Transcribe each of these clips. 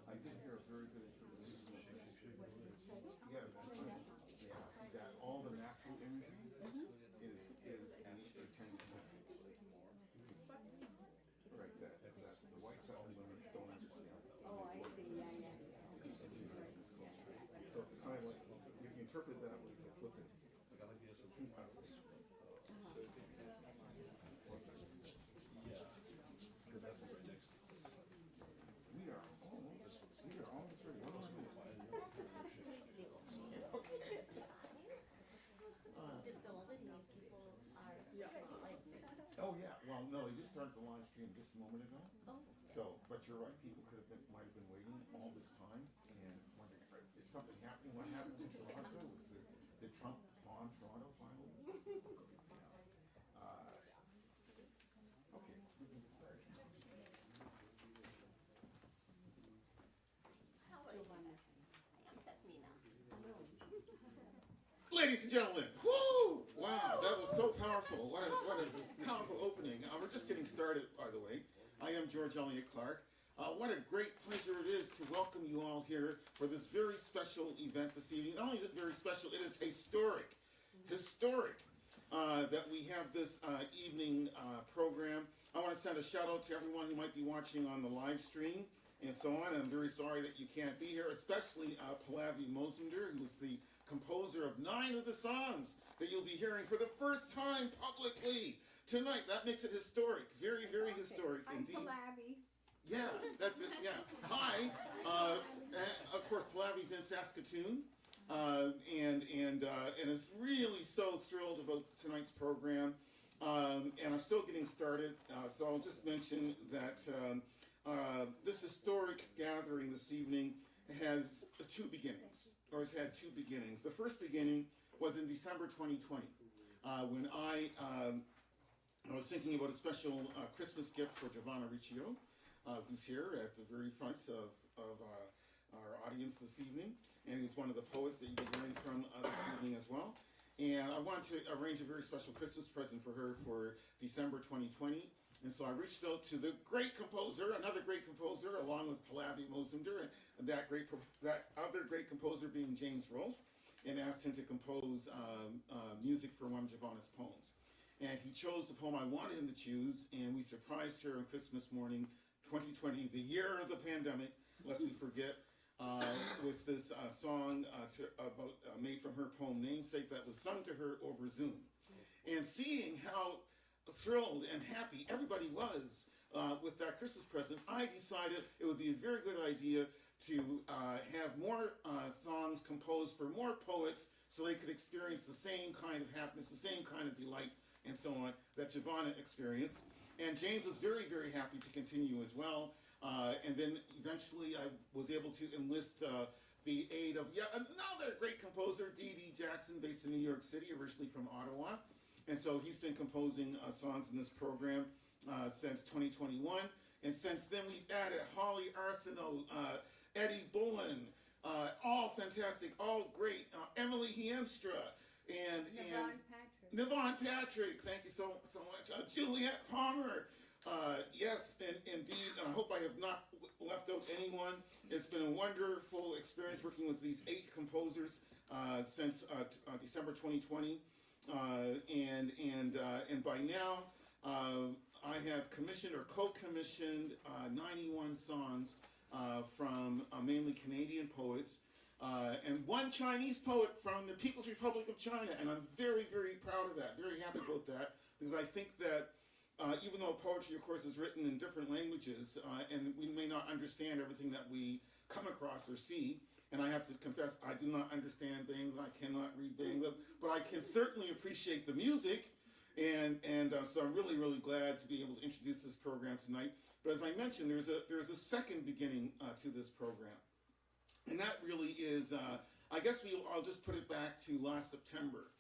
I did hear a very good interpretation of that. Yeah, that all the natural imagery is the Canticles. Right, that the white settlement don't understand. Oh, I see, yeah. So it's kind of like, if you interpret that way, it's a flippant. Because that's right next to this. We are almost ready. What am I doing? Just the Lebanese people are like. Oh yeah, well no, they just started the live stream just a moment ago. Oh. So, but you're right, people might have been waiting all this time and wondering, is something happening? What happened in Toronto? Did Trump bomb Toronto finally? Okay, we can get started. How are you? I am Tasmina. Ladies and gentlemen, whoo! Wow, that was so powerful. What a powerful opening. We're just getting started, by the way. I am George Elliott Clark. What a great pleasure it is to welcome you all here for this very special event this evening. Not only is it very special, it is historic. Historic that we have this evening program. I want to send a shout out to everyone who might be watching on the live stream and so on. And I'm very sorry that you can't be here, especially Pallavi Mozumder, who's the composer of 9 of the songs that you'll be hearing for the first time publicly tonight. That makes it historic. Very, very historic indeed. I'm Pallavi. Yeah, that's it. Yeah. Hi. Of course, Pallavi's in Saskatoon, and is really so thrilled about tonight's program. And I'm still getting started, so I'll just mention that this historic gathering this evening has 2 beginnings, or has had 2 beginnings. The first beginning was in December 2020, when I was thinking about a special Christmas gift for Giovanna Riccio, who's here at the very front of our audience this evening, and he's one of the poets that you'll be hearing from this evening as well. And I wanted to arrange a very special Christmas present for her for December 2020. And so I reached out to the great composer, another great composer, along with Pallavi Mozumder, and that other great composer being James Rolfe, and asked him to compose music for one of Giovanna's poems. And he chose the poem I wanted him to choose, and we surprised her on Christmas morning, 2020, the year of the pandemic, lest we forget, with this song made from her poem Namesake that was sung to her over Zoom. And seeing how thrilled and happy everybody was with that Christmas present, I decided it would be a very good idea to have more songs composed for more poets so they could experience the same kind of happiness, the same kind of delight, and so on that Giovanna experienced. And James was very, very happy to continue as well. And then eventually I was able to enlist the aid of yet another great composer, D.D. Jackson, based in New York City, originally from Ottawa. And so he's been composing songs in this program since 2021. And since then we've added Holly Arsenault, Eddie Bullen, all fantastic, all great, Emily Hiemstra, and Navon Patrick, thank you so much. Juliette Palmer, yes, and indeed, I hope I have not left out anyone. It's been a wonderful experience working with these 8 composers since December 2020, and by now I have commissioned or co-commissioned 91 songs from mainly Canadian poets. and one Chinese poet from the People's Republic of China, and I'm very, very proud of that, very happy about that, because I think that even though poetry, of course, is written in different languages, and we may not understand everything that we come across or see, and I have to confess, I do not understand Bangla, I cannot read Bangla, but I can certainly appreciate the music, and so I'm really, really glad to be able to introduce this program tonight. But as I mentioned, there's a second beginning to this program. And that really is, I guess I'll just put it back to last September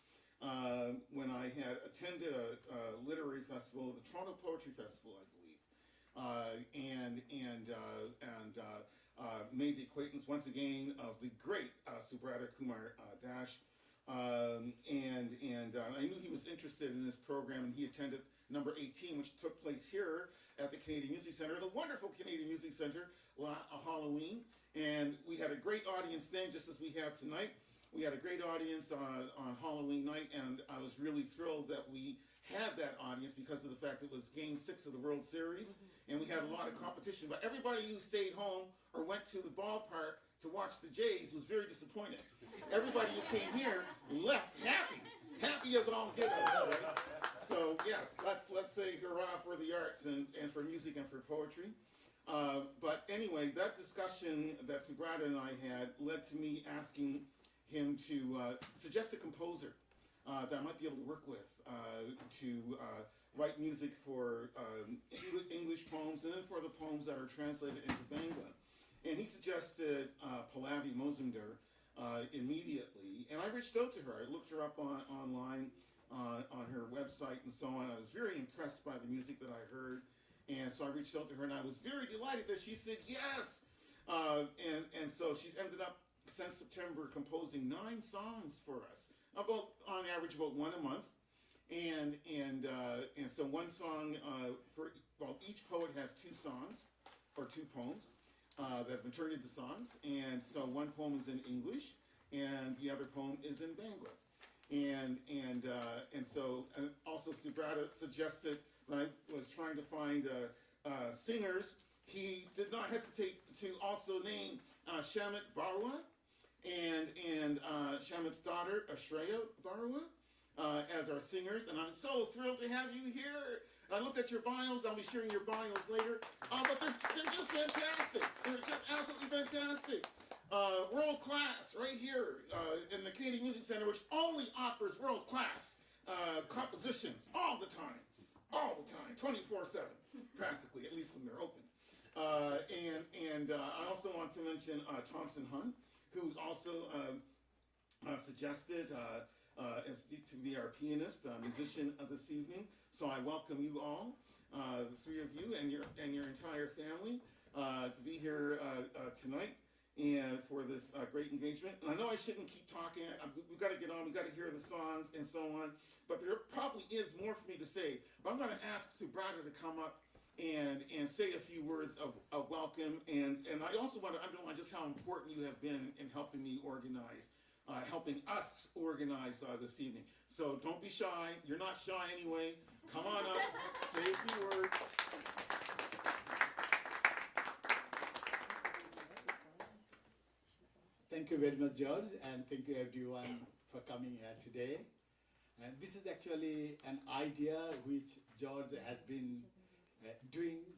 when I had attended a literary festival, the Toronto Poetry Festival, I believe, and made the acquaintance once again of the great Subrata Kumar Dash. And I knew he was interested in this program, and he attended number 18, which took place here at the Canadian Music Centre, the wonderful Canadian Music Centre, Halloween. And we had a great audience then, just as we have tonight. We had a great audience on Halloween night, and I was really thrilled that we had that audience because of the fact it was Game 6 of the World Series, and we had a lot of competition. But everybody who stayed home or went to the ballpark to watch the Jays was very disappointed. Everybody who came here left happy as all get out. Right? So yes, let's say hurrah for the arts and for music and for poetry. But anyway, that discussion that Subrata and I had led to me asking him to suggest a composer that I might be able to work with to write music for English poems and then for the poems that are translated into Bangla. And he suggested Pallavi Mozumder immediately. And I reached out to her. I looked her up online on her website and so on. I was very impressed by the music that I heard. And so I reached out to her, and I was very delighted that she said yes. And so she's ended up, since September, composing 9 songs for us, about on average about 1 a month. And so one song each poet has 2 songs or 2 poems that have been turned into songs. And so one poem is in English, and the other poem is in Bangla. And so also Subrata suggested, when I was trying to find singers, he did not hesitate to also name Shamit Barwa and Shamit's daughter, Ashreya Barwa, as our singers. And I'm so thrilled to have you here. And I looked at your bios. I'll be sharing your bios later. But they're just fantastic. They're just absolutely fantastic. World class right here in the Canadian Music Centre, which only offers world class compositions all the time. All the time, 24/7, practically, at least when they're open. I also want to mention Thompson Hun, who's also suggested to be our pianist, musician of this evening. So I welcome you all, the 3 of you and your entire family, to be here tonight and for this great engagement. And I know I shouldn't keep talking. We've got to get on. We've got to hear the songs and so on. But there probably is more for me to say. But I'm going to ask Subrata to come up and say a few words of welcome. And I also want to underline just how important you have been in helping me organize, helping us organize this evening. So don't be shy. You're not shy anyway. Come on up. Say a few words. Thank you very much, George, and thank you everyone for coming here today. And this is actually an idea which George has been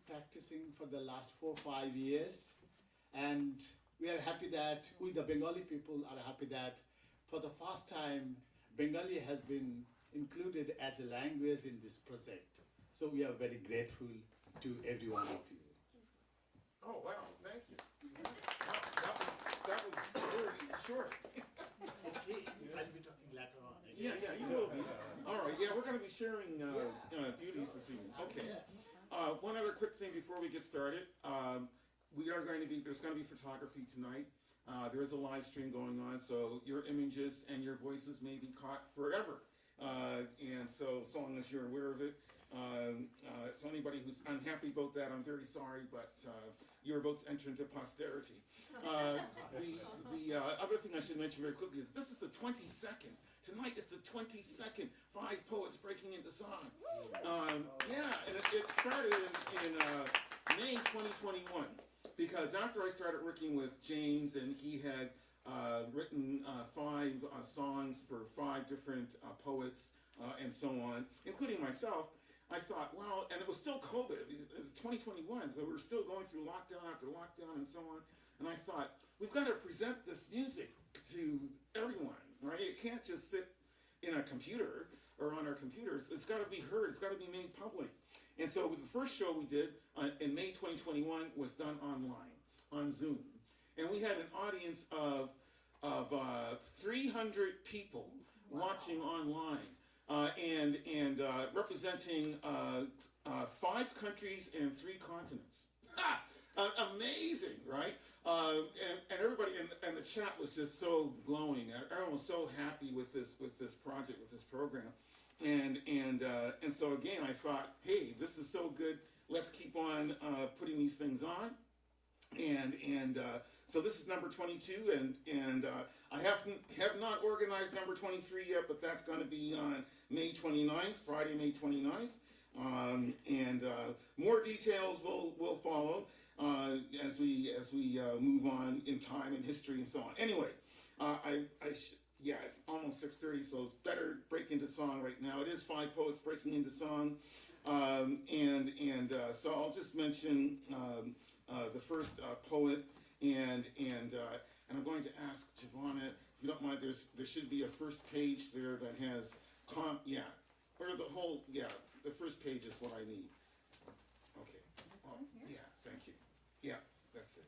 practicing for the last 4 or 5 years. And we are happy that we, the Bengali people, are happy that for the first time, Bengali has been included as a language in this project. So we are very grateful to every one of you. Oh, wow, thank you. That was very short. Okay, I'll be talking later on. Yeah, you will be. All right, yeah, we're going to be sharing duties this evening. Okay. One other quick thing before we get started. There's going to be photography tonight. There is a live stream going on, so your images and your voices may be caught forever. And so long as you're aware of it. So anybody who's unhappy about that, I'm very sorry, but you're about to enter into posterity. The other thing I should mention very quickly is this is the 22nd. Tonight is the 22nd 5 poets breaking into song. And it started in May 2021 because after I started working with James and he had written 5 songs for 5 different poets and so on, including myself. I thought, well, and it was still COVID. It was 2021, so we were still going through lockdown after lockdown and so on. And I thought, we've got to present this music to everyone, right? It can't just sit in a computer or on our computers. It's got to be heard. It's got to be made public. And so the first show we did in May 2021 was done online, on Zoom. And we had an audience of 300 people watching online. And representing 5 countries and 3 continents. Amazing, right? And everybody and the chat was just so glowing. Everyone was so happy with this project, with this program. And so again, I thought, hey, this is so good. Let's keep on putting these things on. And so this is number 22, and I have not organized number 23 yet, but that's going to be on May 29th, Friday, May 29th, and more details will follow as we move on in time and history and so on. Anyway, yeah, it's almost 6:30, so it's better break into song right now. It is 5 poets breaking into song, and so I'll just mention the first poet, and I'm going to ask Giovanna, if you don't mind. There should be a first page there that has the first page is what I need. Okay. Oh, yeah, thank you. Yeah, that's it.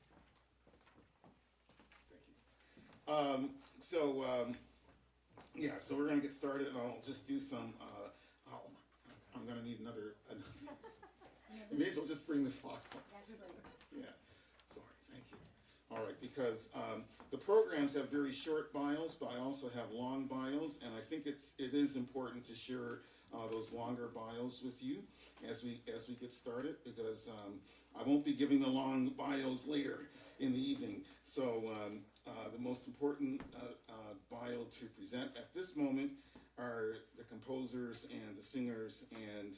Thank you. So we're gonna get started, and I'll just do some. I'm gonna need another. You may as well just bring the file. Yeah. Sorry. Thank you. All right, because the programs have very short bios, but I also have long bios, and I think it is important to share those longer bios with you as we get started, because I won't be giving the long bios later in the evening. So the most important bio to present at this moment are the composers and the singers and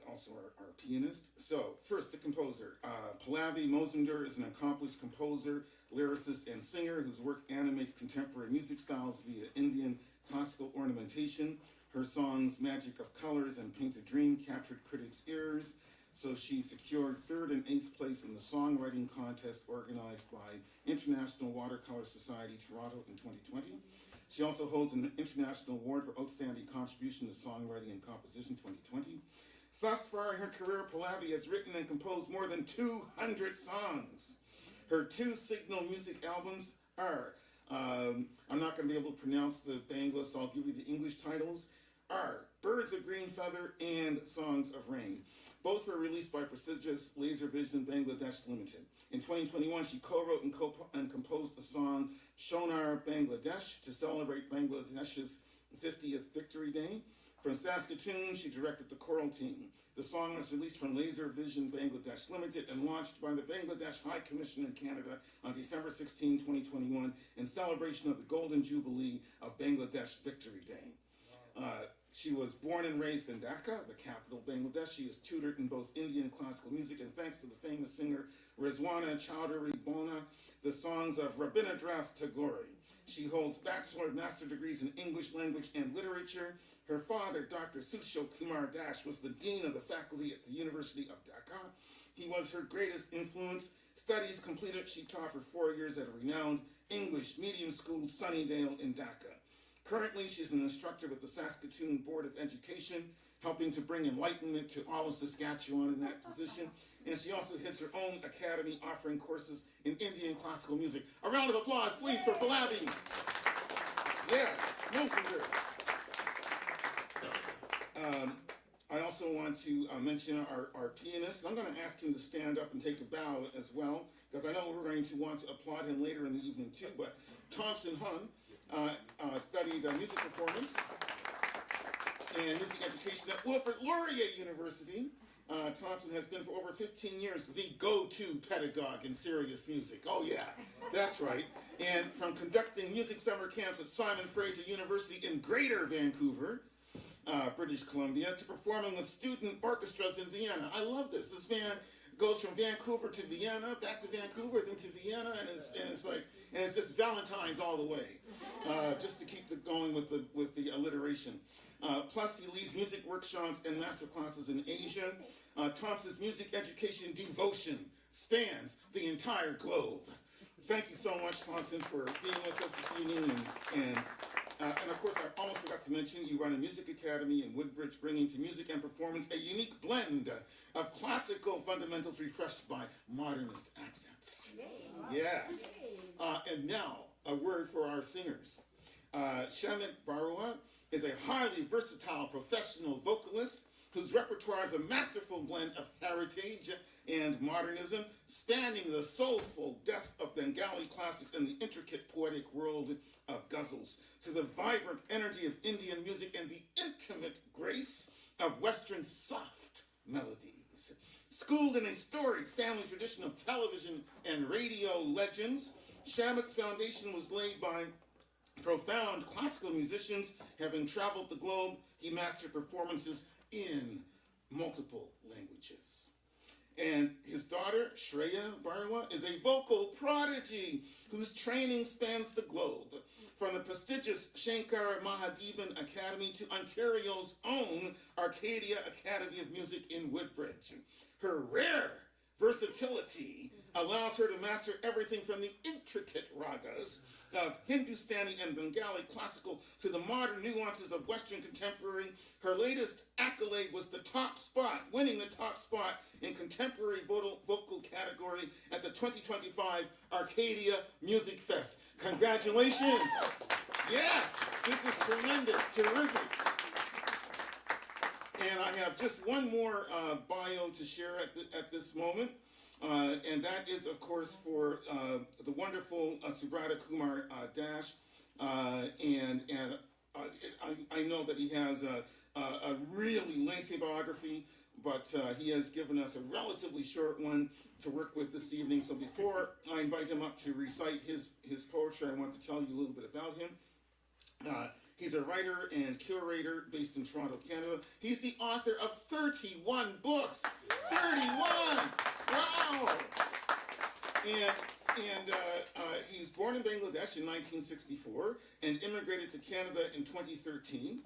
also our pianist. So first, the composer. Pallavi Mozumder is an accomplished composer, lyricist, and singer whose work animates contemporary music styles via Indian classical ornamentation. Her songs Magic of Colors and Paint a Dream captured critics' ears, so she secured 3rd and 8th place in the songwriting contest organized by International Watercolor Society Toronto in 2020. She also holds an International Award for Outstanding Contribution to Songwriting and Composition 2020. Thus far in her career, Pallavi has written and composed more than 200 songs. Her 2 signal music albums are, I'm not going to be able to pronounce the Bangla, so I'll give you the English titles, are Birds of Green Feather and Songs of Rain. Both were released by prestigious Laser Vision Bangladesh Limited. In 2021, she co-wrote and composed the song Shonar Bangladesh to celebrate Bangladesh's 50th Victory Day. From Saskatoon, she directed the choral team. The song was released from Laser Vision Bangladesh Limited and launched by the Bangladesh High Commission in Canada on December 16, 2021, in celebration of the Golden Jubilee of Bangladesh Victory Day. She was born and raised in Dhaka, the capital of Bangladesh. She is tutored in both Indian classical music and, thanks to the famous singer Rizwana Chowdhury Bona, the songs of Rabindranath Tagore. She holds bachelor and master degrees in English language and literature. Her father, Dr. Sushil Kumar Dash, was the dean of the faculty at the University of Dhaka. He was her greatest influence. Studies completed, she taught for 4 years at a renowned English medium school, Sunnydale in Dhaka. Currently, she's an instructor with the Saskatoon Board of Education, helping to bring enlightenment to all of Saskatchewan in that position. And she also heads her own academy offering courses in Indian classical music. A round of applause, please, for Pallavi. Yes, Mozumder. I also want to mention our pianist. I'm going to ask him to stand up and take a bow as well, because I know we're going to want to applaud him later in the evening too. But Thompson Hun studied music performance and music education at Wilfrid Laurier University. Thompson has been for over 15 years the go-to pedagogue in serious music. Oh yeah, that's right. And from conducting music summer camps at Simon Fraser University in Greater Vancouver, British Columbia, to performing with student orchestras in Vienna. I love this. This man goes from Vancouver to Vienna, back to Vancouver, then to Vienna, and it's just Valentine's all the way, just to keep going with the alliteration. Plus, he leads music workshops and master classes in Asia. Thompson's music education devotion spans the entire globe. Thank you so much, Thompson, for being with us this evening. And of course, I almost forgot to mention, you run a music academy in Woodbridge, bringing to music and performance a unique blend of classical fundamentals refreshed by modernist accents. Yes. And now, a word for our singers. Shamit Barua is a highly versatile professional vocalist whose repertoire is a masterful blend of heritage and modernism, spanning the soulful depth of Bengali classics and the intricate poetic world of ghazals, to the vibrant energy of Indian music and the intimate grace of Western soft melodies. Schooled in a storied family tradition of television and radio legends, Shamit's foundation was laid by profound classical musicians. Having traveled the globe, he mastered performances in multiple languages. And his daughter, Shreya Barwa, is a vocal prodigy whose training spans the globe, from the prestigious Shankar Mahadevan Academy to Ontario's own Arcadia Academy of Music in Woodbridge. Her rare versatility allows her to master everything from the intricate ragas of Hindustani and Bengali classical to the modern nuances of Western contemporary. Her latest accolade was winning the top spot in contemporary vocal category at the 2025 Arcadia Music Fest. Congratulations! Yes, this is tremendous, terrific. And I have just one more bio to share at this moment. And that is, of course, for the wonderful Subrata Kumar Dash. And I know that he has a really lengthy biography, but he has given us a relatively short one to work with this evening. So before I invite him up to recite his poetry, I want to tell you a little bit about him. He's a writer and curator based in Toronto, Canada. He's the author of 31 books. 31! Wow! And he's born in Bangladesh in 1964 and immigrated to Canada in 2013.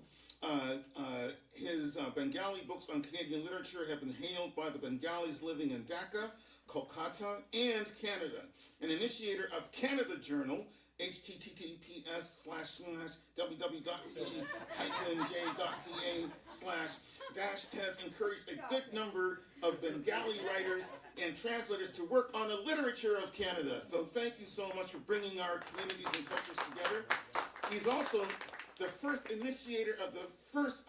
His Bengali books on Canadian literature have been hailed by the Bengalis living in Dhaka, Kolkata, and Canada. An initiator of Canada Journal, https://www.ca-j.ca/ has encouraged a good number of Bengali writers and translators to work on the literature of Canada. So thank you so much for bringing our communities and cultures together. He's also the first initiator of the first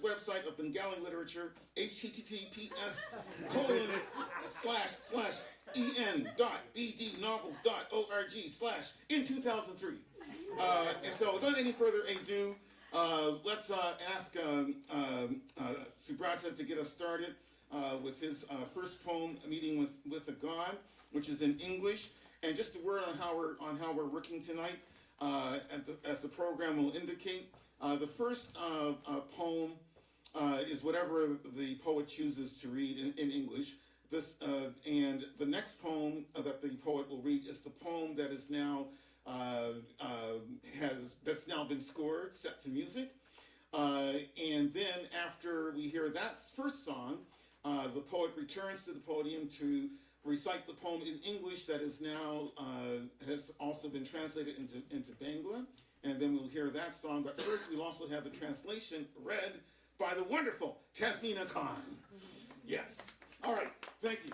website of Bengali literature, https://en.bdnovels.org/ in 2003. And so without any further ado, let's ask Subrata to get us started with his first poem, Meeting with a God, which is in English. And just a word on how we're working tonight. As the program will indicate, the first poem is whatever the poet chooses to read in English. And the next poem that the poet will read is the poem that is now that's now been scored, set to music. And then after we hear that first song, the poet returns to the podium to recite the poem in English that is now has also been translated into Bangla, and then we'll hear that song. But first, we'll also have the translation read by the wonderful Tasmina Khan. Yes. All right. Thank you.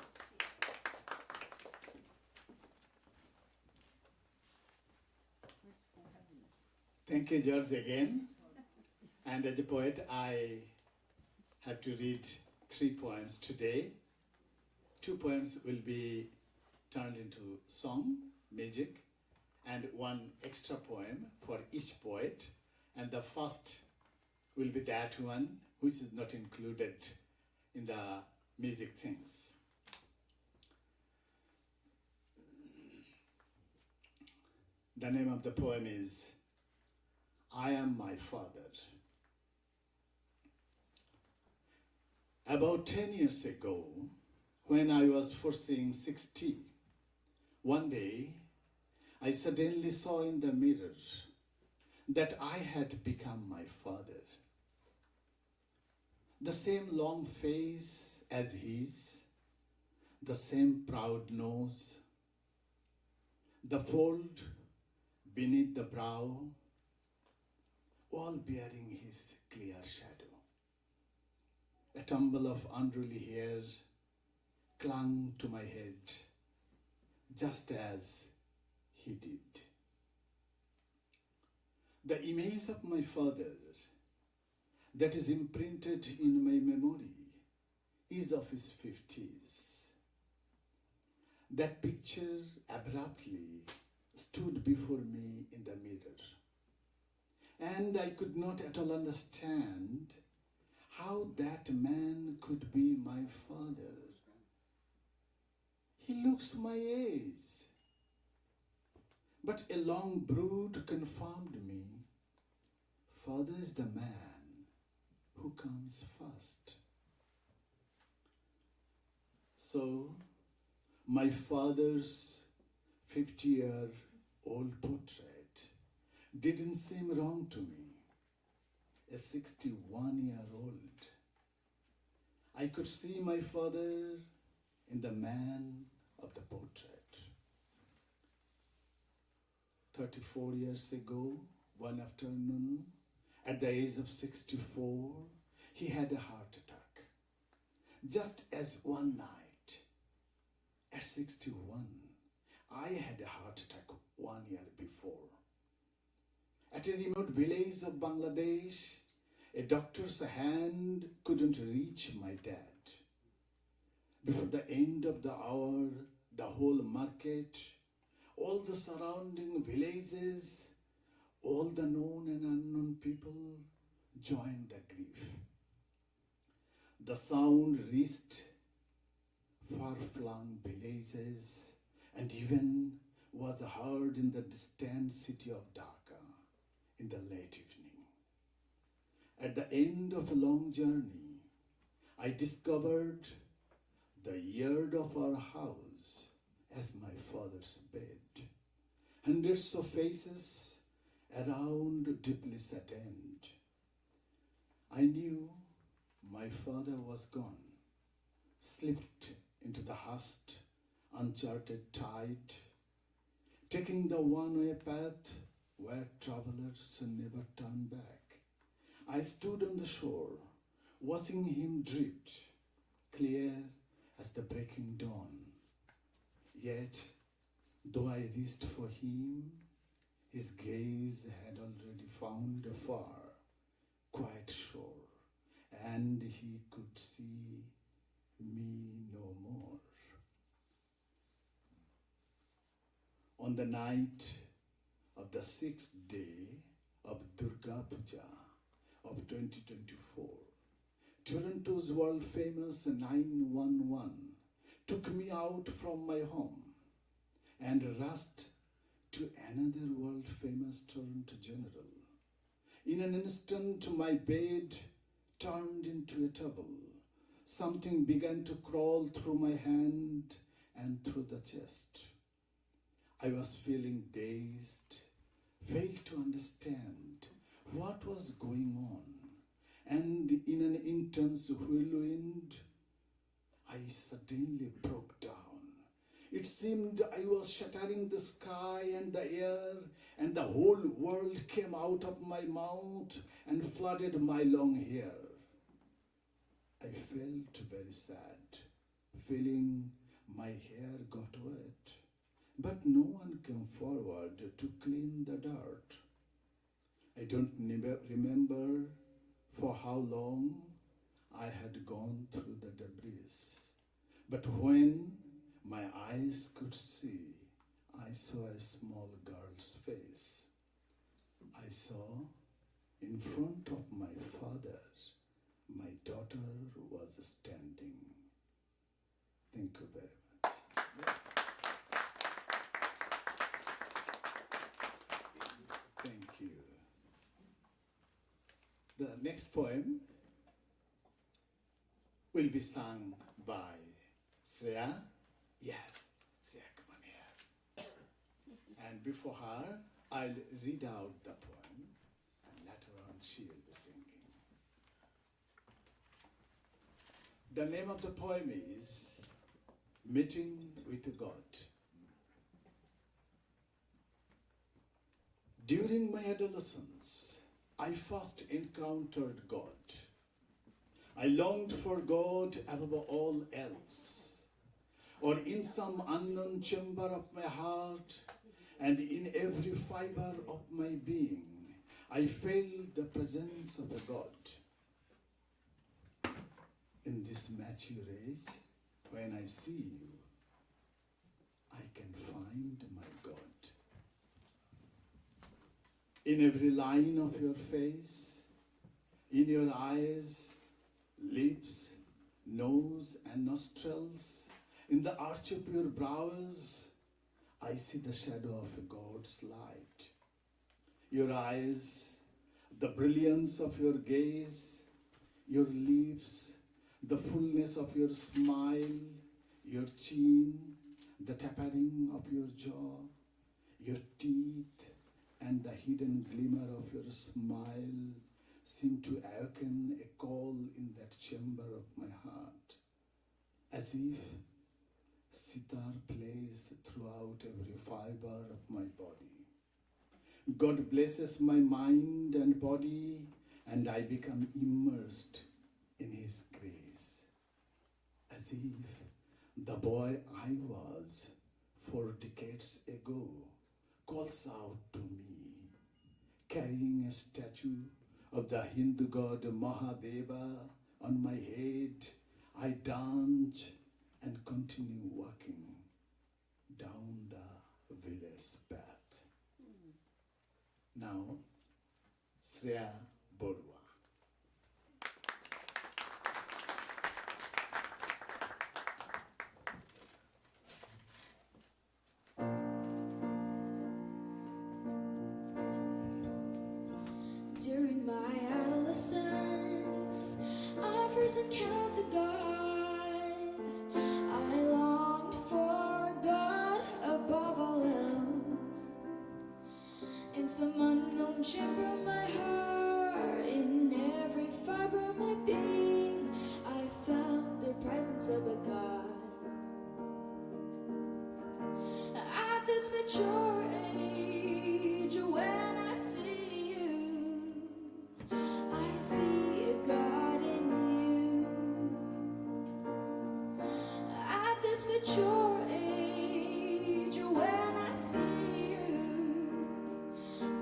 Thank you, George, again. And as a poet, I have to read 3 poems today. 2 poems will be turned into song, music, and 1 extra poem for each poet. And the first will be that one which is not included in the music things. The name of the poem is I Am My Father. About 10 years ago, when I was foreseeing 60, one day I suddenly saw in the mirror that I had become my father. The same long face as his, the same proud nose, the fold beneath the brow, all bearing his clear shadow. A tumble of unruly hair clung to my head, just as he did. The image of my father that is imprinted in my memory is of his 50s. That picture abruptly stood before me in the mirror, and I could not at all understand how that man could be my father. He looks my age. But a long brood confirmed me. Father is the man who comes first. So, my father's 50-year-old portrait didn't seem wrong to me. A 61-year-old. I could see my father in the man of the portrait. 34 years ago, one afternoon, at the age of 64, he had a heart attack. Just as one night, at 61, I had a heart attack 1 year before. At a remote village of Bangladesh, a doctor's hand couldn't reach my dad. Before the end of the hour, the whole market, all the surrounding villages, all the known and unknown people joined the grief. The sound reached far-flung villages and even was heard in the distant city of Dhaka in the late evening. At the end of a long journey, I discovered the yard of our house as my father's bed. Hundreds of faces around deeply saddened. I knew my father was gone, slipped into the hushed, uncharted tide, taking the one-way path where travelers never turn back. I stood on the shore, watching him drift, clear as the breaking dawn. Yet, though I reached for him, his gaze had already found a far, quiet shore, and he could see me no more. On the night of the sixth day of Durga Puja of 2024, Toronto's world-famous 911 took me out from my home and rushed to another world-famous Toronto General. In an instant, my bed turned into a table. Something began to crawl through my hand and through the chest. I was feeling dazed, failed to understand what was going on, and in an intense whirlwind, I suddenly broke down. It seemed I was shattering the sky and the air, and the whole world came out of my mouth and flooded my long hair. I felt very sad, feeling my hair got wet, but no one came forward to clean the dirt. I don't remember for how long I had gone through the debris, but when my eyes could see, I saw a small girl's face. I saw in front of my father, my daughter was standing. Thank you very much. Thank you. The next poem will will be sung by Shreya. Yes, Shreya, come on here. And before her, I'll read out the poem, and later on she will be singing. The name of the poem is Meeting with God. During my adolescence, I first encountered God. I longed for God above all else, or in some unknown chamber of my heart, and in every fiber of my being, I felt the presence of a God. In this mature age, when I see you, I can find my God. In every line of your face, in your eyes, lips, nose, and nostrils, in the arch of your brows, I see the shadow of a God's light. Your eyes, the brilliance of your gaze, your lips, the fullness of your smile, your chin, the tapering of your jaw, your teeth, and the hidden glimmer of your smile seem to awaken a call in that chamber of my heart, as if sitar plays throughout every fiber of my body. God blesses my mind and body, and I become immersed in His grace, as if the boy I was 4 decades ago calls out to me, carrying a statue of the Hindu god Mahadeva on my head. I dance and continue walking down the village path. Now, Shreya Borua. During my adolescence, I first encountered God. I longed for a God above all else. In some unknown chamber of my heart, in every fiber of my being, I felt the presence of a God. At this mature age, when I see you, I see a God in you. At this mature age, when I see you,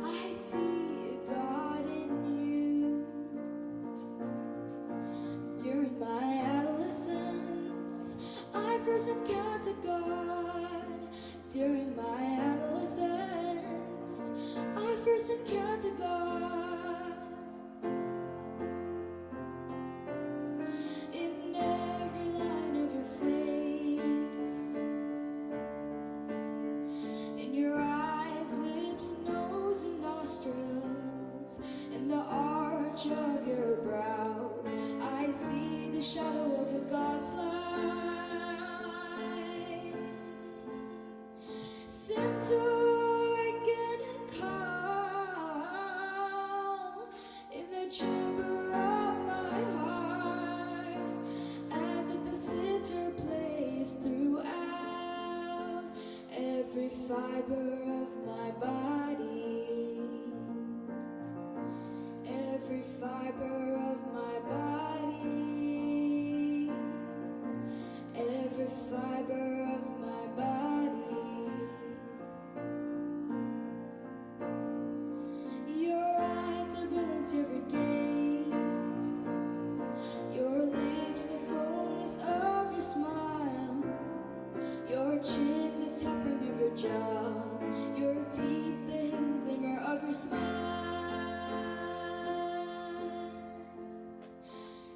I see a God in you. During my adolescence, I first encountered God. During my adolescence, I first encountered God. In every line of your face, in your eyes, lips, nose, and nostrils, in the arch of your brows, I see the shadow of a God's light. Seem to awaken a call in the chamber of my heart, as if the sitar plays throughout every fiber of my body, every fiber of my body, every fiber of my body. Your eyes, the brilliance of your gaze, your lips, the fullness of your smile, your chin, the tapering of your jaw, your teeth, the hidden glimmer of your smile,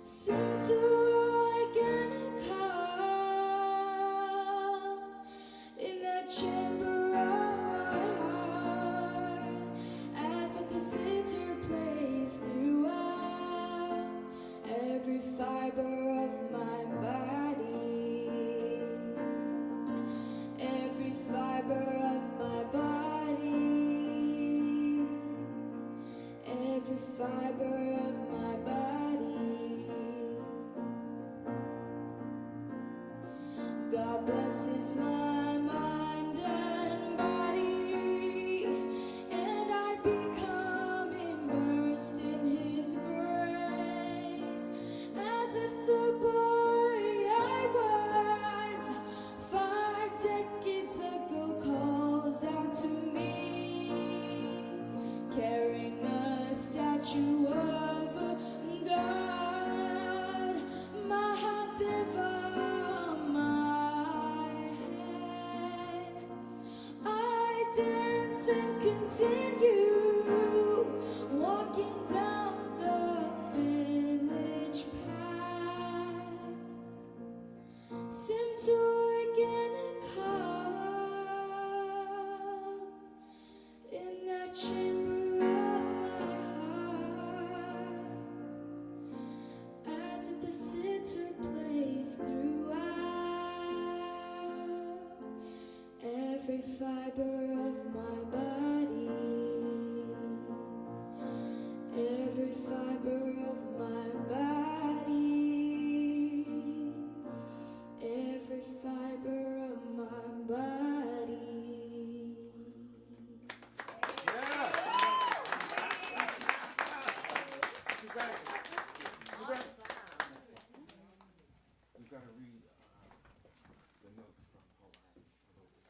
seem to awaken a call in that chamber of my heart, as if the sitar plays throughout every fiber of my is my mind and body, and I become immersed in His grace, as if the boy I was 5 decades ago calls out to me, carrying a statue of a God, Mahadeva, my head. I dance and continue walking down the village path. Seem to again a call in that chamber of my heart, as if the sitar plays throughout every fiber of my body, every fiber of my body, every fiber of my body. Yeah. We've got to read the notes from Pallavi for those.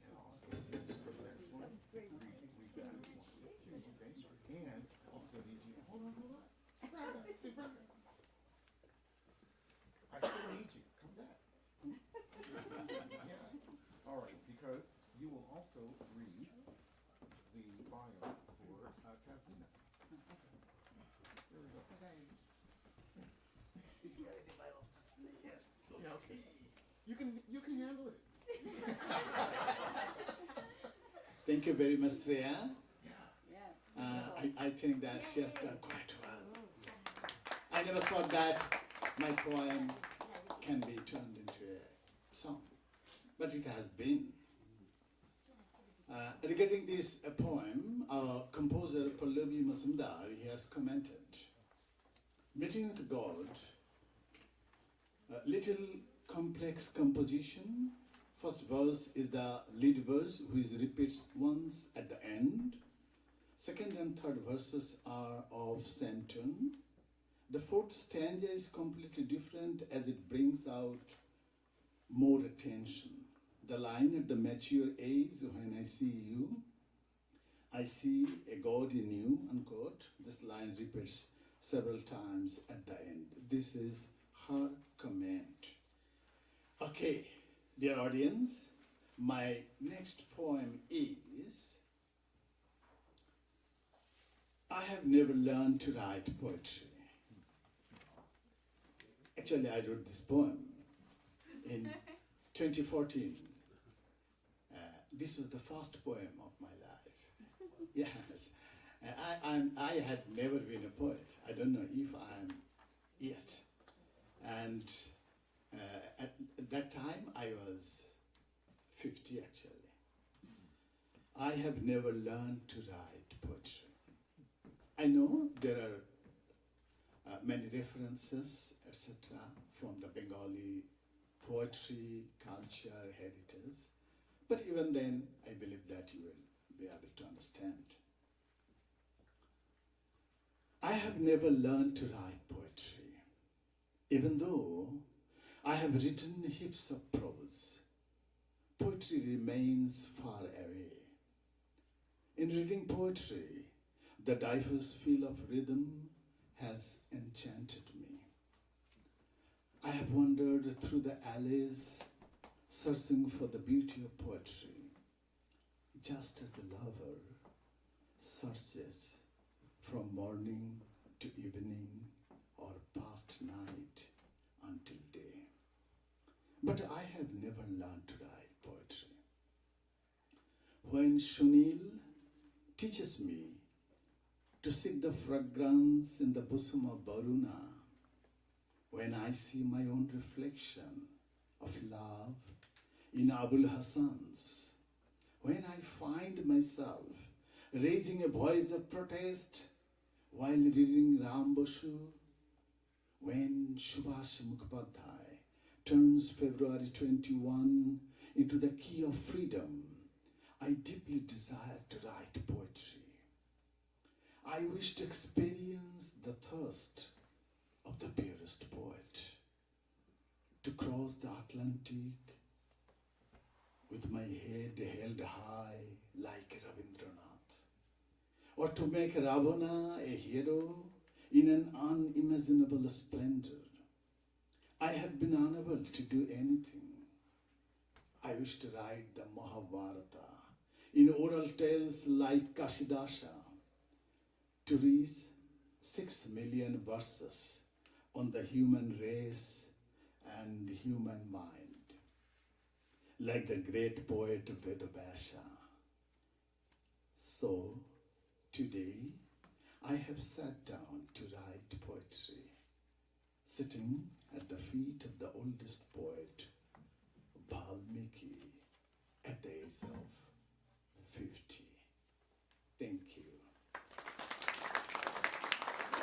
And also, for the next one, read that one, too, okay? And also need you, hold on. Sit back. I still need you, come back. Yeah, all right, because you will also read the bio for Tasmina. Here we go. Yeah, okay. You can handle it. Thank you very much, Shreya. Yeah. I think that she has done quite well. I never thought that my poem can be turned into a song, but it has been. Regarding this poem, our composer Pallavi Mozumder, he has commented, meeting with God, little complex composition. First verse is the lead verse, which repeats once at the end. Second and third verses are of same tune. The fourth stanza is completely different as it brings out more attention. The line at the mature age, when I see you, I see a God in you, unquote. This line repeats several times at the end. This is her comment. Okay, dear audience, my next poem is, I have never learned to write poetry. Actually, I wrote this poem in 2014. This was the first poem of my life. Yes, I had never been a poet. I don't know if I am yet. And at that time, I was 50 actually. I have never learned to write poetry. I know there are many references, etc., from the Bengali poetry, culture, heritage. But even then, I believe that you will be able to understand. I have never learned to write poetry, even though I have written heaps of prose. Poetry remains far away. In reading poetry, the diverse feel of rhythm has enchanted me. I have wandered through the alleys, searching for the beauty of poetry, just as the lover searches from morning to evening or past night until day. But I have never learned to write poetry. When Sunil teaches me to seek the fragrance in the bosom of Varuna, when I see my own reflection of love in Abul Hassan's, when I find myself raising a voice of protest while reading Ram Bosu, when Subhash Mukhopadhyay turns February 21 into the key of freedom, I deeply desire to write poetry. I wish to experience the thirst of the purest poet, to cross the Atlantic with my head held high like Rabindranath, or to make Ravana a hero in an unimaginable splendor. I have been unable to do anything. I wish to write the Mahabharata in oral tales like Kashidasha, to reach 6 million verses on the human race and human mind, like the great poet Vedavyasa. So, today, I have sat down to write poetry, sitting at the feet of the oldest poet, Valmiki, at the age of 50. Thank you.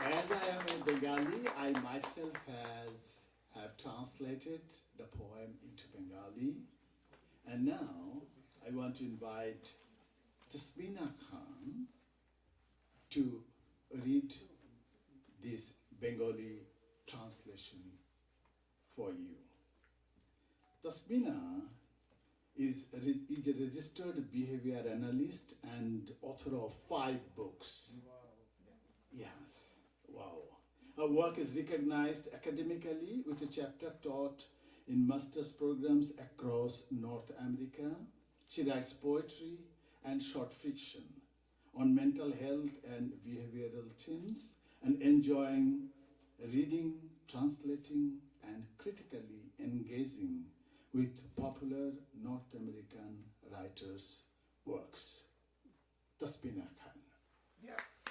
As I am a Bengali, I myself have translated the poem into Bengali. And now I want to invite Tasmina Khan to read this Bengali translation for you. Tasmina is a registered behavior analyst and author of 5 books. Yes, wow. Her work is recognized academically with a chapter taught in master's programs across North America. She writes poetry and short fiction on mental health and behavioral themes, and enjoying reading, translating, and critically engaging with popular North American writers' works. Tasmina Khan. Yes.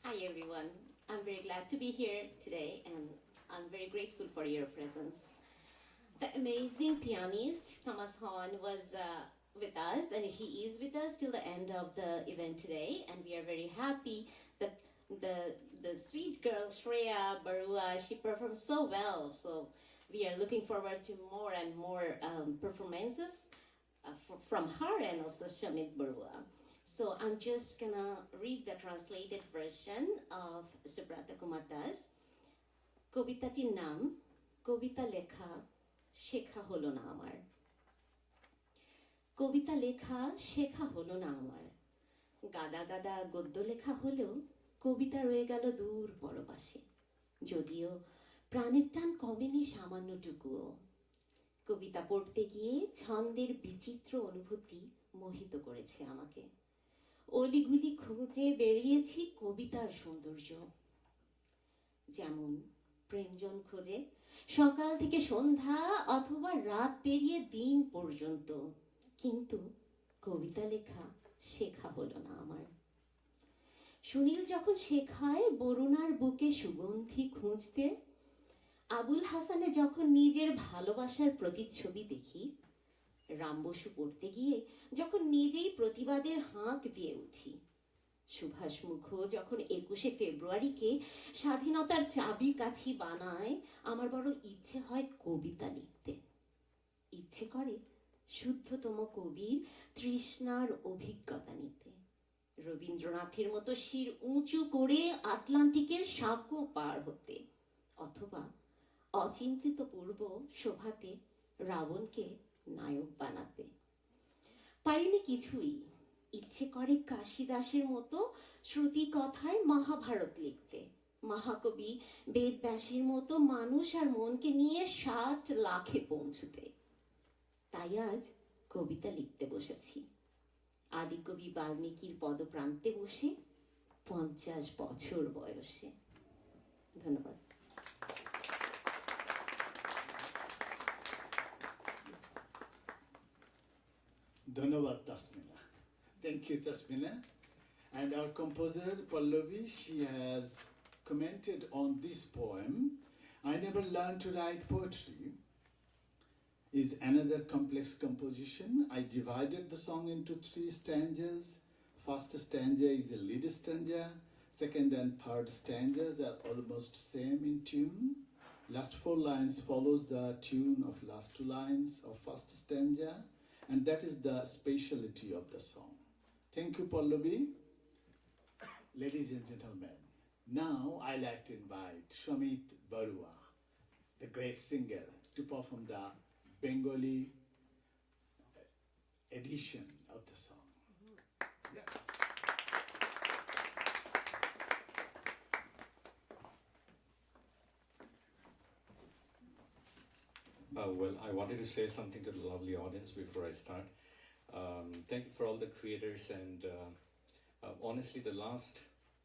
Hi everyone, I'm very glad to be here today and I'm very grateful for your presence. The amazing pianist Thomas Hahn was with us and he is with us till the end of the event today, and we are very happy that the sweet girl Shreya Barua, she performed so well, so we are looking forward to more and more performances from her and also Shamit Barua. So I'm just gonna read the translated version of Subrata Kumar Das. কবিতাটির নাম কবিতা লেখা শেখা হলো না আমার। কবিতা লেখা শেখা হলো না আমার, গাদা গাদা গদ্য লেখা হলেও কবিতা রয়ে গেল দূর পরপাশে, যদিও প্রাণের টান কমেনি সামান্যটুকুও। কবিতা পড়তে গিয়ে ছন্দের বিচিত্র অনুভূতি মোহিত করেছে আমাকে। অলিগুলি খুঁজে বেরিয়েছি কবিতার সৌন্দর্য, যেমন প্রেমজন খোঁজে সকাল থেকে সন্ধ্যা অথবা রাত পেরিয়ে দিন পর্যন্ত, কিন্তু কবিতা লেখা শেখা হলো না আমার। সুনীল যখন শেখায় বরুণার বুকে সুগন্ধি খুঁজতে, আবুল হাসানে যখন নিজের ভালোবাসার প্রতিচ্ছবি দেখি, রাম বসু পড়তে গিয়ে যখন নিজেই প্রতিবাদের হাঁক দিয়ে উঠি, সুভাষ মুখো যখন 21শে ফেব্রুয়ারিকে স্বাধীনতার চাবিকাঠি বানায়, আমার বড় ইচ্ছে হয় কবিতা লিখতে। ইচ্ছে করে শুদ্ধতম কবির তৃষ্ণার অভিজ্ঞতা নিতে, রবীন্দ্রনাথের মতো শির উঁচু করে আটলান্টিকের সাঁকো পার হতে, অথবা অচিন্তিত পূর্ব শোভাতে রাবণকে নায়ক বানাতে। পারিনি কিছুই। ইচ্ছে করে কাশিদাসের মতো শ্রুতি কথায় মহাভারত লিখতে, মহাকবি বেদব্যাসের মতো মানুষ আর মনকে নিয়ে 60 লাখে পৌঁছতে। তাই আজ কবিতা লিখতে বসেছি, আদিকবি বাল্মীকির পদপ্রান্তে বসে 50 বছর বয়সে। ধন্যবাদ। Dhanyavad Tasmina. Thank you, Tasmina. And our composer, Pallavi, she has commented on this poem. I never learned to write poetry. is another complex composition. I divided the song into 3 stanzas. First stanza is a lead stanza. Second and third stanzas are almost same in tune. Last 4 lines follows the tune of last 2 lines of first stanza, and that is the speciality of the song. Thank you, Pallavi. Ladies and gentlemen, now I like to invite Shamit Barua, the great singer, to perform the Bengali edition of the song. Yes. Well, I wanted to say something to the lovely audience before I start. Thank you for all the creators, and honestly, the last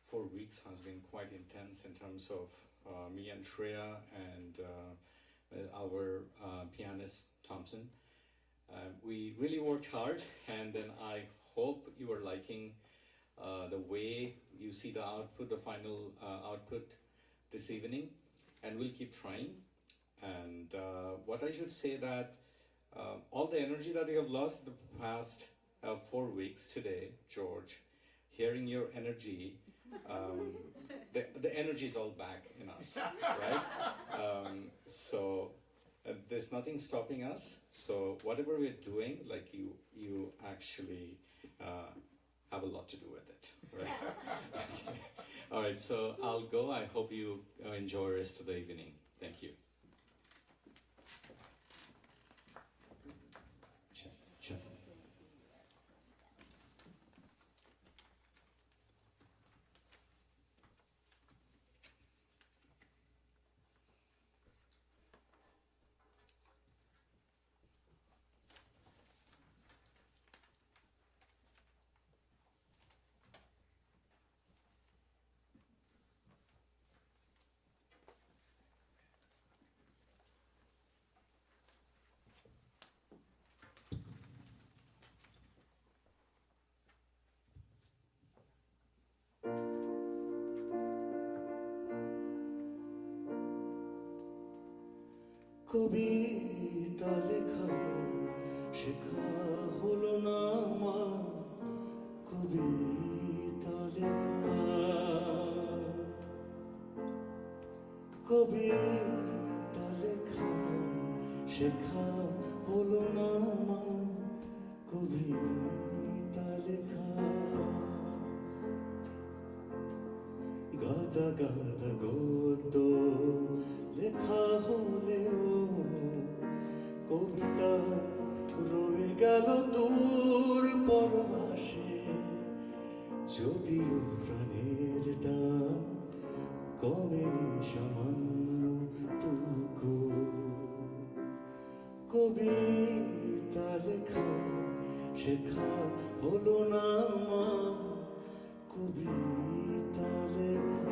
4 weeks has been quite intense in terms of me and Shreya and our pianist Thompson. We really worked hard, and then I hope you are liking the way you see the output, the final output this evening, and we'll keep trying. And what I should say that all the energy that we have lost the past 4 weeks today, George, hearing your energy, the energy is all back in us, right? So there's nothing stopping us. So whatever we're doing, like you actually have a lot to do with it, right? Okay. All right, so I'll go. I hope you enjoy the rest of the evening. Thank you. Sure. কবিতা লেখা শেখা হলো না আমার কবিতা লেখা কবিতা লেখা শেখা হলো না আমার কবিতা লেখা গাদা গাদা গদ্য লেখা হলেও কবিতা রয়ে গেল দূর পরবাসে যদিও প্রাণের টান কমেনি সামান্য টুকু কবিতা লেখা শেখা হলো না আমার কবিতা লেখা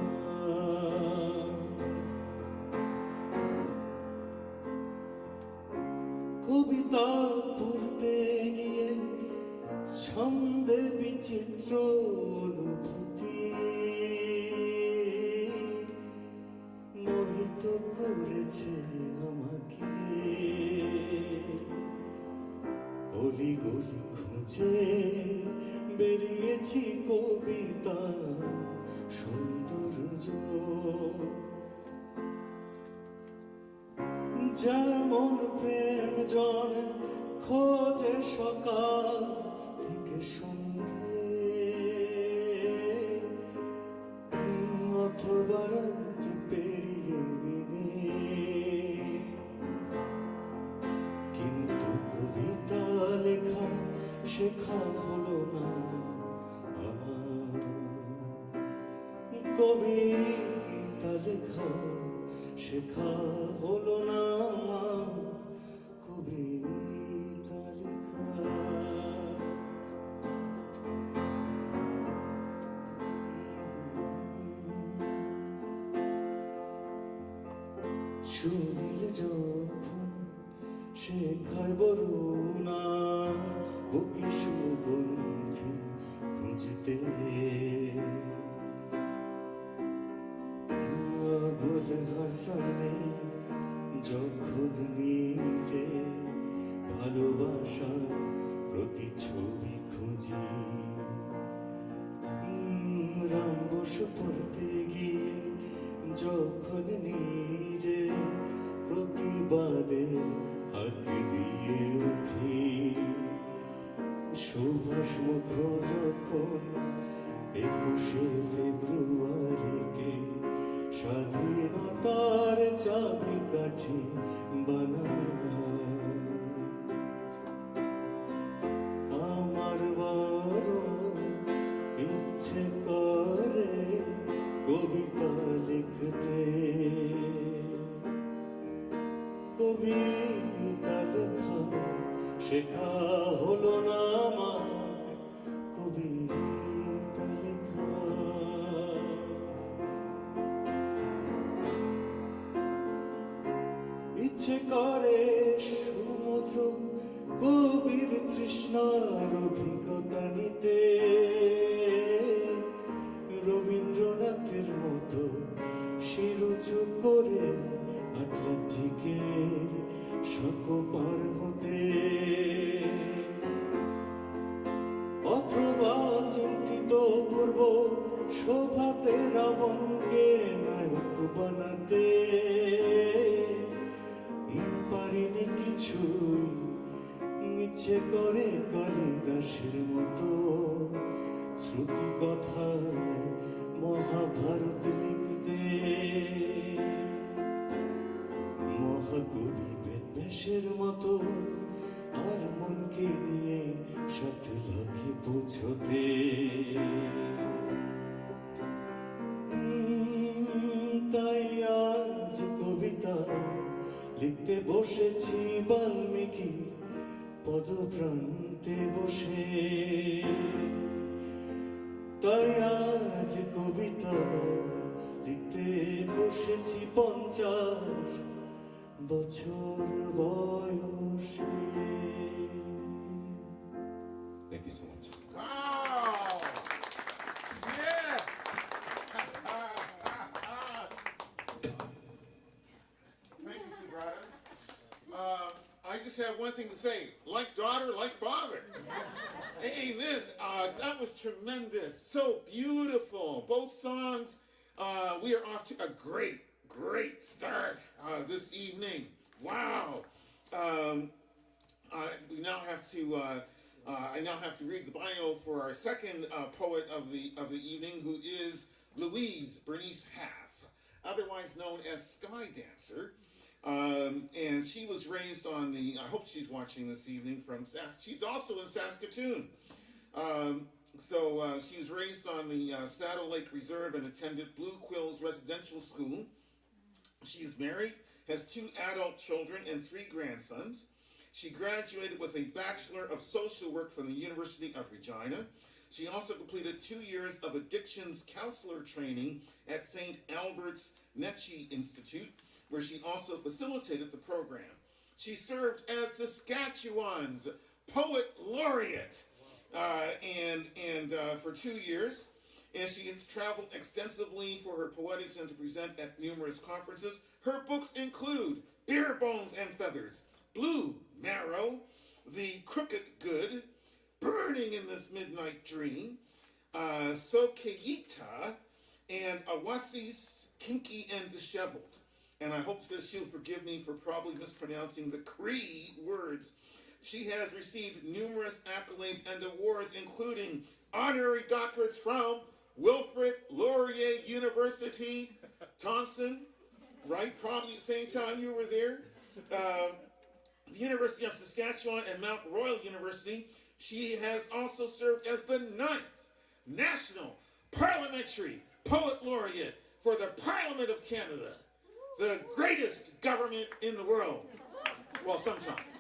কবিতা পড়তে গিয়ে ছন্দে বিচিত্র অনুভূতি মোহিত করেছে আমাকে অলি গলি খুঁজে বেরিয়েছি কবিতা সৌন্দর্য যেমন প্রেম জন খোঁজে সকাল থেকে সন্ধে অথবা রাত পেরিয়ে দিনে কিন্তু কবিতা লেখা শেখা হলো না আমার কবিতা লেখা শেখা হলো না আমার কবিতা লেখা সুনীল যখন শেখায় বরুণা বুকে সুগন্ধি খুঁজতে আবুল হাসানে যখন নিজে মুখোশ পড়তে গিয়ে যখন নিজে প্রতিবাদের হাক দিয়ে উঠি, সুভাষ মুখ যখন 21শে ফেব্রুয়ারিকে স্বাধীনতার চাবিকাঠি বানায়, আমার বড় ইচ্ছে করে কবিতা লিখতে, কবিতা লেখা শেখা হলো না আমার, কবিতা লেখা। ইচ্ছে করে সমুদ্র কবির তৃষ্ণার অভিজ্ঞতা নিতে, রবীন্দ্রনাথের মতো শিরুচু করে আটলান্টিকের শাক পার হতে, অথবা চিন্তিত পূর্ব শোভাতে রাবণকে নায়ক বানাতে, পারিনি কিছুই ইচ্ছে করে কালিদাসের মতো শ্রুতি কথায় মহাভারত লিখতে, মহাকবি বেদব্যাসের মতো আর মনকে নিয়ে 7 লাখে পৌঁছতে। তাই আজ কবিতা লিখতে বসেছি বাল্মীকি পদপ্রান্তে বসে, তাই আজ কবিতা লিখতে বসেছি 50 বছর বয়সে। Thank you so much. Wow! Yes! Thank you, Subrata. I just have one thing to say. Like daughter, like father. Amen. That was tremendous. So beautiful. Both songs. We are off to a great start this evening. Wow. We now have to... I now have to read the bio for our second poet of the evening, who is Louise Bernice Half, otherwise known as Sky Dancer. And she was raised on the, I hope she's watching this evening, she's also in Saskatoon. She was raised on the Saddle Lake Reserve and attended Blue Quills Residential School. She is married, has 2 adult children and 3 grandsons. She graduated with a Bachelor of Social Work from the University of Regina. She also completed 2 years of addictions counselor training at St. Albert's Netchie Institute, where she also facilitated the program. She served as Saskatchewan's Poet Laureate for 2 years. And she has traveled extensively for her poetics and to present at numerous conferences. Her books include Bare Bones and Feathers, Blue Marrow, The Crooked Good, Burning in This Midnight Dream, Sokeita, and Awasis, Kinky and Disheveled. And I hope that she'll forgive me for probably mispronouncing the Cree words. She has received numerous accolades and awards, including honorary doctorates from Wilfrid Laurier University, Thompson, right? Probably the same time you were there. The University of Saskatchewan and Mount Royal University. She has also served as the 9th National Parliamentary Poet Laureate for the Parliament of Canada, the greatest government in the world. Well, sometimes.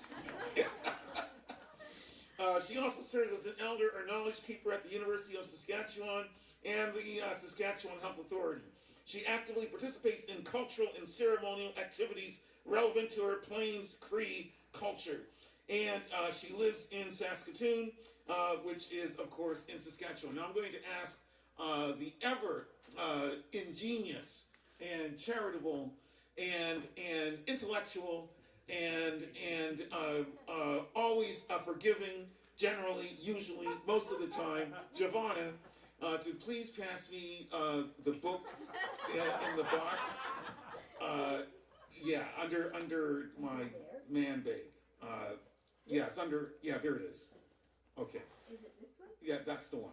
She also serves as an elder or knowledge keeper at the University of Saskatchewan and the Saskatchewan Health Authority. She actively participates in cultural and ceremonial activities relevant to her Plains Cree culture. And she lives in Saskatoon, which is, of course, in Saskatchewan. Now I'm going to ask the ever ingenious and charitable and intellectual and always forgiving, generally, usually, most of the time, Giovanna, to please pass me the book in the box. Yeah, under my man bag. Yeah, it's under. Yeah, there it is. Okay. Is it this one? Yeah, that's the one.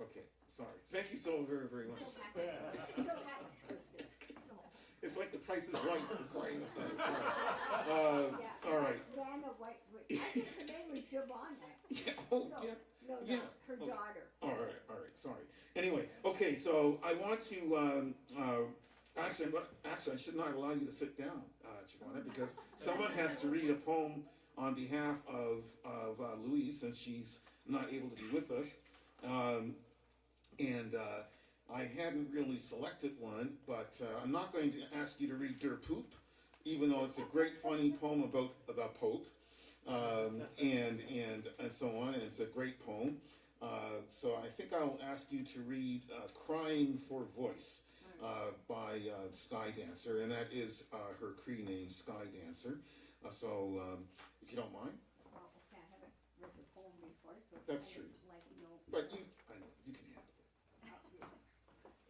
Okay. Sorry. Thank you so very, very much. It's like the Price is Right for crying out loud. Sorry. All right. Vanna White. I think her name was Giovanna. Yeah. Oh, No, yeah. no, Yeah. her Okay. daughter. All right, sorry. Anyway, okay, so I want to, actually, I should not allow you to sit down, Giovanna, because someone has to read a poem on behalf of Louise, since she's not able to be with us. I hadn't really selected one, but I'm not going to ask you to read Der Poop, even though it's a great, funny poem about the Pope, and so on, and it's a great poem. So I think I'll ask you to read Crying for Voice by Sky Dancer, and that is her Cree name, Sky Dancer. So if you don't mind. Well, okay, I haven't read the poem before, so. That's I true. would like, you know. But I know, you can handle it.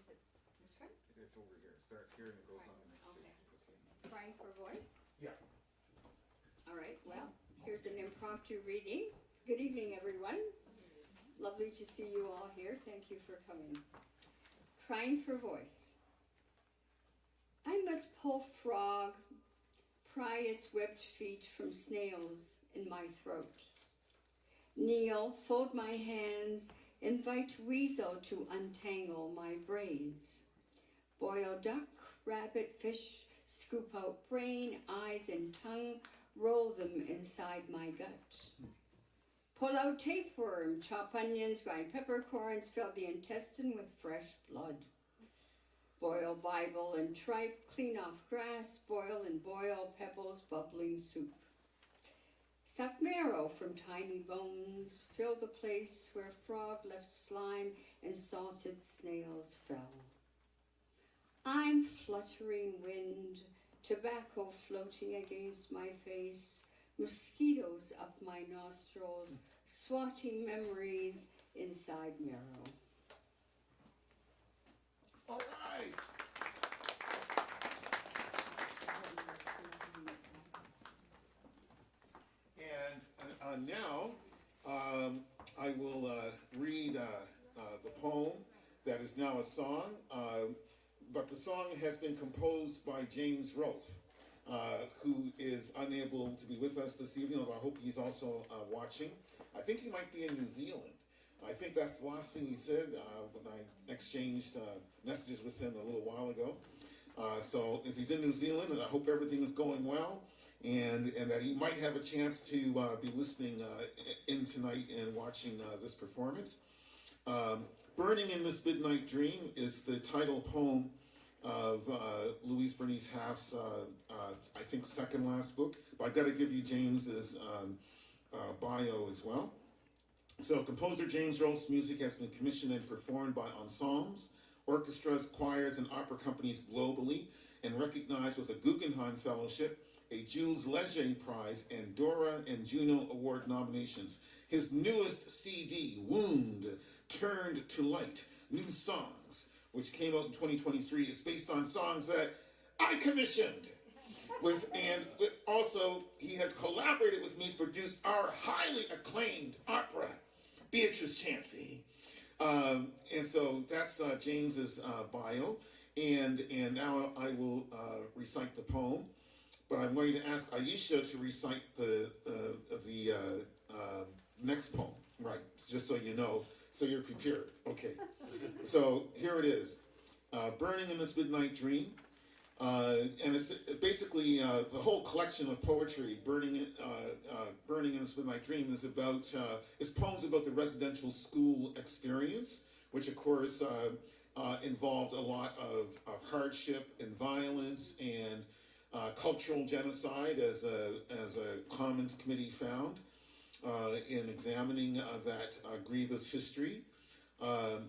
Is it this one? It's over here. It starts here and it goes on the next Okay. page. Crying for voice? Yeah. All right, well, here's an impromptu reading. Good evening, everyone. Lovely to see you all here. Thank you for coming. Crying for voice. I must pull frog, pry its webbed feet from snails in my throat. Kneel, fold my hands, invite weasel to untangle my braids. Boil duck, rabbit, fish, scoop out brain, eyes, and tongue, roll them inside my gut. Pull out tapeworm, chop onions, grind peppercorns, fill the intestine with fresh blood. Boil Bible and tripe, clean off grass, boil and boil pebbles, bubbling soup. Suck marrow from tiny bones, fill the place where frog left slime and salted snails fell. I'm fluttering wind, tobacco floating against my face, mosquitoes up my nostrils, swatting memories inside marrow. All right. And now I will read the poem that is now a song, but the song has been composed by James Rolfe, who is unable to be with us this evening, although I hope he's also watching. I think he might be in New Zealand. I think that's the last thing he said when I exchanged messages with him a little while ago. So if he's in New Zealand, and I hope everything is going well, and that he might have a chance to be listening in tonight and watching this performance. Burning in This Midnight Dream is the title poem of Louise Bernice Half's, I think, second last book. But I've got to give you James's bio as well. So composer James Rolfe's music has been commissioned and performed by ensembles, orchestras, choirs, and opera companies globally, and recognized with a Guggenheim Fellowship, a Jules Leger Prize, and Dora and Juno Award nominations. His newest CD, Wound, Turned to Light, New Songs, which came out in 2023, is based on songs that I commissioned. Also, he has collaborated with me to produce our highly acclaimed opera, Beatrice Chancey. And so that's James's bio. And now I will recite the poem. But I'm going to ask Aisha to recite the next poem, right? Just so you know, so you're prepared. Okay. So here it is. Burning in This Midnight Dream. And it's basically the whole collection of poetry, Burning in This Midnight Dream, is about is poems about the residential school experience, which of course involved a lot of hardship and violence and cultural genocide, as a Commons Committee found in examining that grievous history.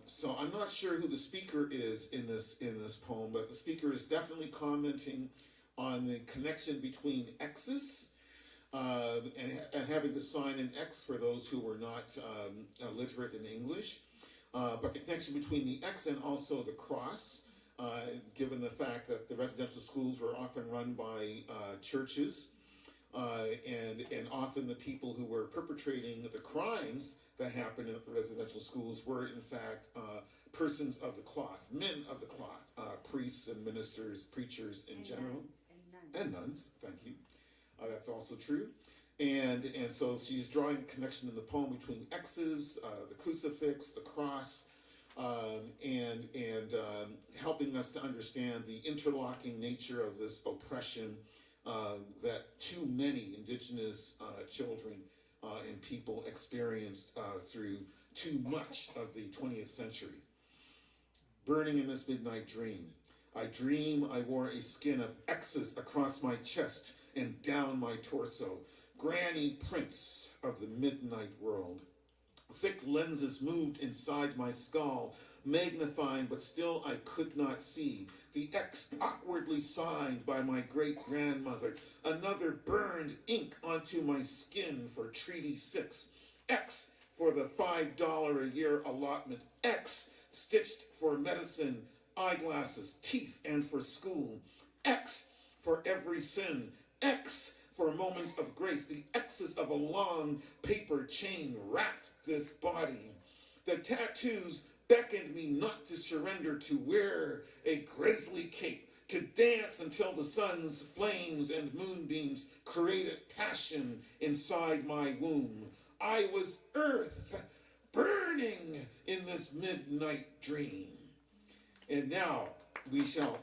So I'm not sure who the speaker is in this poem, but the speaker is definitely commenting on the connection between X's and having to sign an X for those who were not literate in English. but the connection between the X and also the cross, given the fact that the residential schools were often run by churches, and often the people who were perpetrating the crimes that happened in the residential schools were in fact persons of the cloth, men of the cloth, priests and ministers, preachers in general, and nuns. Thank you. That's also true. And so she's drawing a connection in the poem between X's, the crucifix, the cross, and helping us to understand the interlocking nature of this oppression that too many indigenous children and people experienced through too much of the 20th century. Burning in this midnight dream. I dream I wore a skin of X's across my chest and down my torso. Granny prints of the midnight world. Thick lenses moved inside my skull, magnifying, but still I could not see. The X awkwardly signed by my great-grandmother. Another burned ink onto my skin for Treaty 6. X for the $5 a year allotment. X stitched for medicine, eyeglasses, teeth, and for school. X for every sin. X for moments of grace. The X's of a long paper chain wrapped this body. The tattoos beckoned me not to surrender, to wear a grisly cape, to dance until the sun's flames and moonbeams created passion inside my womb. I was earth, burning in this midnight dream. And now we shall...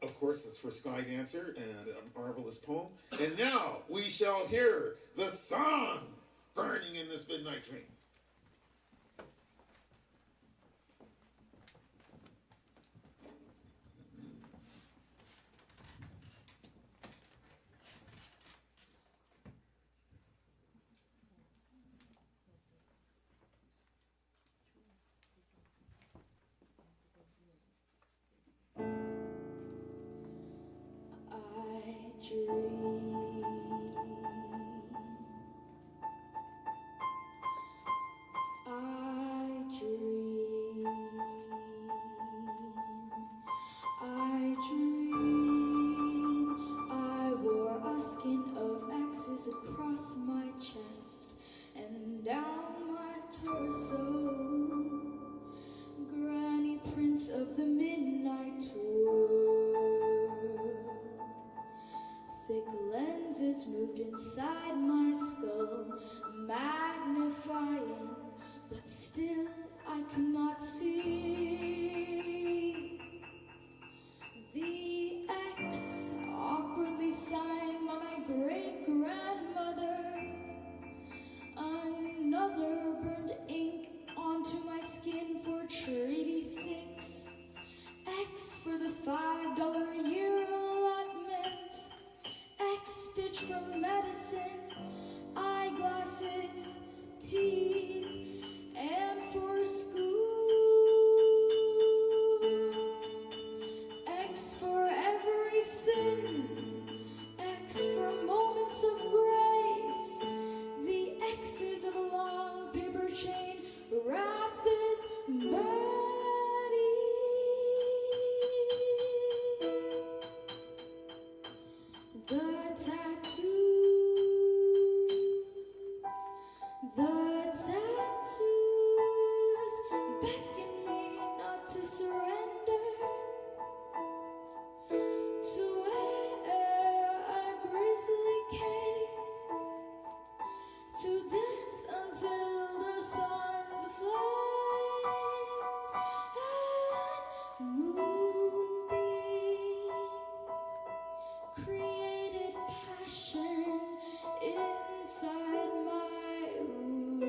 of course, that's for Sky Dancer and a marvelous poem. And now we shall hear the song Burning in This Midnight Dream. I dream I wore a skin of X's across my chest and down my torso. Granny prints of the midnight world. Thick lenses moved inside my skull, magnifying, but still I could not see. The X awkwardly signed by my great-grandmother. Another burned ink onto my skin for Treaty 6. X for the $5 a year allotment. X stitch for medicine, eyeglasses, teeth, and for school. X for every sin, X for moments of grace. The X's of a long paper chain wrap this body. The tattoos beckon me not to surrender, to wear a grisly cape, to dance until the sun's flames and moonbeams created passion inside my womb.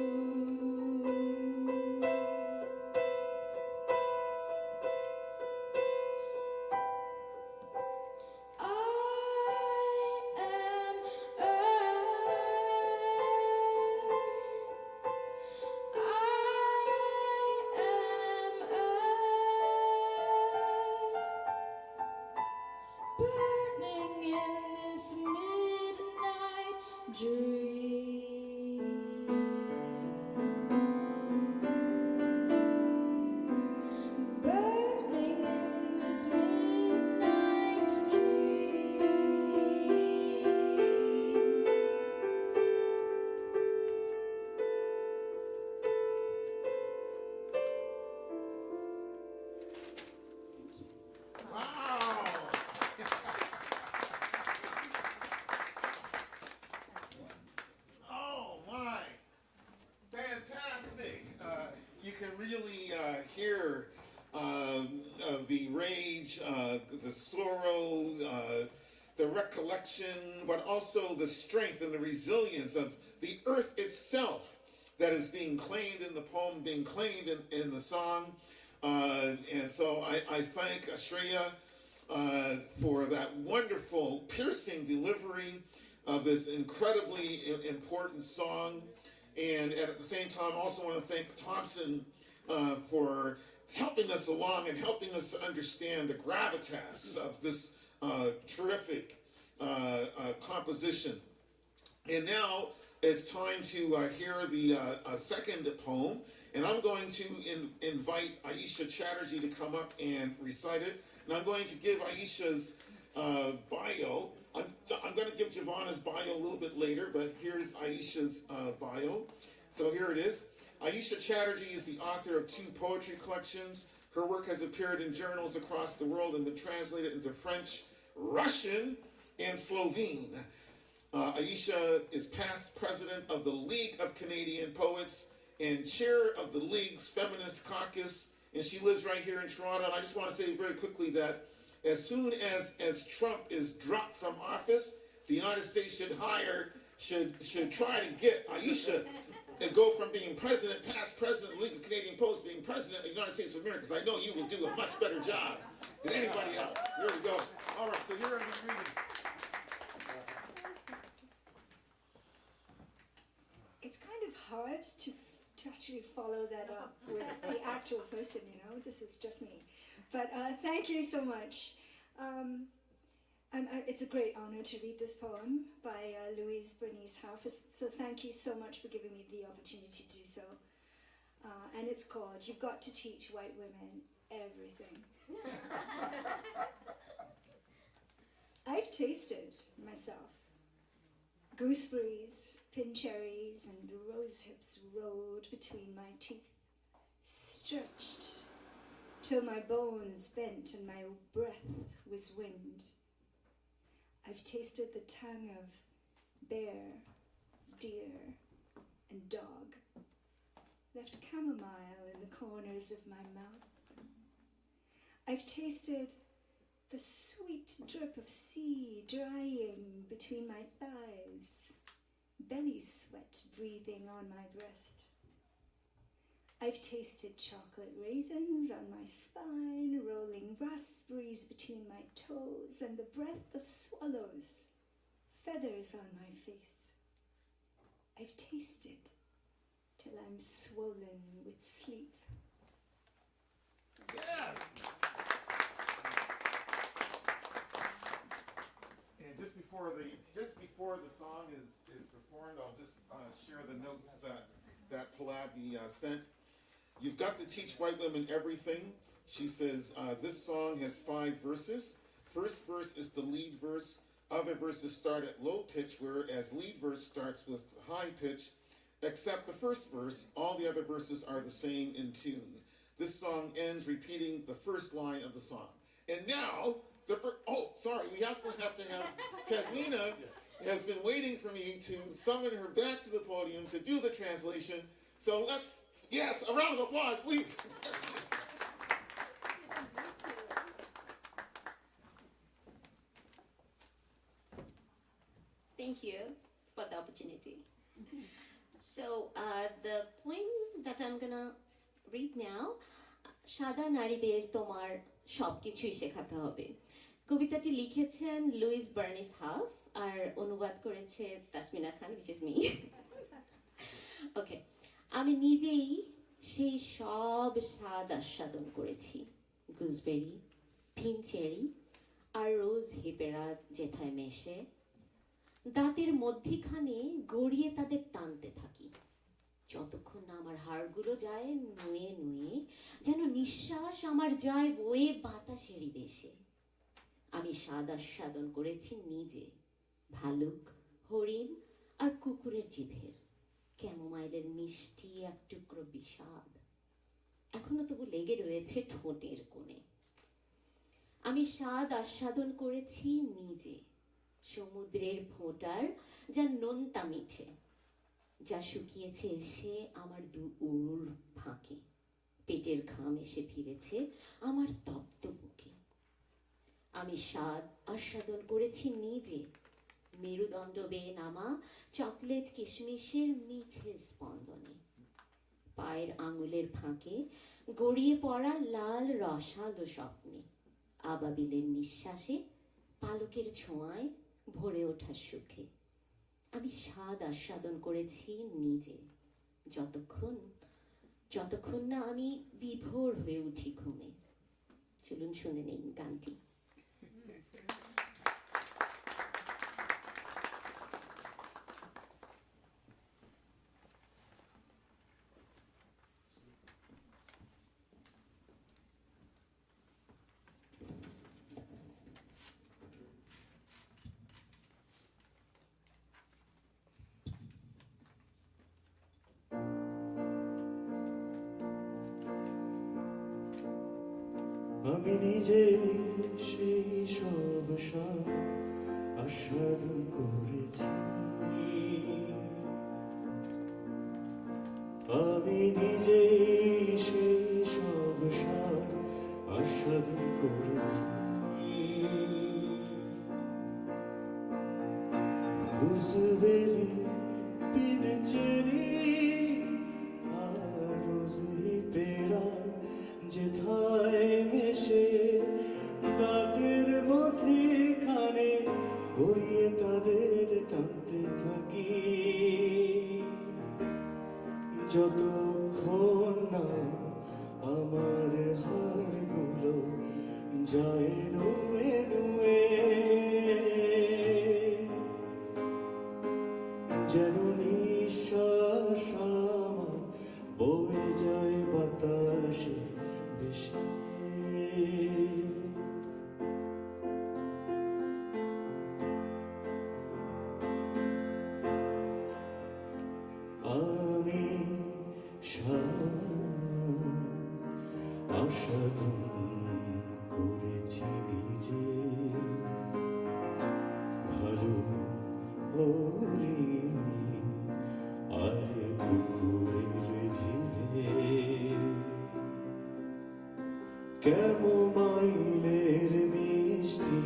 I am earth, can really hear the rage, the sorrow, the recollection, but also the strength and the resilience of the earth itself that is being claimed in the poem, being claimed in the song. And so I thank Ashreya for that wonderful, piercing delivery of this incredibly important song. And at the same time, I also want to thank Thompson for helping us along and helping us to understand the gravitas of this terrific composition. And now it's time to hear the second poem, and I'm going to invite Aisha Chatterjee to come up and recite it. And I'm going to give Aisha's bio. I'm going to give Giovanna's bio a little bit later, but here's Aisha's bio. So here it is. Aisha Chatterjee is the author of 2 poetry collections. Her work has appeared in journals across the world and been translated into French, Russian, and Slovene. Aisha is past president of the League of Canadian Poets and chair of the League's Feminist Caucus, and she lives right here in Toronto. And I just want to say very quickly that as soon as Trump is dropped from office, the United States should try to get Aisha to go from being president, past president of the League of Canadian Poets, being president of the United States of America, because I know you will do a much better job than anybody else. There we go. All right, so here I'm reading. It's kind of hard to actually follow that up with the actual person, you know. This is just me. But thank you so much. It's a great honor to read this poem by Louise Bernice Howe. So thank you so much for giving me the opportunity to do so. And it's called You've Got to Teach White Women Everything. I've tasted myself gooseberries, pin cherries, and rose hips rolled between my teeth, stretched till my bones bent and my breath was wind. I've tasted the tongue of bear, deer, and dog, left chamomile in the corners of my mouth. I've tasted the sweet drip of sea drying between my thighs, belly sweat breathing on my breast. I've tasted chocolate raisins on my spine, rolling raspberries between my toes, and the breath of swallows, feathers on my face. I've tasted till I'm swollen with sleep. Yes! And just before the song is performed, I'll just share the notes that Pallavi sent. You've got to teach white women everything. She says, this song has 5 verses. First verse is the lead verse. Other verses start at low pitch, whereas lead verse starts with high pitch. Except the first verse, all the other verses are the same in tune. This song ends repeating the first line of the song. And now, we have to have Tasmina has been waiting for me to summon her back to the podium to do the translation. So yes, a round of applause, please. Thank you for the opportunity. So the poem that I'm gonna read now, সাদা নারীদের তোমার সবকিছুই শেখাতে হবে। কবিতাটি লিখেছেন Luis Burnes half আর অনুবাদ করেছে তাসমিনা খান, which is me. ওকে, আমি নিজেই সেই সব স্বাদ আস্বাদন করেছি, গুজবেরি, ফিনচেরি আর রোজ হিপেরা যেথায় মেশে দাঁতের মধ্যিখানে গড়িয়ে তাদের টানতে থাকি, যতক্ষণ না আমার হাড়গুলো যায় নুয়ে নুয়ে, যেন নিঃশ্বাস আমার যায় বয়ে বাতাসেরই দেশে। আমি স্বাদ আস্বাদন করেছি নিজে, ভালুক, হরিণ আর কুকুরের জিভের, ক্যামোমাইলের মিষ্টি এক টুকরো বিষাদ এখনো তবু লেগে রয়েছে ঠোঁটের কোণে। আমি স্বাদ আস্বাদন করেছি নিজে, সমুদ্রের ফোঁটার যা নোনতা মিঠে, যা শুকিয়েছে এসে আমার 2 উরুর ফাঁকে। পেটের ঘাম এসে ভিড়েছে আমার তপ্ত বুকে। আমি স্বাদ আস্বাদন করেছি নিজে, মেরুদণ্ড বেয়ে নামা চকলেট কিশমিশের মিঠে স্পন্দনে। পায়ের আঙুলের ফাঁকে গড়িয়ে পড়া লাল রসালো স্বপ্নে, আবাবিলের নিঃশ্বাসে, পালকের ছোঁয়ায় ভরে ওঠা সুখে। আমি স্বাদ আস্বাদন করেছি নিজে, যতক্ষণ না আমি বিভোর হয়ে উঠি ঘুমে। চলুন শুনে নিন গানটি। আমি নিজে সেই সব স্বাদ আস্বাদন করেছি, আমি নিজে সেই সব স্বাদ আস্বাদন করেছি। গুজবেরি পিন চেরি আর রোজি পেরা যেথায় মেশে দাঁতের মধ্যে খানে গড়িয়ে তাদের টানতে থাকি, যতক্ষণ না আমার হাড়গুলো যায় নুয়ে নুয়ে, যেন নিঃশ্বাস আমার বয়ে যায় বাতাসে বেশি। আমি আস্বাদন করেছি নিজে, ভালো হরিণ আর কুকুরের জিভে, ক্যামোমাইলের মিষ্টি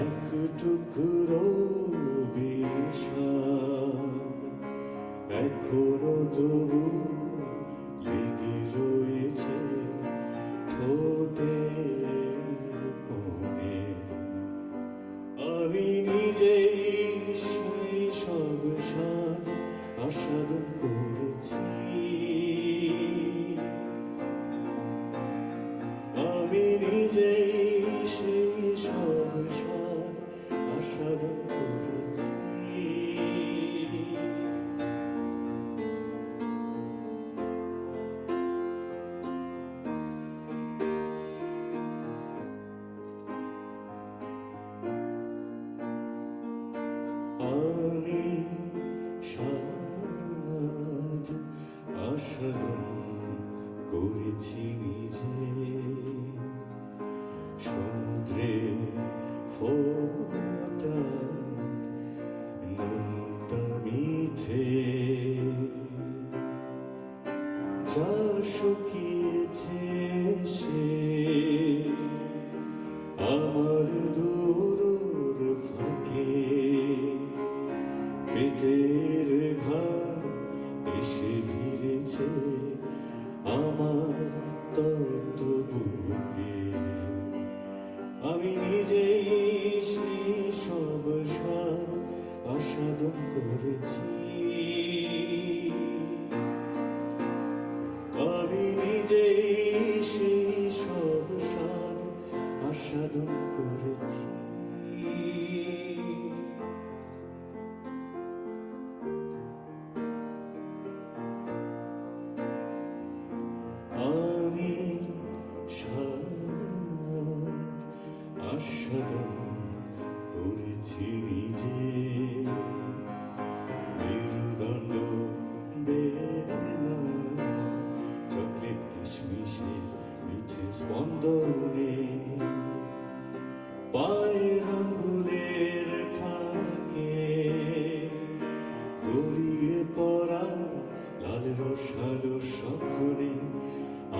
এক টুকরো বিষাদ এখনো তবু লেগে রয়েছে ঠোঁটের কোণে। আমি নিজেই সেই সব স্বাদ আস্বাদন করেছি, আমি নিজেই সেই সব স্বাদ আস্বাদন করেছি। আমি স্বাদ আস্বাদন করেছি নিজে, সমুদ্রের ফোঁটা নোনতা মিঠে যা শুকিয়েছে সে আমার দূর ফাঁকে, পেটের ঘাম এসে ভিড়েছে আমার তপ্ত বুকে। আমি নিজেই সেই সব স্বাদ আস্বাদন করেছি, আমি নিজেই সেই সব স্বাদ আস্বাদন করেছি। আমি স্বাদ আস্বাদন করেছি নিজে, মেরুদণ্ড বেনা চকলেট কিশমিশের মিঠে স্পন্দনে, পায়ের আঙুলের ফাঁকে গড়িয়ে পড়া লাল রসালো স্বপ্নে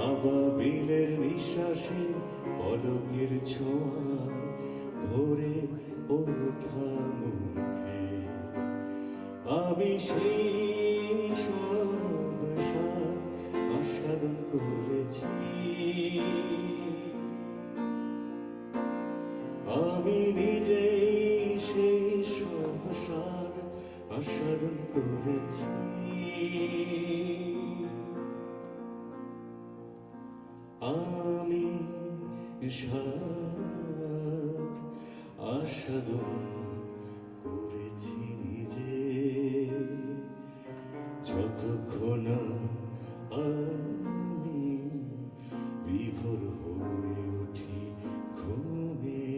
আবাবিলের নিঃশ্বাসে পলকের ছোঁয়া ভরে ওঠা মুখে আমি সেই সব স্বাদ আস্বাদন করেছি আমি নিজেই সেই সব স্বাদ আস্বাদন করেছি আমি স্বাদ আস্বাদন করেছি নিজে যতক্ষণ আমি বিভোর হয়ে উঠি ঘুমে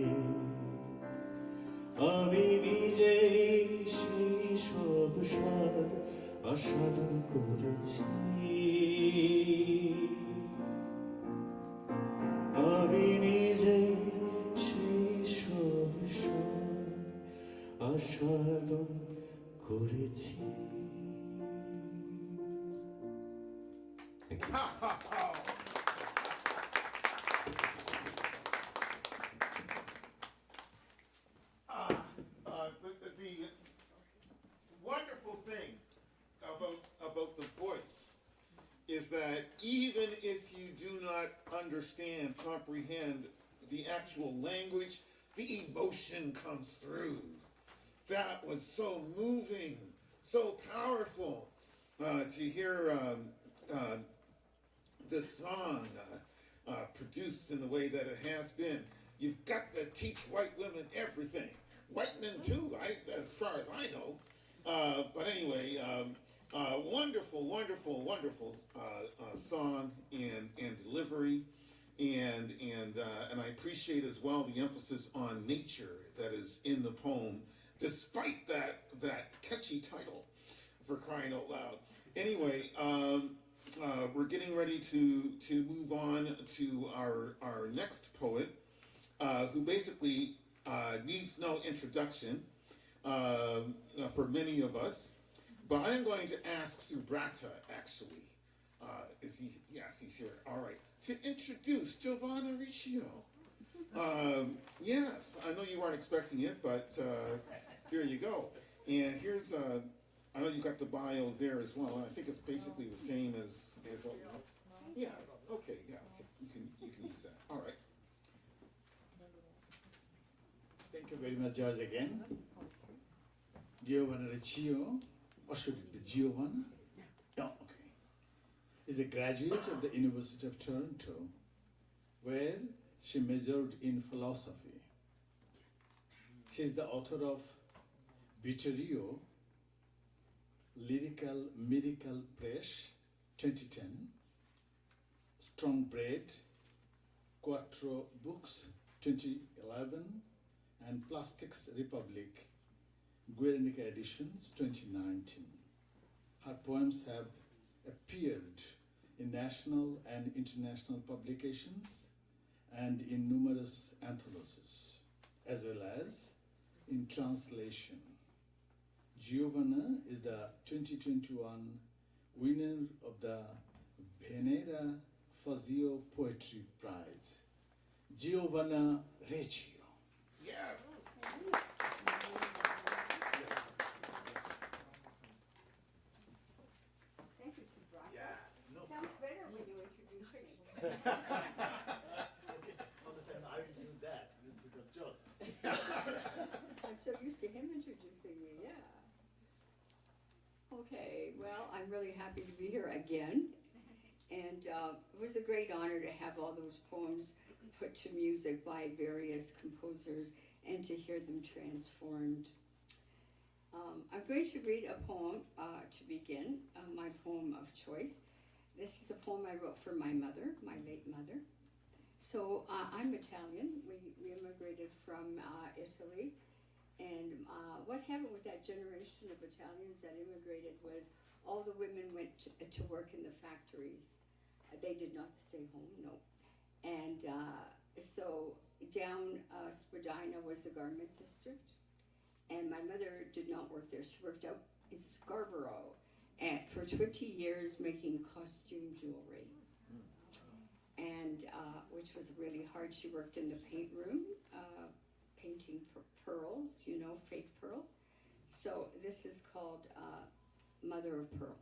আমি নিজেই সেই সব স্বাদ আস্বাদন করেছি আমি নিজেই সেই সব স্বাদ আস্বাদন করেছি Thank you. The wonderful thing about the voice is that even if you do not understand, comprehend the actual language, the emotion comes through. That was so moving, so powerful to hear this song produced in the way that it has been. You've got to teach white women everything. White men too, as far as I know. But anyway, wonderful, wonderful, wonderful song and delivery, and I appreciate as well the emphasis on nature that is in the poem, despite that catchy title, for crying out loud. Anyway, we're getting ready to move on to our next poet, who basically needs no introduction for many of us. But I am going to ask Subrata, actually. Is he? Yes, he's here. All right. To introduce Giovanna Riccio. Yes, I know you weren't expecting it, but there you go. And here's, I know you got the bio there as well, and I think it's basically the same as what we have. Yeah, okay, yeah. You can use that. All right. Thank you very much, George, again. Giovanna Riccio, or should it be Giovanna? Yeah, okay. Is a graduate of the University of Toronto, where she majored in philosophy. She is the author of Vittorio, Lyrical Medical Press, 2010, Strong Bread, Quattro Books, 2011, and Plastics Republic, Guernica Editions, 2019. Her poems have appeared in national and international publications and in numerous anthologies, as well as in translation. Giovanna is the 2021 winner of the Venera Fazio Poetry Prize. Giovanna Riccio. Yes. Thank you, Subrata. Yes, no Sounds better when you introduce me. All the time I will do that instead of George. I'm so used to him introducing me, yeah. Okay, well, I'm really happy to be here again. And it was a great honor to have all those poems put to music by various composers and to hear them transformed. I'm going to read a poem to begin, my poem of choice. This is a poem I wrote for my mother, my late mother. So I'm Italian. We immigrated from Italy. And what happened with that generation of Italians that immigrated was all the women went to work in the factories. They did not stay home, no. And so down Spadina was the garment district. And my mother did not work there. She worked out in Scarborough. and for 20 years making costume jewelry. And which was really hard. She worked in the paint room, painting pearls, you know, fake pearl. So this is called Mother of Pearl.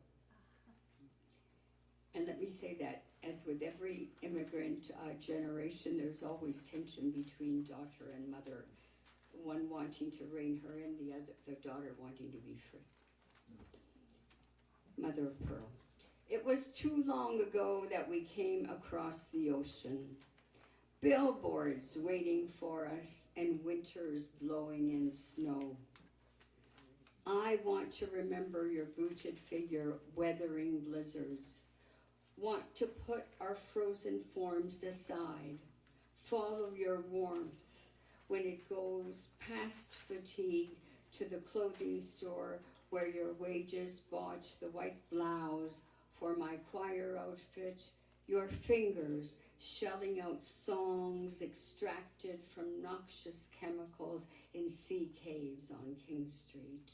And let me say that, as with every immigrant generation, there's always tension between daughter and mother, one wanting to rein her in, the daughter wanting to be free. Mother of Pearl. It was too long ago that we came across the ocean. Billboards waiting for us and winters blowing in snow. I want to remember your booted figure weathering blizzards. Want to put our frozen forms aside. Follow your warmth when it goes past fatigue to the clothing store where your wages bought the white blouse for my choir outfit, your fingers shelling out songs extracted from noxious chemicals in sea caves on King Street.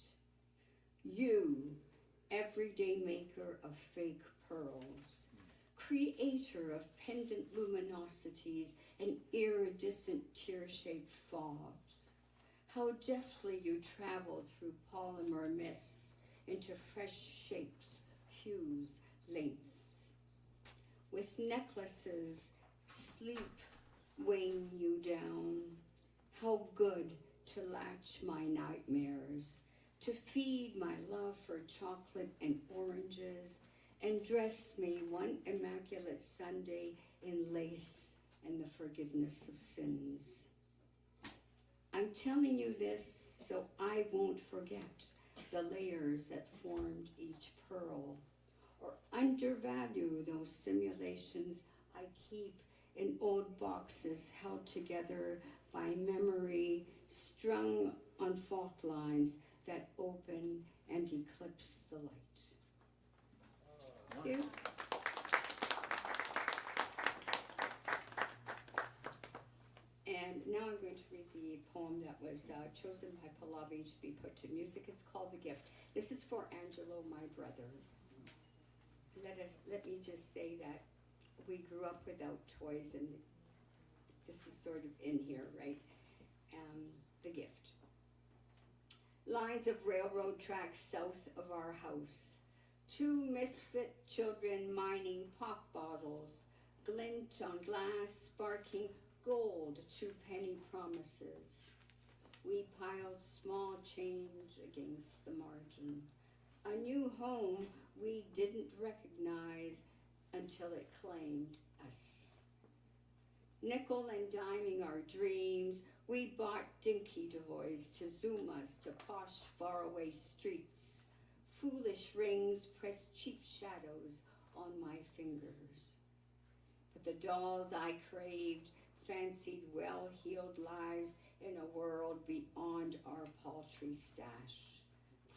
You, everyday maker of fake pearls, creator of pendant luminosities and iridescent tear-shaped fobs, how deftly you travel through polymer mists into fresh shapes, hues, lengths. With necklaces, sleep weighing you down. How good to latch my nightmares, to feed my love for chocolate and oranges, and dress me one immaculate Sunday in lace and the forgiveness of sins. I'm telling you this so I won't forget the layers that formed each pearl, or undervalue those simulations I keep in old boxes held together by memory, strung on fault lines that open and eclipse the light. Thank you. And now I'm going to read the poem that was chosen by Pallavi to be put to music. It's called The Gift. This is for Angelo, my brother. Let me just say that we grew up without toys, and this is sort of in here, right? The Gift. Lines of railroad tracks south of our house. Two misfit children mining pop bottles, glint on glass, sparking gold 2-penny promises. We piled small change against the margin. A new home we didn't recognize until it claimed us. Nickel and diming our dreams, we bought dinky toys to zoom us to posh faraway streets. Foolish rings pressed cheap shadows on my fingers. But the dolls I craved fancied well-heeled lives in a world beyond our paltry stash.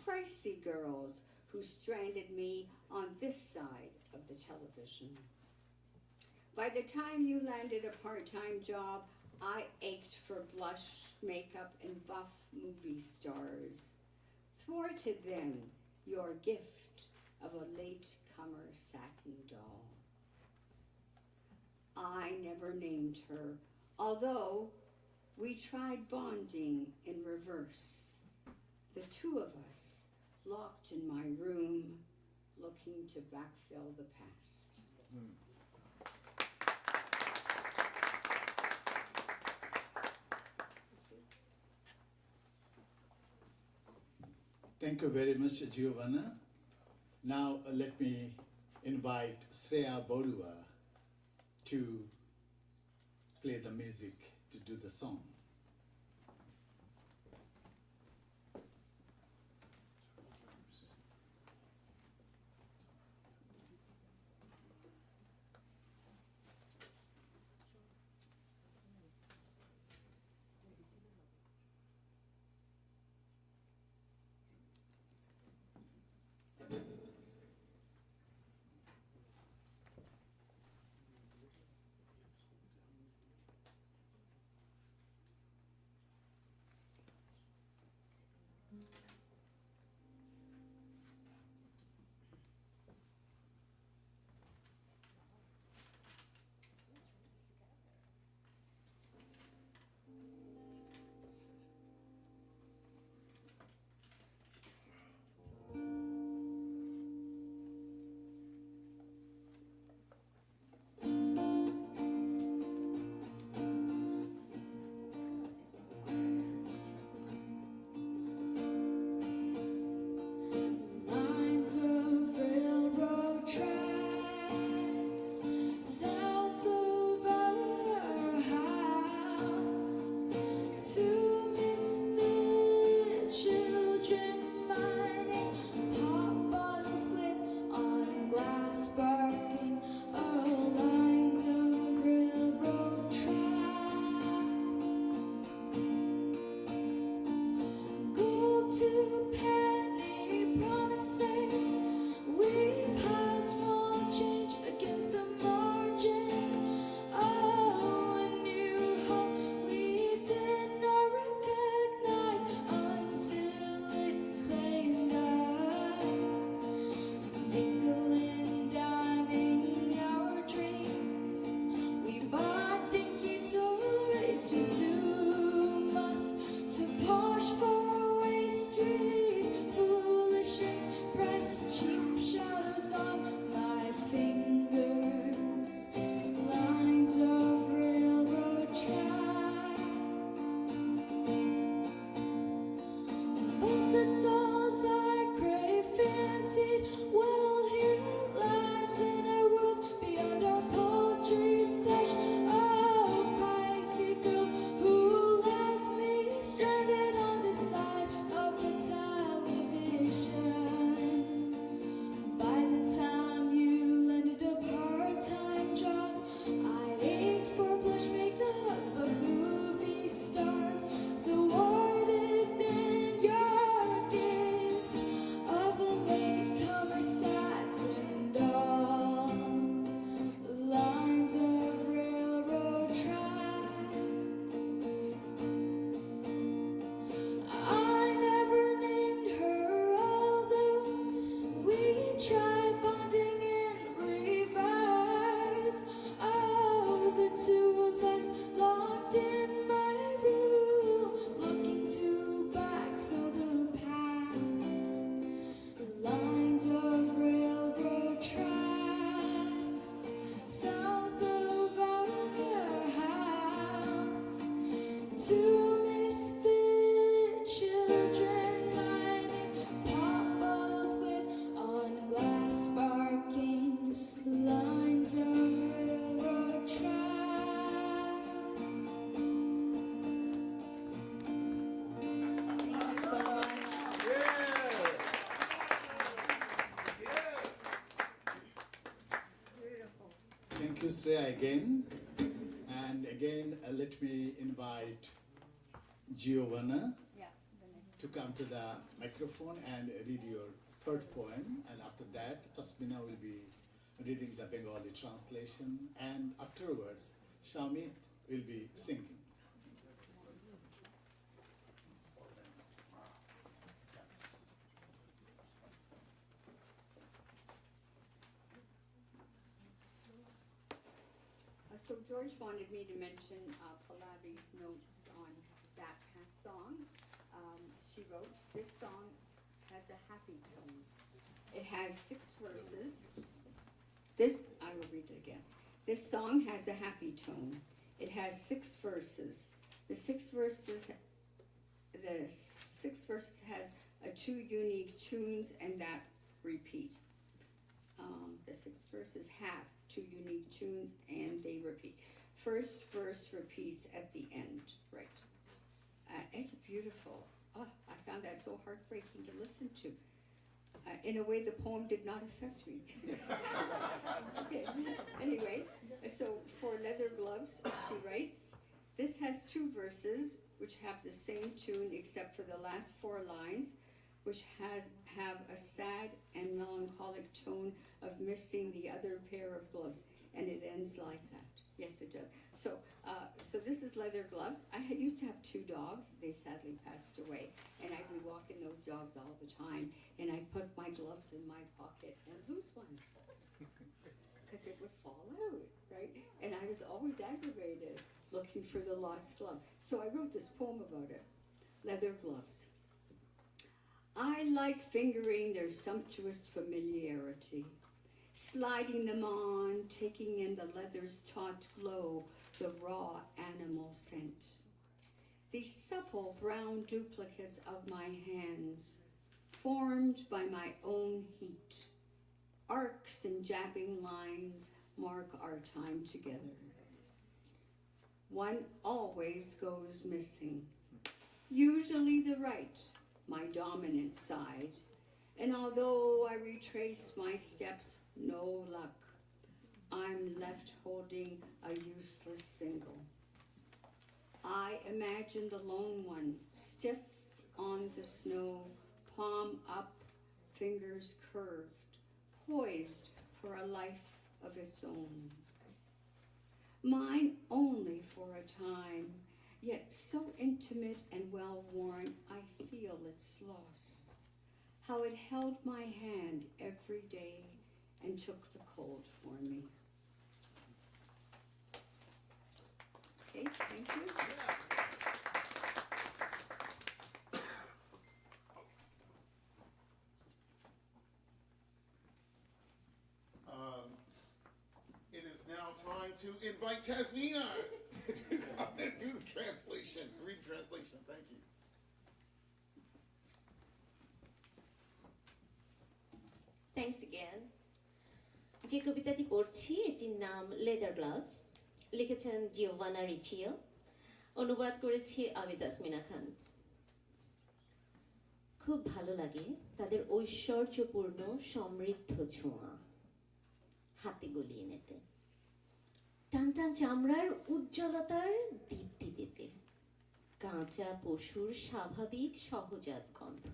Pricey girls who stranded me on this side of the television. By the time you landed a part-time job, I ached for blush, makeup, and buff movie stars. Thwarted then your gift of a late-comer satin doll. I never named her, although we tried bonding in reverse. The two of us locked in my room, looking to backfill the past. Thank you very much, Giovanna. Now let me invite Shreya Borua to play the music, to do the song. you, Shreya, again. And again, let me invite Giovanna Yeah. The next. to come to the microphone and read your third poem. And after that, Tasmina will be reading the Bengali translation. And afterwards, Shamit will be singing. So George wanted me to mention Pallavi's notes on that past song. She wrote, this song has a happy tone. It has 6 verses. I will read it again. This song has a happy tone. It has 6 verses. The six verses has 2 unique tunes and that repeat. The 6 verses have 2 unique tunes and they repeat. First verse repeats at the end, right? It's beautiful. Oh, I found that so heartbreaking to listen to. In a way, the poem did not affect me. Okay, anyway, so for Leather Gloves, she writes, this has 2 verses which have the same tune except for the last 4 lines, which have a sad and melancholic tone of missing the other pair of gloves, and it ends like that. Yes, it does. So this is Leather Gloves. I used to have 2 dogs. They sadly passed away, and I'd be walking those dogs all the time, and I'd put my gloves in my pocket and lose one because it would fall out, right? And I was always aggravated looking for the lost glove. So I wrote this poem about it. Leather Gloves. I like fingering their sumptuous familiarity, sliding them on, taking in the leather's taut glow, the raw animal scent. These supple brown duplicates of my hands, formed by my own heat. Arcs and jabbing lines mark our time together. One always goes missing, usually the right, my dominant side. And although I retrace my steps, no luck, I'm left holding a useless single. I imagine the lone one, stiff on the snow, palm up, fingers curved, poised for a life of its own. Mine only for a time, yet so intimate and well-worn, I feel its loss. How it held my hand every day and took the cold for me. Okay, thank you. It is now time to invite Tasmina to come and do the translation. Read the translation. Thank you. Thanks again. যে কবিতাটি পড়ছি এটির নাম leather gloves, লিখেছেন জিওভানা রিচিও, অনুবাদ করেছি আমি তাসমিনা খান। খুব ভালো লাগে তাদের ঐশ্বর্যপূর্ণ সমৃদ্ধ ছোঁয়া, হাতে গলিয়ে নিতে, টান টান চামড়ার উজ্জ্বলতার দীপ্তি পেতে, কাঁচা পশুর স্বাভাবিক সহজাত গন্ধ,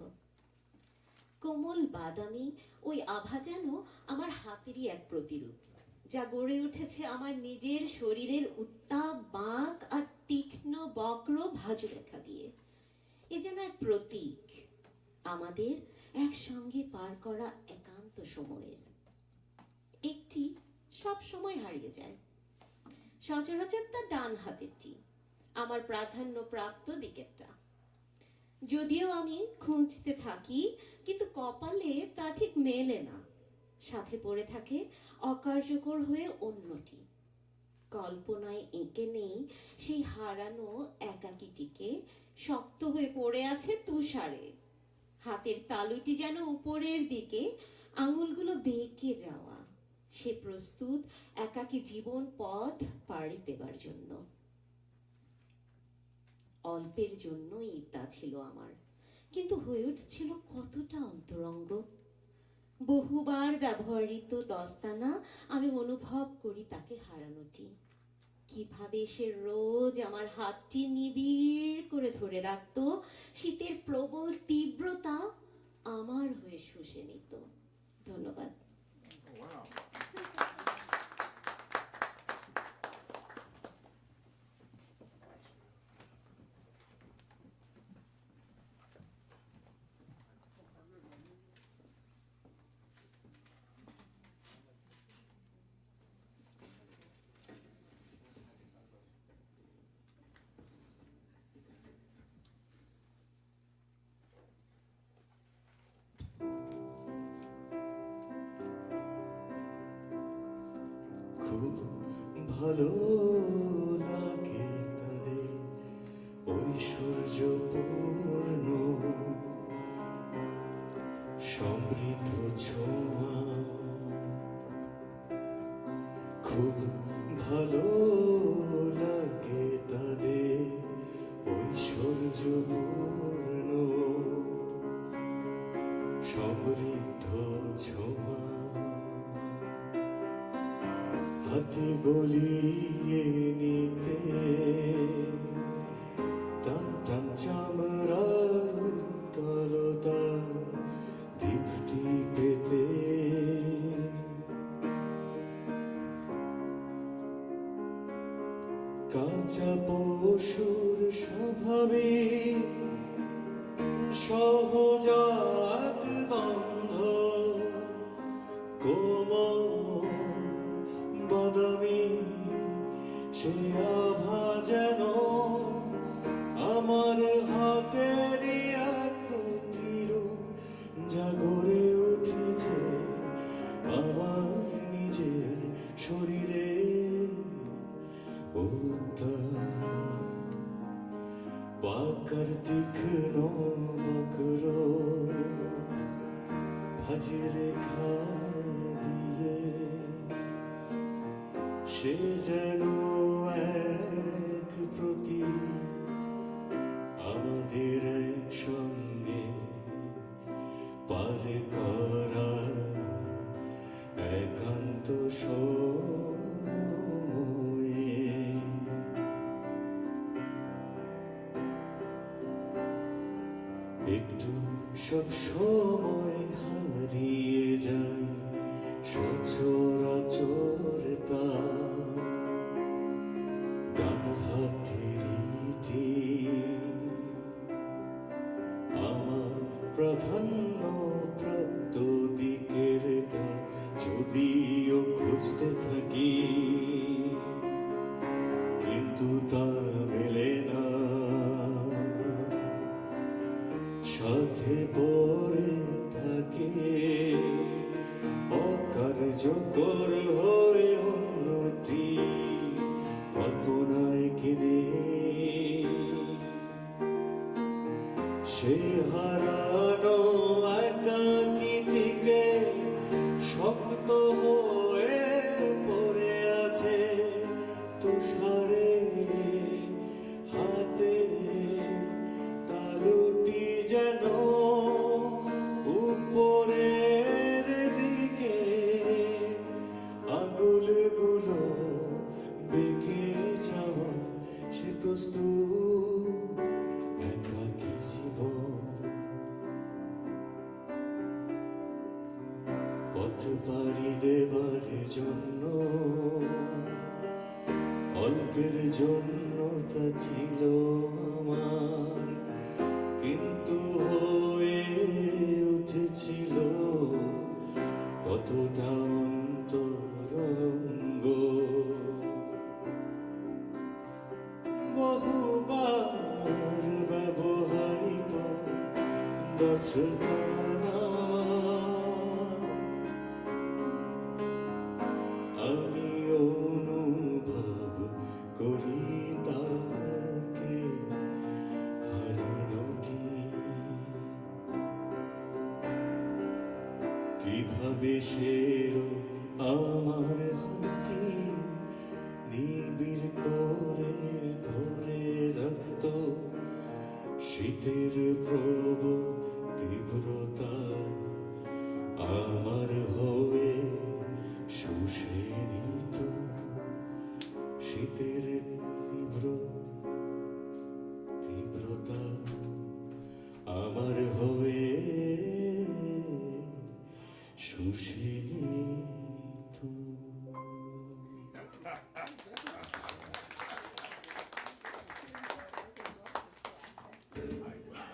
কোমল বাদামি ওই আভা যেন আমার হাতেরই এক প্রতিরূপ, যা গড়ে উঠেছে আমার নিজের শরীরের উত্তাপ বাঁক আর তীক্ষ্ণ বক্র ভাজু রেখা দিয়ে। এ যেন এক প্রতীক আমাদের একসঙ্গে পার করা একান্ত সময়ের। একটি সব সময় হারিয়ে যায়, সচরাচর তার ডান হাতেরটি, আমার প্রাধান্য প্রাপ্ত দিকেরটা। যদিও আমি খুঁজতে থাকি, কিন্তু কপালে তা ঠিক মেলে না, সাথে পড়ে থাকে অকার্যকর হয়ে অন্যটি। কল্পনায় এঁকে নেই সেই হারানো একাকিটিকে, শক্ত হয়ে পড়ে আছে তুষারে। হাতের তালুটি যেন উপরের দিকে, আঙুলগুলো বেঁকে যাওয়া, সে প্রস্তুত একাকী জীবন পথ পাড়ি দেবার জন্য। অল্পের জন্যই তা ছিল আমার, কিন্তু হয়ে উঠছিল কতটা অন্তরঙ্গ। বহুবার ব্যবহৃত দস্তানা আমি অনুভব করি তাকে হারানোটি। কিভাবে সে রোজ আমার হাতটি নিবিড় করে ধরে রাখত, শীতের প্রবল তীব্রতা আমার হয়ে শুষে নিত। ধন্যবাদ। Wow. খুব ভালো লাগে তাদের ঐশ্বর্যপূর্ণ সমৃদ্ধ ছোঁয়া, খুব ভালো লাগে তাদের ঐশ্বর্যপূর্ণ সমৃদ্ধ ছোঁয়া, হাতে গলিয়ে নিতে টান টান চামড়ার উত্তলতা দীপ্তি পেতে, কাঁচা পশুর স্বভাবে সহজাত গন্ধ, কোমল বাদামি সে আভা যেন আমার হাতের এক প্রতিরূপ, যা গড়ে উঠেছে আমার নিজের শরীরে বাঁকার তীক্ষ্ণ বক্র ভাজে রেখা দিয়ে সে যেন এক প্রতি আমাদের একসঙ্গে পার করা একান্ত সময়ে। একটু সব সময় হারিয়ে যায় সচরাচর তা ডান হাতের ইতি, আমার প্রাধান্য প্রাপ্ত দিকেরটা যদিও খুঁজতে থাকি, কিন্তু তা মেলে না, সাথে পড়ে থাকে অকার্যকর হয়ে অন্যটি কল্পনায় কিনে, সে হারানো একাকিটিকে শক্ত হয়ে পড়ে আছে তুষারে, হাতে তালুটি যেন উপরের দিকে আঙুলগুলো বেঁকে যাওয়া, সে প্রস্তুত একাকী জীবন। পথ পাড়ি দেবার জন্য অল্পের জন্য তা ছিল আমার, কিন্তু হয়ে উঠেছিল কতটা অন্তরঙ্গ, বহুবার ব্যবহৃত দস্তানা আমি অনুভব করি তাকে হারানোটি, কিভাবে সেরো আমার হাতটি নিবিড় করে ধরে রাখত, শীতের প্রবল তীব্রতা আমার হয়ে শুষে নিত শীতের তীব্রতা আমার হয়ে শুষে নিত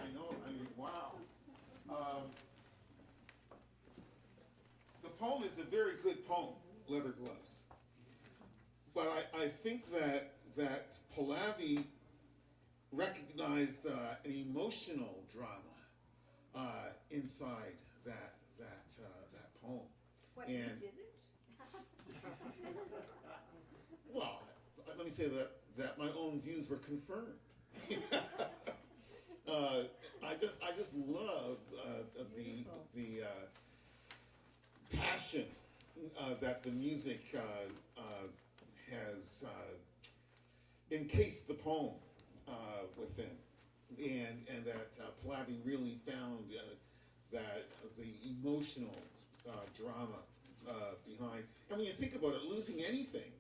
I know, I mean, wow. The poem is a very good poem, Leather Gloves. But I think that Pallavi recognized an emotional drama inside that poem. What, And- you didn't? Well, let me say that my own views were confirmed. I just love the passion that the music has encased the poem within, and that Pallavi really found that the emotional drama behind. And when you think about it, losing anything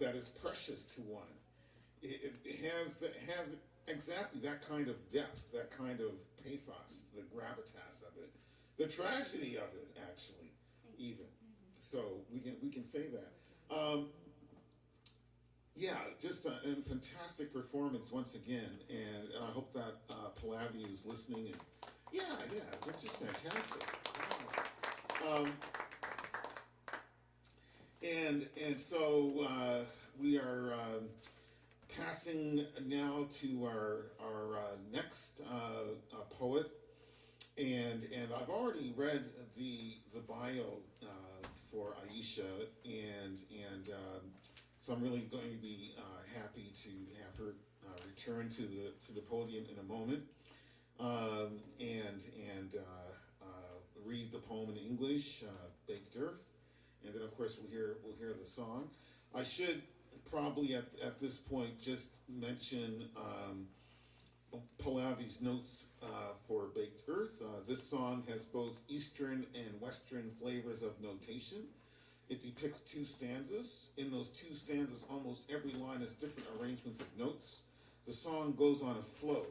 that is precious to one, it has exactly that kind of depth, that kind of pathos, the gravitas of it, the tragedy of it, actually, even. So we can say that. Yeah, just a fantastic performance once again, and I hope that Pallavi is listening. And yeah, it's just fantastic. Wow. And so we are passing now to our next poet, and I've already read the bio for Aisha, and so I'm really going to be happy to have her return to the podium in a moment, and read the poem in English, Baked Earth, and then of course we'll hear the song. I should probably at this point just mention Pallavi's notes for Baked Earth. This song has both Eastern and Western flavors of notation. It depicts two stanzas. In those two stanzas, almost every line has different arrangements of notes. The song goes on a flow,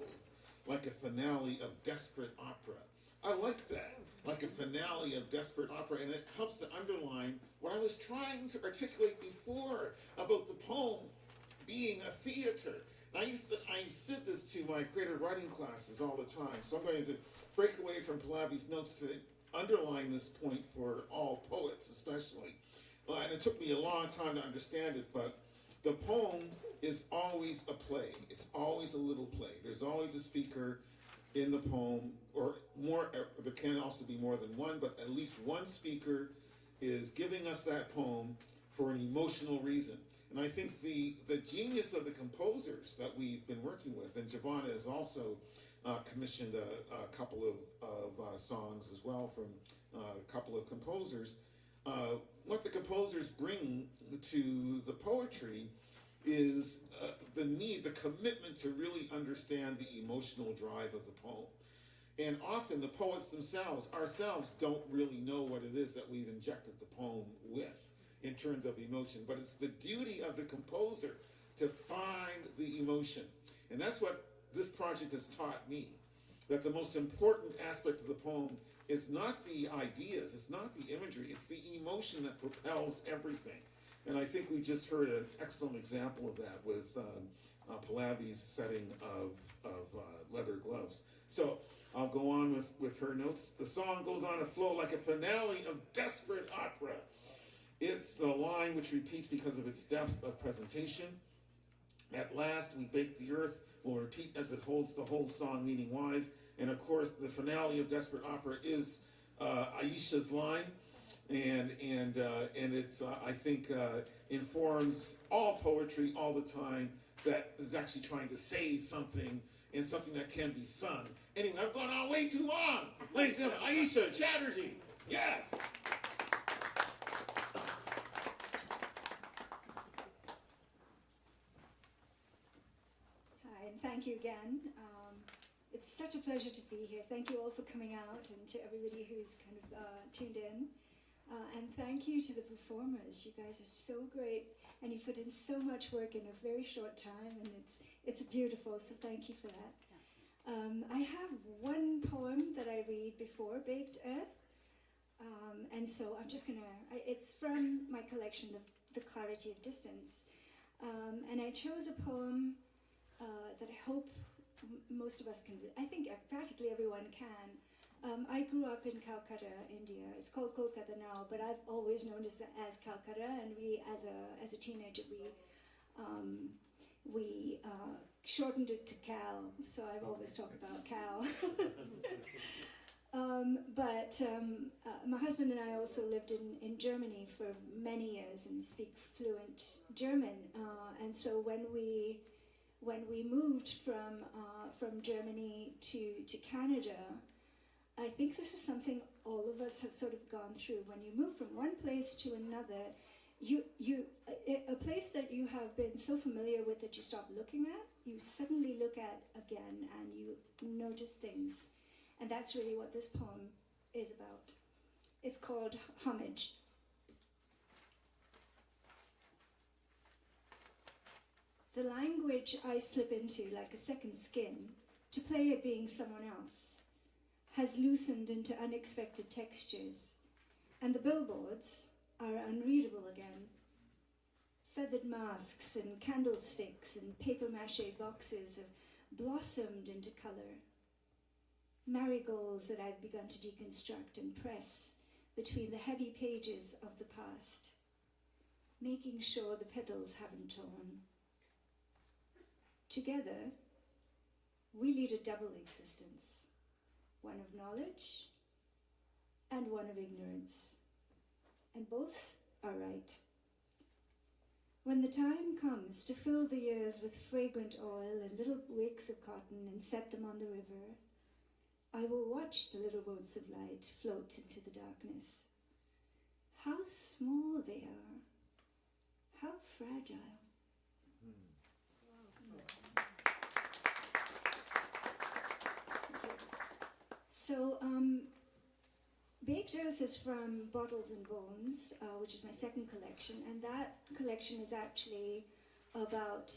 like a finale of desperate opera. I like that, like a finale of desperate opera, and it helps to underline what I was trying to articulate before about the poem being a theater. And I said this to my creative writing classes all the time, so I'm going to break away from Pallavi's notes to underline this point for all poets especially. And it took me a long time to understand it, but the poem is always a play. It's always a little play. There's always a speaker in the poem, or more. There can also be more than one, but at least one speaker is giving us that poem for an emotional reason. And I think the genius of the composers that we've been working with, and Giovanna has also commissioned a couple of songs as well from a couple of composers. What the composers bring to the poetry is the need, the commitment to really understand the emotional drive of the poem. And often the poets themselves, ourselves, don't really know what it is that we've injected the poem with in terms of emotion. But it's the duty of the composer to find the emotion. And that's what this project has taught me, that the most important aspect of the poem is not the ideas, it's not the imagery, it's the emotion that propels everything. And I think we just heard an excellent example of that with Pallavi's setting of Leather Gloves. So I'll go on with her notes. The song goes on a flow like a finale of desperate opera. It's the line which repeats because of its depth of presentation. At last we bake the earth, will repeat as it holds the whole song meaning wise. And of course the finale of desperate opera is Aisha's line. And it's I think informs all poetry all the time that is actually trying to say something, and something that can be sung. Anyway, I've gone on way too long. Ladies and gentlemen, Aisha Chatterjee. Yes. Hi, and thank you again. It's such a pleasure to be here. Thank you all for coming out, and to everybody who's kind of tuned in. And thank you to the performers. You guys are so great, and you put in so much work in a very short time, and it's beautiful, so thank you for that. I have one poem that I read before Baked Earth, and so I'm just it's from my collection, The Clarity of Distance, and I chose a poem that I hope most of us can read. I think practically everyone can. I grew up in Calcutta, India. It's called Kolkata now, but I've always known it as Calcutta, and we, as a teenager, we shortened it to Cal, so I've always talked about Cal. My husband and I also lived in Germany for many years, and we speak fluent German. And so when we moved from Germany to Canada, I think this is something all of us have sort of gone through. When you move from one place to another, a place that you have been so familiar with that you stop looking at, you suddenly look at again, and you notice things. And that's really what this poem is about. It's called Homage. The language I slip into like a second skin, to play at being someone else, has loosened into unexpected textures, and the billboards are unreadable again. Feathered masks and candlesticks and papier-mâché boxes have blossomed into colour. Marigolds that I've begun to deconstruct and press between the heavy pages of the past, making sure the petals haven't torn. Together, we lead a double existence, one of knowledge and one of ignorance, and both are right. When the time comes to fill the years with fragrant oil and little wicks of cotton and set them on the river, I will watch the little boats of light float into the darkness. How small they are, how fragile. So, Baked Earth is from Bottles and Bones, which is my second collection, and that collection is actually about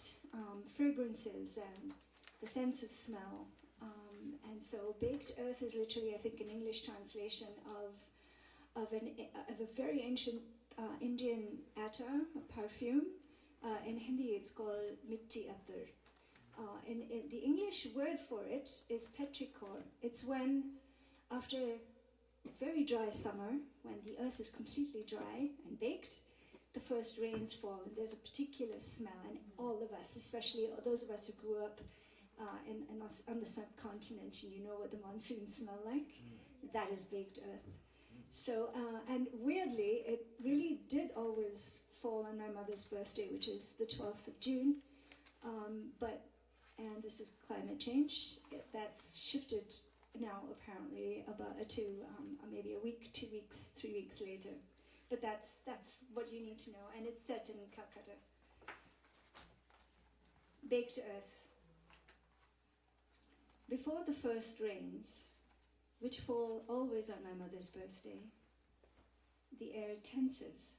fragrances and the sense of smell. And so Baked Earth is literally, I think, an English translation of a very ancient Indian attar, a perfume. In Hindi it's called Mitti Attar. In the English word for it is petrichor. It's when, after a very dry summer, when the earth is completely dry and baked, the first rains fall, and there's a particular smell, and all of us, especially those of us who grew up on the subcontinent, and you know what the monsoons smell like, that is baked earth. So, and weirdly, it really did always fall on my mother's birthday, which is the 12th of June, and this is climate change. That's shifted now, apparently, to maybe a week, 2 weeks, 3 weeks later. But that's what you need to know, and it's set in Calcutta. Baked Earth. Before the first rains, which fall always on my mother's birthday, the air tenses,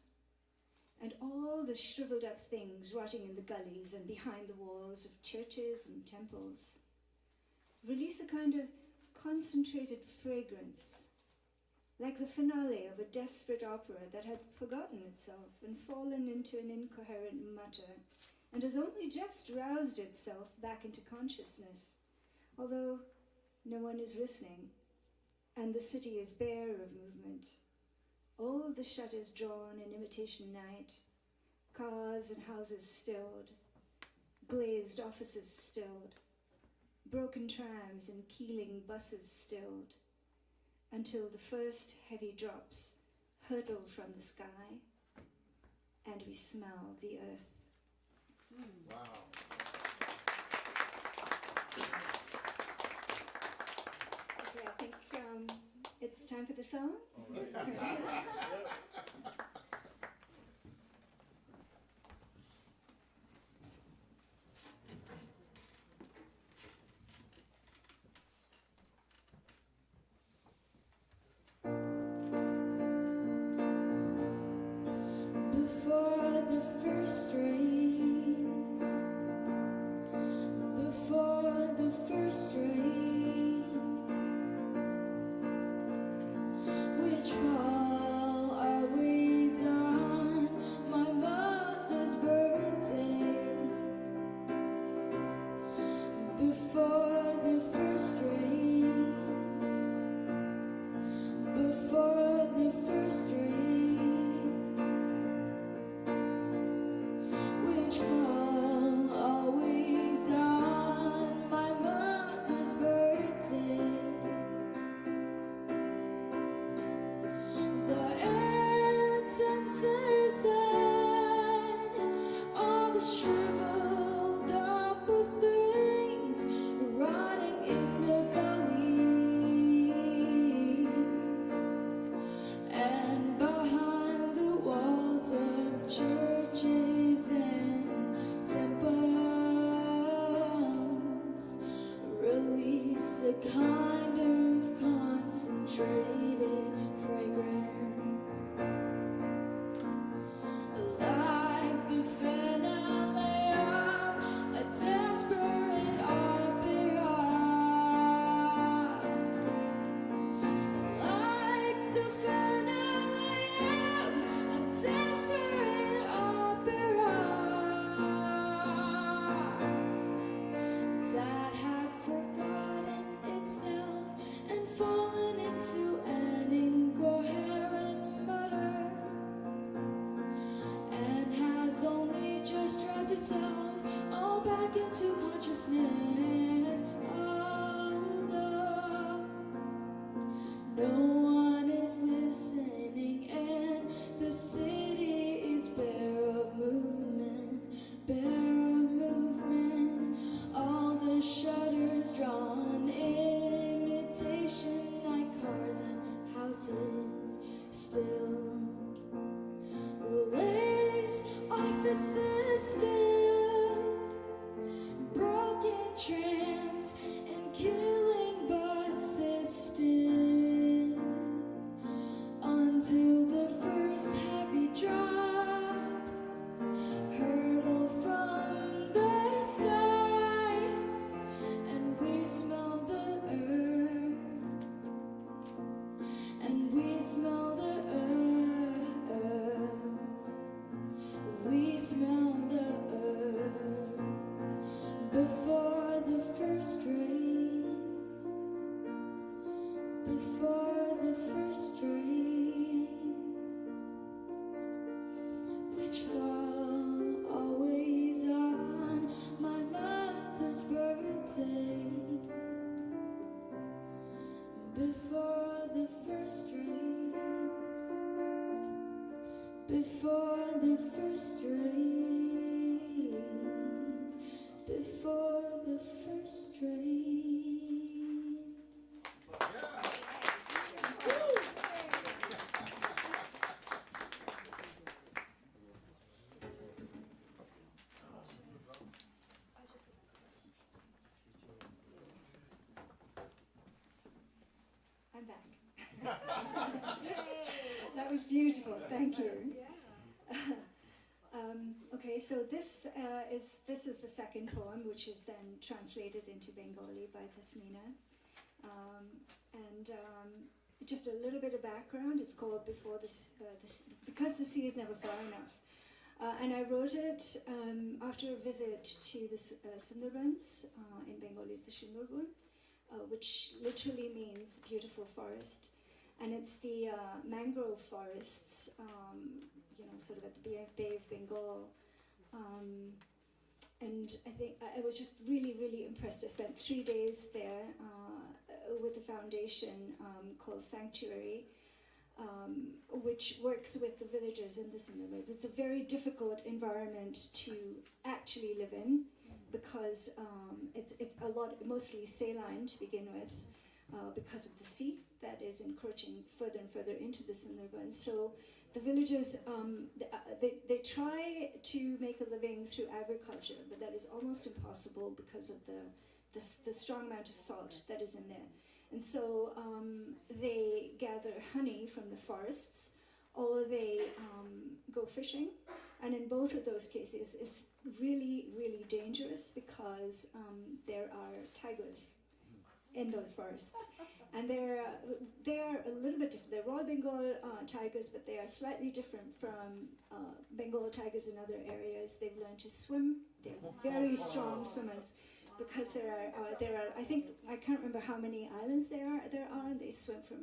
and all the shriveled up things rotting in the gullies and behind the walls of churches and temples release a kind of concentrated fragrance, like the finale of a desperate opera that had forgotten itself and fallen into an incoherent mutter, and has only just roused itself back into consciousness, although no one is listening, and the city is bare of movement. All the shutters drawn in imitation night, cars and houses stilled, glazed offices stilled, broken trams and keeling buses stilled, until the first heavy drops hurtle from the sky, and we smell the earth. Wow. Okay, I think it's time for the song. All right. which fall always on my mother's birthday. Before the first rains, before the first rains, which fall always on my mother's birthday. The air tenses and all the shriveled up things rotting in the gullies and behind the walls of churches and temples release a kind of concentrated fragrance, like the finale of a desperate opera, like the finale of a desperate opera that had forgotten itself and fallen into an incoherent mutter, and has only just dragged itself all back into consciousness. Although no one is listening, and the city is bare of movement, bare of movement. All the shutters drawn in imitation like cars and houses still. Police officers still, broken trams and killing buses still, until the first heavy drops hurtle from the sky, and we smell the earth, and we smell the earth, we smell the earth. Before the first rains, before the first rains, which fall always on my mother's birthday. Before the first rains, before the first rains, before the first rains. I'm back. That was beautiful, thank you. Okay, so this is the second poem, which is then translated into Bengali by Tasmina. Just a little bit of background. It's called Before Because the Sea is Never Far Enough. And I wrote it after a visit to the Sundarbans, in Bengali is the Sundarban, which literally means beautiful forest. And it's the mangrove forests, sort of at the Bay of Bengal. And I think I was just really, really impressed. I spent 3 days there with a foundation called Sanctuary, which works with the villagers in the Sundarbans. It's a very difficult environment to actually live in because it's a lot, mostly saline to begin with, because of the sea that is encroaching further and further into the Sundarbans. So the villagers, they try to make a living through agriculture, but that is almost impossible because of the strong amount of salt that is in there. And so they gather honey from the forests, or they go fishing. And in both of those cases, it's really, really dangerous because there are tigers in those forests. And they're a little bit different. They're Royal Bengal tigers, but they are slightly different from Bengal tigers in other areas. They've learned to swim. They're very strong swimmers because there are I can't remember how many islands there are, and they swim from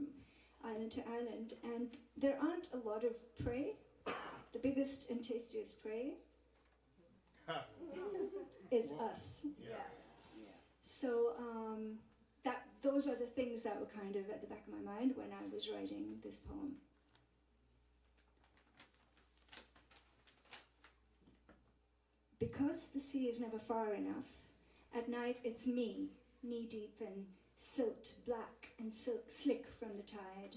island to island. And there aren't a lot of prey. The biggest and tastiest prey is us. So those are the things that were kind of at the back of my mind when I was writing this poem. Because the sea is never far enough, at night it's me, knee-deep and silt black and slick from the tide.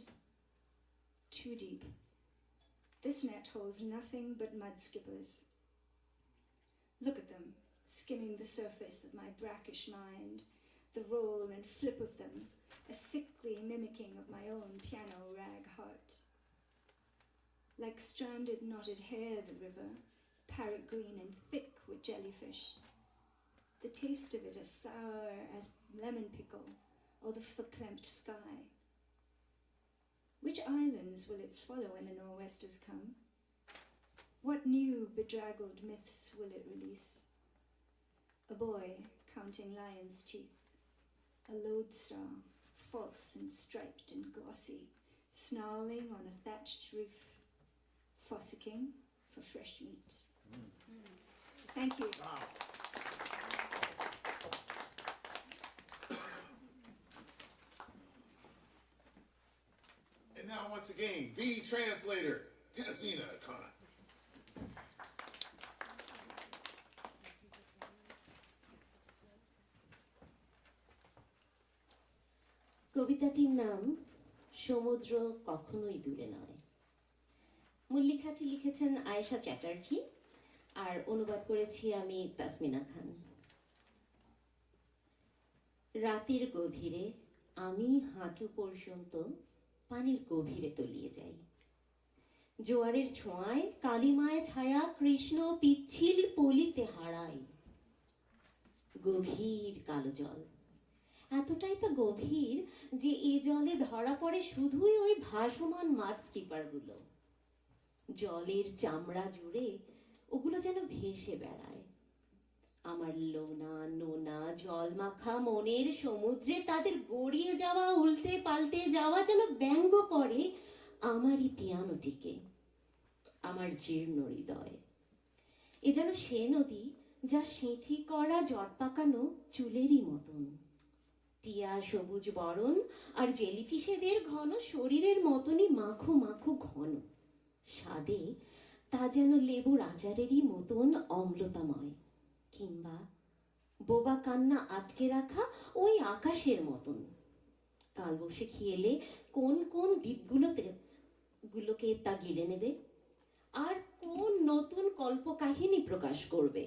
Too deep. This net holds nothing but mud skippers. Look at them, skimming the surface of my brackish mind, the roll and flip of them, a sickly mimicking of my own piano rag heart. Like stranded knotted hair, the river, parrot green and thick with jellyfish. The taste of it as sour as lemon pickle or the verklempt sky. Which islands will it swallow when the nor'westers come? What new bedraggled myths will it release? A boy counting lion's teeth, a lodestar, false and striped and glossy, snarling on a thatched roof, fossicking for fresh meat. Thank you. Wow. And now, once again, the translator, Tasmina Khan. কবিতাটির নাম সমুদ্র কখনোই দূরে নয়। মূল লেখাটি লিখেছেন আয়েশা চ্যাটার্জি আর অনুবাদ করেছি আমি তাসমিনা খান। রাতের গভীরে আমি হাঁটু পর্যন্ত পানির গভীরে তলিয়ে যাই। জোয়ারের ছোঁয়ায় কালিমায় ছায়া কৃষ্ণ পিচ্ছিল পলিতে হারাই। গভীর কালো জল, এতটাই তা গভীর যে এ জলে ধরা পড়ে শুধুই ওই ভাসমান মাঠ স্কিপারগুলো। জলের চামড়া জুড়ে ওগুলো যেন ভেসে বেড়ায়। আমার লোনা নোনা জল মাখা মনের সমুদ্রে তাদের গড়িয়ে যাওয়া উল্টে পাল্টে যাওয়া যেন ব্যঙ্গ করে আমারই পিয়ানোটিকে, আমার জীর্ণ হৃদয়। এ যেন সে নদী যা সিঁথি করা জট পাকানো চুলেরই মতন। টিয়া সবুজ বরণ আর জেলিফিশেদের ঘন শরীরের মতনই মাখো মাখো ঘন। স্বাদে তা যেন লেবুর আচারেরই মতন অম্লতাময়, কিংবা বোবা কান্না আটকে রাখা ওই আকাশের মতন। কালবৈশাখী এলে কোন কোন দ্বীপগুলোকে তা গিলে নেবে, আর কোন নতুন কল্পকাহিনী প্রকাশ করবে।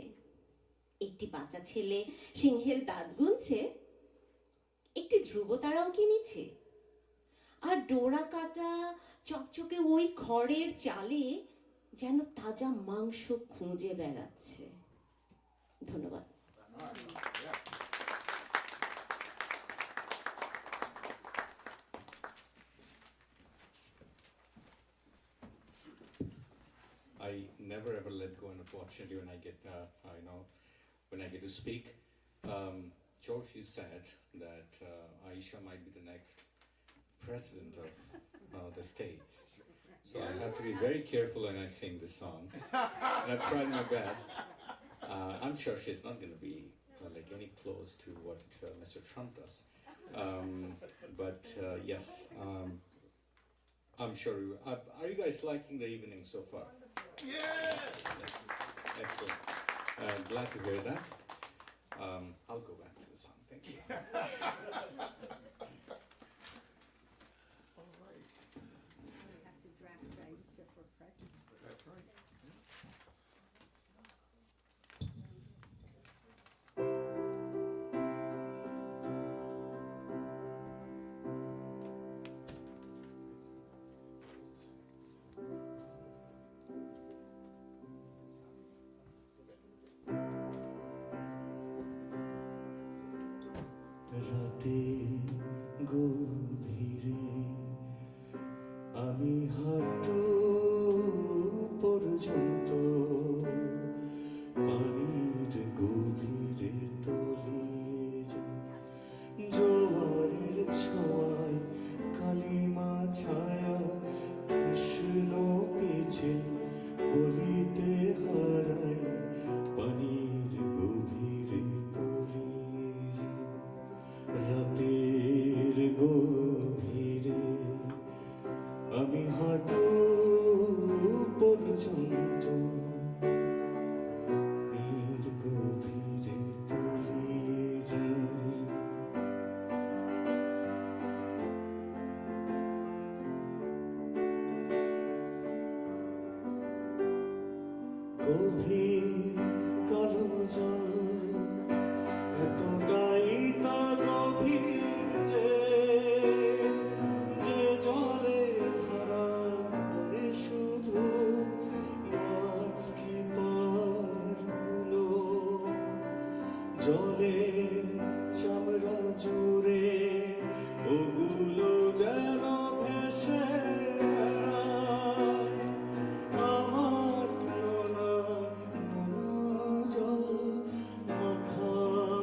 একটি বাচ্চা ছেলে সিংহের দাঁত গুনছে, একটি ধ্রুবতারাও কি মিছে? আর ডোরা কাটা চকচকে ওই খড়ের চালে যেন তাজা মাংস খুঁজে বেড়াচ্ছে। ধন্যবাদ। I never ever let go an opportunity when I get, when I get to speak. George, you said that Aisha might be the next president of the States. So I have to be very careful when I sing this song. And I've tried my best. I'm sure she's not going to be like any close to what Mr. Trump does. But yes, I'm sure. Are you guys liking the evening so far? Yes! Yes. Excellent. Glad to hear that. I'll go back to the song. Thank you. All right. We have to draft Aisha for president. That's right. রাতে হাঁটু পর্যন্ত পানির গভীরে তলিয়ে যায় জোয়ারের ছোঁয়ায় কালিমা ছায়া কৃষ্ণ পিছে বলিতে হারায় পানির গভীরে তলিয়ে যায় রাতের গভীরে আমি হাঁটু পর্যন্ত নীর গভীরে তলিয়ে যাই গভীর কালো জল এতটাই তা গভীর যে যে জলে ধারা পড়ে শুধু মাছ কি পারগুলো জলের চামড়া জুড়ে ওগুলো যেন ভেসে বেড়ায় আমার নোনা নোনা জল মাখা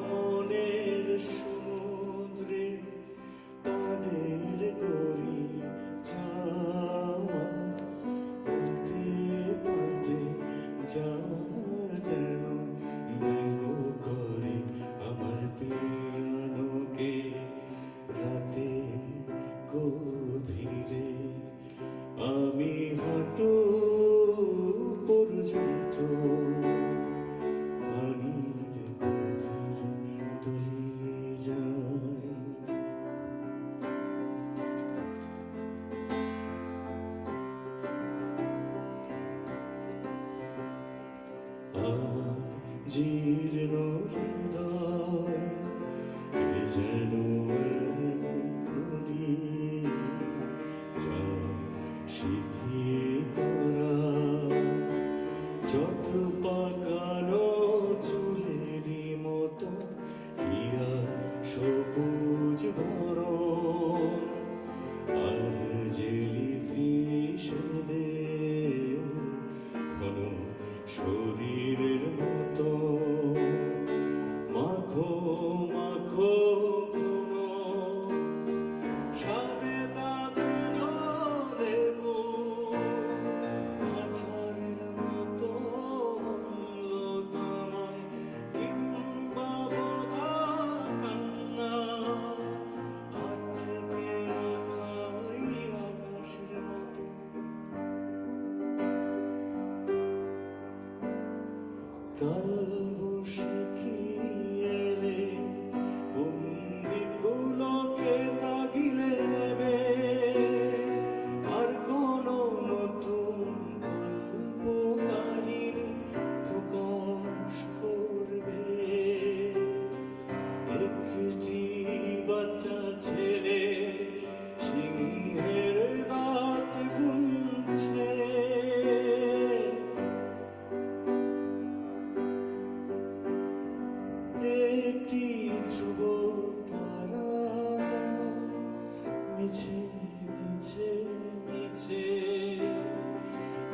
মনের সমুদ্রে তাদের গড়ি যাওয়া উল্টে পাল্টে যাওয়া যেন ব্যঙ্গ করে আমার পিয়ানোকে রাতে গভীরে আমি হাঁটু পর্যন্ত পানির গভীরে তলিয়ে যাই আমার জীর্ণ হৃদয় এ যেন এক নদী যা শিথিল করা যত পাকানো চুলেরই মতো ইয়া সবুজ বরণ আর জেলিফিশদের ঘন শরীরের মতো মাখো মাখো ঘন সাদে তা যেন লেবু আছাড়ের মতো অম্লতা নয় কিংবা বোধা কান্না আটকে রাখা ওই আকাশের মতো কাল বৈশাখী এলে কোন দিকগুলোকে তাগিলে নেবে আর কোন নতুন গল্প কাহিনী প্রকাশ করবে একটি বাচ্চা ছেলে সিংহের দাঁত গুনছে একটি ধ্রুব তারা যেন মিছে মিছে মিছে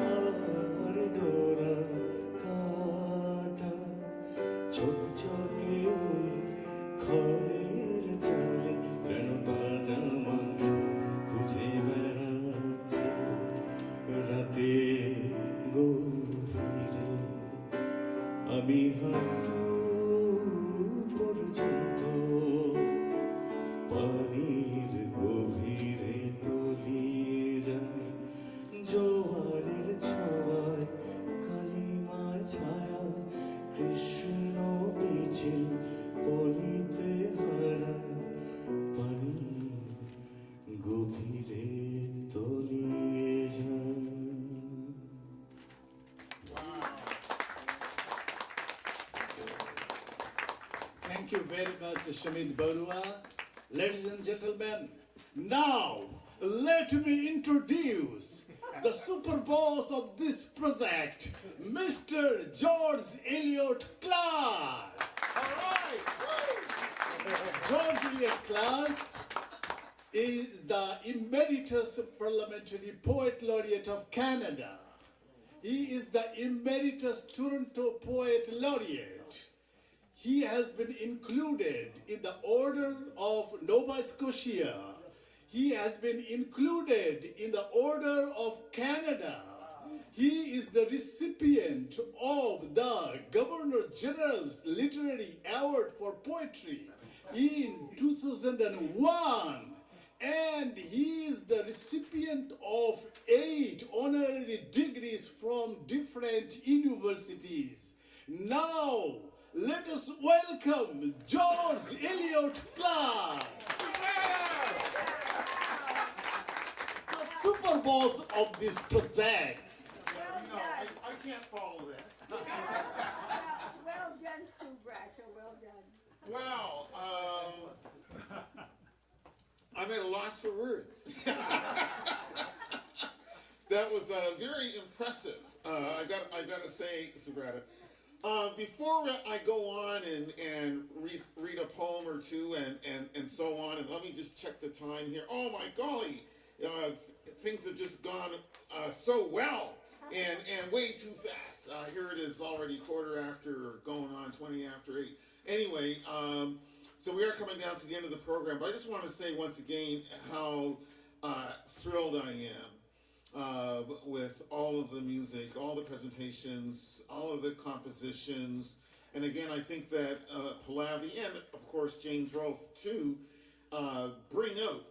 আর ডোরা কাটা চকচকে ওই খড়ের চালে যেন তাজা মাংস খুঁজে বেড়াচ্ছে রাতে গভীরে আমি হাঁটু পর্যন্ত পানির গভীরে তলিয়ে যাই জোয়ারের ছোঁয়ায় কালিমা ছায়া কৃষ্ণ পিছে পলিতে হারায় পানির গভীরে তলিয়ে যায় Thank you very much, Shamit Barua. Ladies and gentlemen, now let me introduce the super boss of this project, Mr. George Eliot Clark. All right. George Eliot Clark is the Emeritus Parliamentary Poet Laureate of Canada. He is the Emeritus Toronto Poet Laureate. He has been included in the Order of Nova Scotia. He has been included in the Order of Canada. He is the recipient of the Governor General's Literary Award for Poetry in 2001. And he is the recipient of 8 honorary degrees from different universities. Now, let us welcome George Eliot Clark, the super boss of this project. No, I can't follow that. Well done, Sue Bradshaw, well done. Wow. I'm at a loss for words. That was very impressive. I got to say, Subrata. Before I go on and read a poem or two and so on, and let me just check the time here. Oh my golly, things have just gone so well and way too fast. Here it is already quarter after, or going on 20 after 8. Anyway, so we are coming down to the end of the program, but I just want to say once again how thrilled I am with all of the music, all the presentations, all of the compositions. And again, I think that Pallavi and, of course, James Rolfe, too, bring out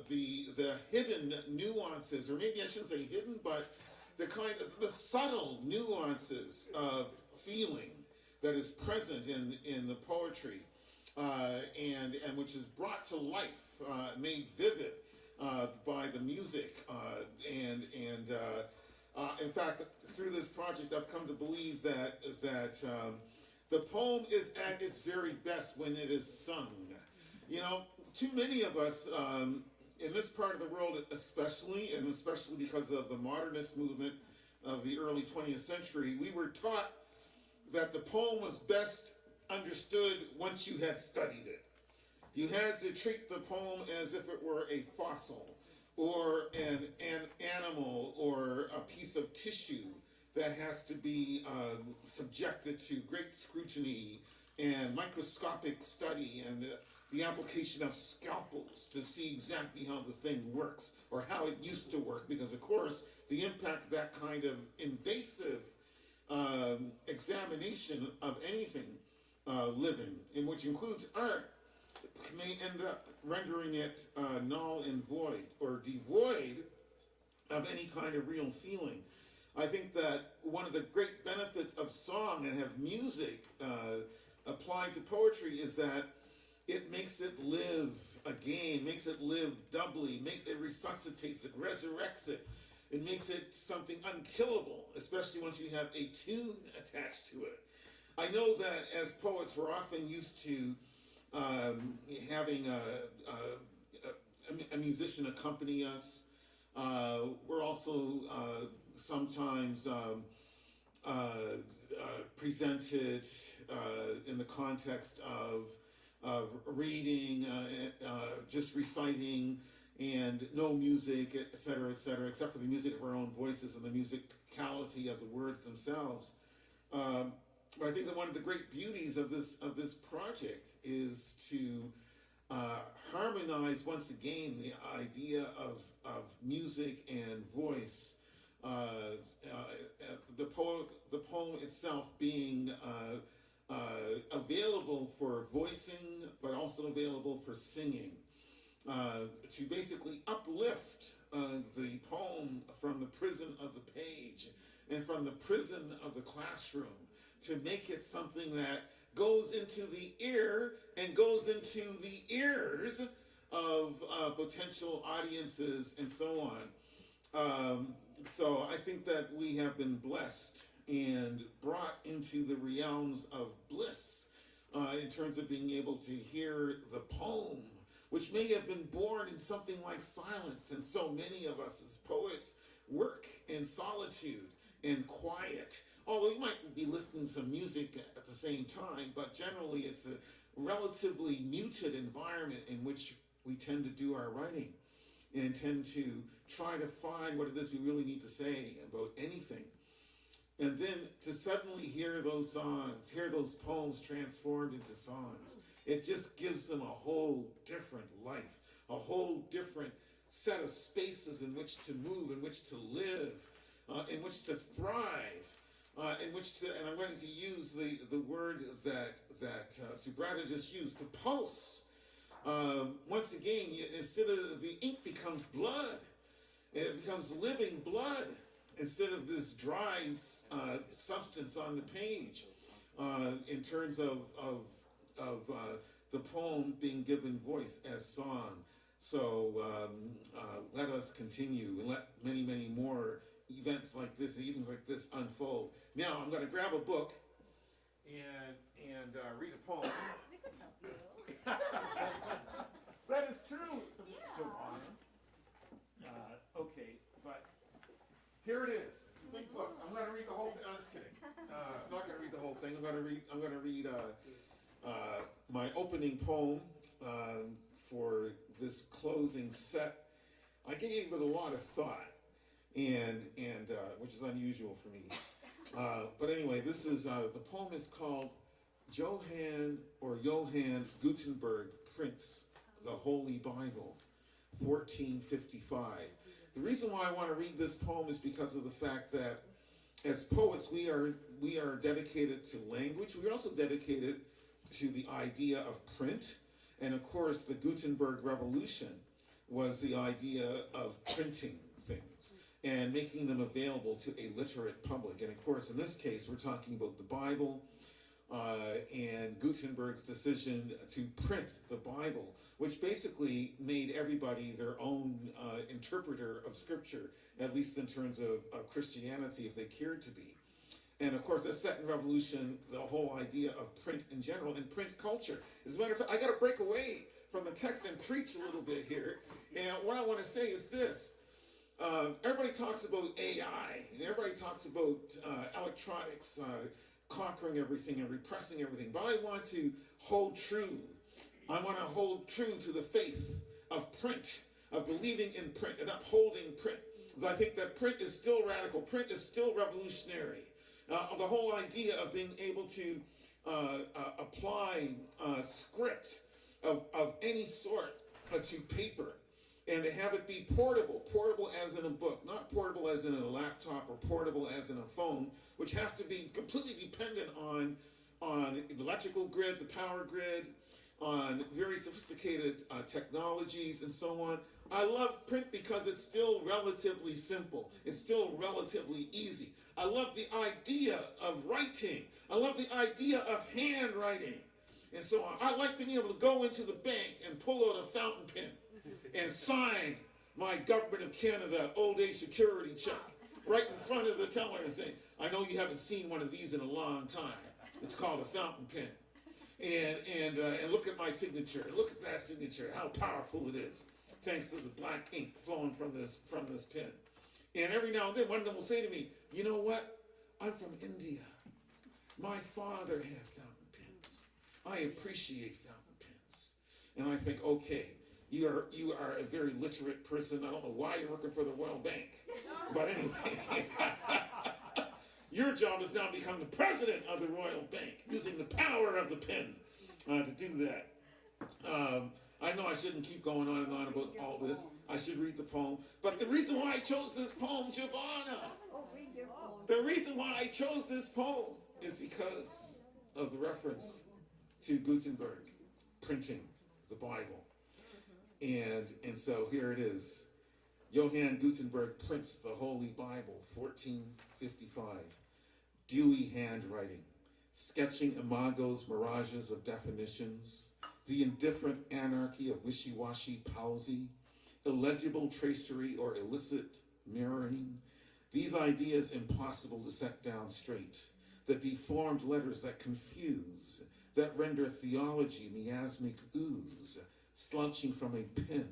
the hidden nuances, or maybe I shouldn't say hidden, but the subtle nuances of feeling that is present in the poetry, and which is brought to life, made vivid by the music, and in fact, through this project, I've come to believe that the poem is at its very best when it is sung. You know, too many of us in this part of the world, especially because of the modernist movement of the early 20th century, we were taught that the poem was best understood once you had studied it. You had to treat the poem as if it were a fossil, or an animal, or a piece of tissue that has to be subjected to great scrutiny and microscopic study, and the application of scalpels to see exactly how the thing works, or how it used to work, because of course the impact of that kind of invasive examination of anything living, in which includes art, may end up rendering it null and void, or devoid of any kind of real feeling. I think that one of the great benefits of song and of music applied to poetry is that it makes it live again, makes it live doubly, it resuscitates it, resurrects it. It makes it something unkillable, especially once you have a tune attached to it. I know that as poets, we're often used to having a musician accompany us. We're also sometimes presented in the context of reading, just reciting, and no music, etc., except for the music of our own voices and the musicality of the words themselves. But I think that one of the great beauties of this project is to harmonize once again the idea of music and voice. The poem itself being available for voicing, but also available for singing. To basically uplift the poem from the prison of the page and from the prison of the classroom, to make it something that goes into the ear and goes into the ears of potential audiences and so on. So I think that we have been blessed and brought into the realms of bliss in terms of being able to hear the poem, which may have been born in something like silence, and so many of us as poets work in solitude and quiet. Although you might be listening to some music at the same time, but generally it's a relatively muted environment in which we tend to do our writing and tend to try to find what it is we really need to say about anything. And then to suddenly hear those songs, hear those poems transformed into songs, it just gives them a whole different life, a whole different set of spaces in which to move, in which to live, in which to thrive, in which to, and I'm going to use the word that Subrata just used, to pulse. Once again, instead of the ink becomes blood, it becomes living blood instead of this dry substance on the page. In terms of the poem being given voice as song. So let us continue and let many, many more events like this and evenings like this unfold. Now I'm going to grab a book and read a poem. We could help you. That is true. Yeah. Okay, but here it is. Big book. I'm going to read the whole thing. I'm just kidding. I'm not going to read the whole thing. I'm going to read my opening poem for this closing set. I gave it a lot of thought, and which is unusual for me. But anyway, this is the poem is called Johann Gutenberg Prints the Holy Bible, 1455. The reason why I want to read this poem is because of the fact that as poets we are dedicated to language. We are also dedicated to the idea of print, and of course the Gutenberg Revolution was the idea of printing things and making them available to a literate public. And of course in this case we're talking about the Bible and Gutenberg's decision to print the Bible, which basically made everybody their own interpreter of Scripture, at least in terms of Christianity, if they cared to be. And of course, that set in revolution the whole idea of print in general and print culture. As a matter of fact, I got to break away from the text and preach a little bit here. And what I want to say is this. Everybody talks about AI, and everybody talks about electronics conquering everything and repressing everything. But I want to hold true. I want to hold true to the faith of print, of believing in print and upholding print. Because I think that print is still radical. Print is still revolutionary. The whole idea of being able to apply script of any sort to paper and to have it be portable as in a book, not portable as in a laptop or portable as in a phone, which have to be completely dependent on the electrical grid, the power grid, on very sophisticated technologies and so on. I love print because it's still relatively simple. It's still relatively easy. I love the idea of writing. I love the idea of handwriting and so on. I like being able to go into the bank and pull out a fountain pen and sign my Government of Canada old age security check right in front of the teller and say, I know you haven't seen one of these in a long time. It's called a fountain pen. And look at my signature. Look at that signature, how powerful it is, thanks to the black ink flowing from this pen. And every now and then, one of them will say to me, you know what? I'm from India. My father had fountain pens. I appreciate fountain pens. And I think, okay, you are a very literate person. I don't know why you're working for the Royal Bank. But anyway, your job is now become the president of the Royal Bank, using the power of the pen to do that. I know I shouldn't keep going on and on about all this. I should read the poem. But the reason why I chose this poem, Giovanna, the reason why I chose this poem is because of the reference to Gutenberg printing the Bible. And so here it is. Johann Gutenberg prints the Holy Bible, 1455. Dewy handwriting, sketching imagos, mirages of definitions, the indifferent anarchy of wishy-washy palsy, illegible tracery or illicit mirroring, these ideas impossible to set down straight, the deformed letters that confuse, that render theology miasmic ooze, slouching from a pen,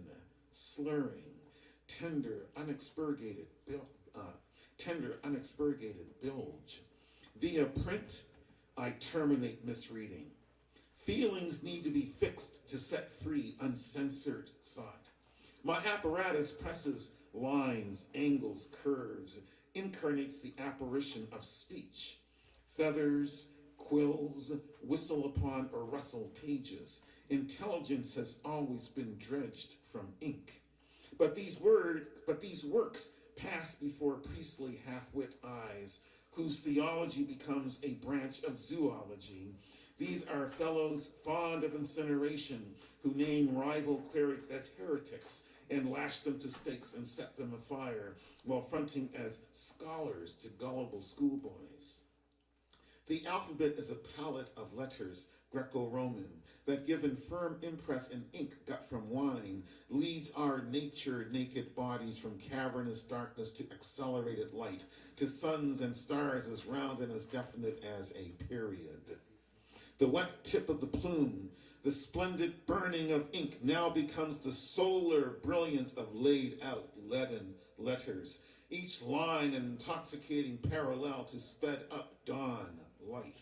slurring, tender, unexpurgated bilge. Via print, I terminate misreading. Feelings need to be fixed to set free uncensored thought. My apparatus presses lines, angles, curves, incarnates the apparition of speech. Feathers, quills, whistle upon or rustle pages. Intelligence has always been dredged from ink. But these works pass before priestly half-wit eyes, whose theology becomes a branch of zoology. These are fellows fond of incineration, who name rival clerics as heretics and lash them to stakes and set them afire, while fronting as scholars to gullible schoolboys. The alphabet is a palette of letters, Greco-Roman, that given firm impress in ink got from wine, leads our nature-naked bodies from cavernous darkness to accelerated light, to suns and stars as round and as definite as a period. The wet tip of the plume, the splendid burning of ink now becomes the solar brilliance of laid out leaden letters, each line an intoxicating parallel to sped up dawn light.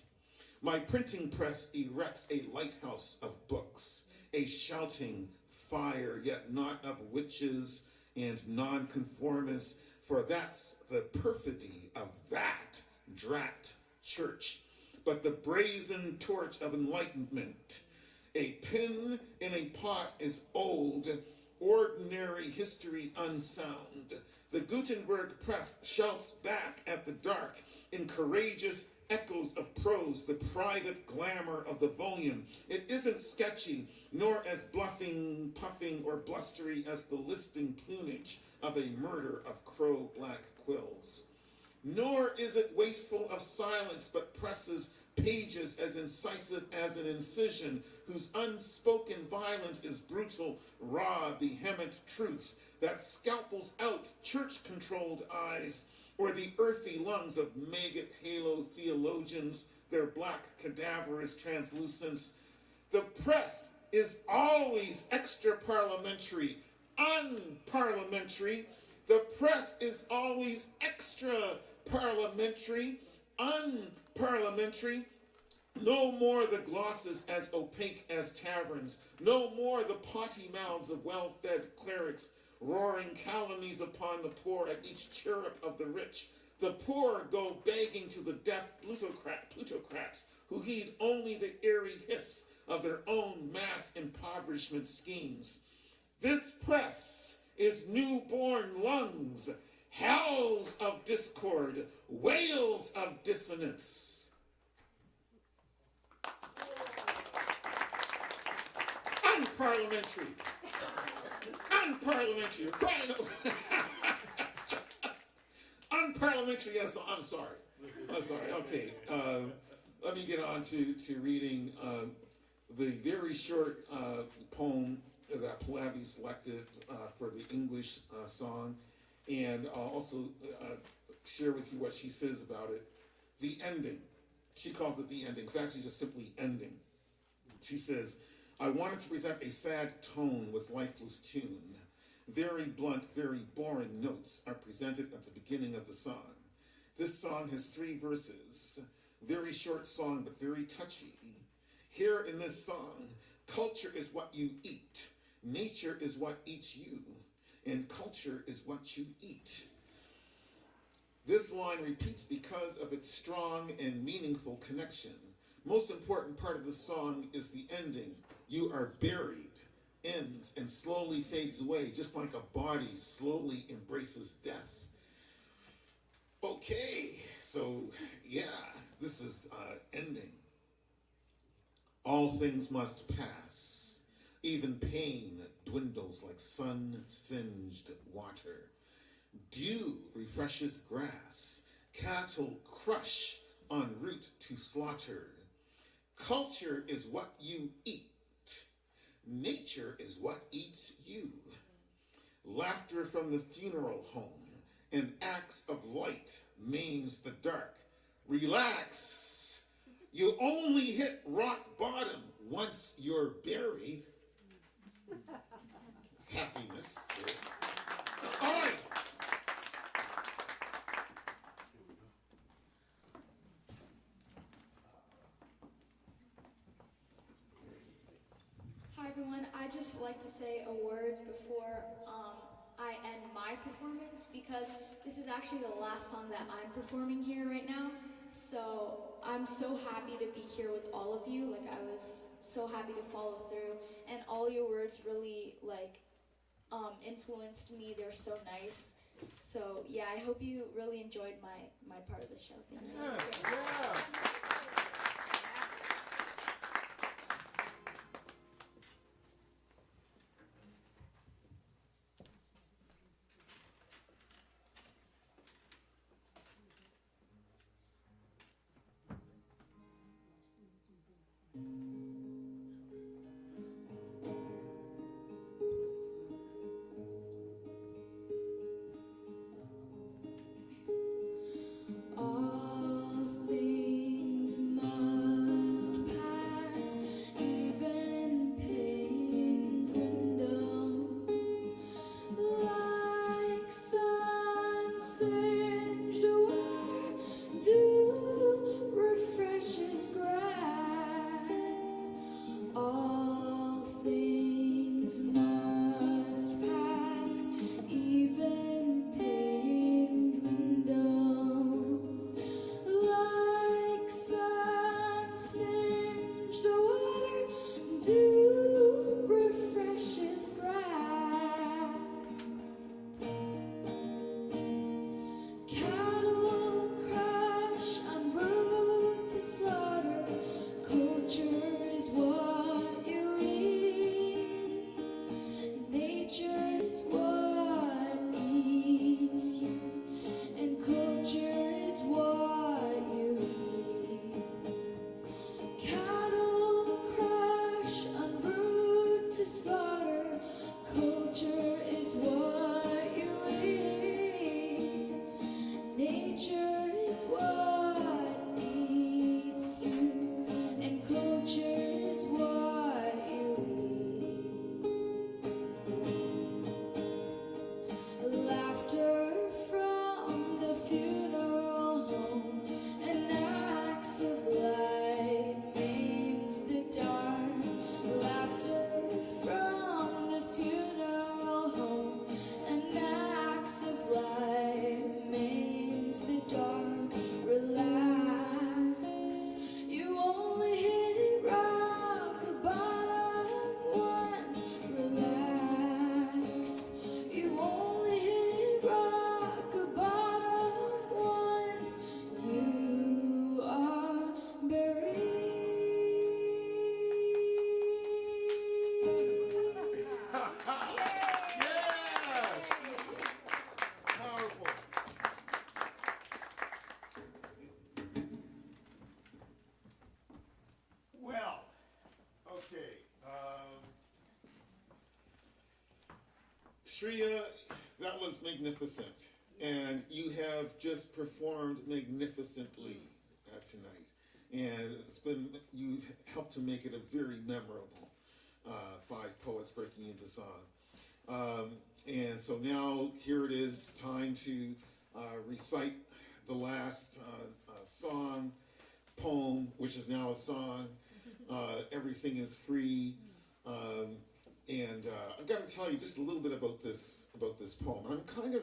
My printing press erects a lighthouse of books, a shouting fire, yet not of witches and nonconformists, for that's the perfidy of that drat church, but the brazen torch of enlightenment. A pin in a pot is old, ordinary history unsound. The Gutenberg press shouts back at the dark in courageous echoes of prose, the private glamour of the volume. It isn't sketchy, nor as bluffing, puffing, or blustery as the lisping plumage of a murder of crow-black quills. Nor is it wasteful of silence, but presses pages as incisive as an incision, whose unspoken violence is brutal, raw, vehement truth that scalpels out church-controlled eyes, or the earthy lungs of maggot halo theologians, their black cadaverous translucence. The press is always extra-parliamentary, unparliamentary. The press is always extra-parliamentary, unparliamentary. No more the glosses as opaque as taverns. No more the potty mouths of well-fed clerics, roaring calumnies upon the poor at each chirrup of the rich. The poor go begging to the deaf plutocrats who heed only the eerie hiss of their own mass impoverishment schemes. This press is newborn lungs, howls of discord, wails of dissonance. Unparliamentary. Unparliamentary. You're crying out. Unparliamentary. Yes, I'm sorry. Okay. Let me get on to reading the very short poem that Pallavi selected for the English song, and I'll also share with you what she says about it. The ending. She calls it the ending. It's actually just simply ending. She says, I wanted to present a sad tone with lifeless tune. Very blunt, very boring notes are presented at the beginning of the song. This song has 3 verses. Very short song, but very touchy. Here in this song, culture is what you eat. Nature is what eats you. And culture is what you eat. This line repeats because of its strong and meaningful connection. Most important part of the song is the ending. You are buried, ends, and slowly fades away, just like a body slowly embraces death. Okay, so yeah, this is ending. All things must pass. Even pain dwindles like sun-singed water. Dew refreshes grass. Cattle crush en route to slaughter. Culture is what you eat. Nature is what eats you. Laughter from the funeral home and acts of light maims the dark. Relax. You only hit rock bottom once you're buried. Happiness. All right. everyone. I just like to say a word before I end my performance because this is actually the last song that I'm performing here right now. So I'm so happy to be here with all of you. Like I was so happy to follow through, and all your words really influenced me. They're so nice. So yeah, I hope you really enjoyed my part of the show. Thank you. Yeah. All things must pass, even pain dwindles, like sun-singed water, dew refreshes grass. All things must pass, even pain dwindles, like sun-singed water, dew refreshes grass. Cattle crush and brought to slaughter. Culture is what you eat. Nature is what eats you, and culture is what you eat. Cattle crush and brought to slaughter. Culture is what you eat. Nature is what eats you, and culture is what you eat. Laughter from the funeral home, and acts of light maims the dark. Laughter from the funeral home, and acts of light maims the dark. Relax, you only hit rock bottom once. Relax, you only hit rock bottom once. You are buried. Yes! Powerful. Well, okay. Shreya, that was magnificent. And you have just performed magnificently tonight. And you helped to make it a very memorable five poets breaking into song. And so now here it is, time to recite the last poem, which is now a song. Everything is free. And I've got to tell you just a little bit about this poem. I'm kind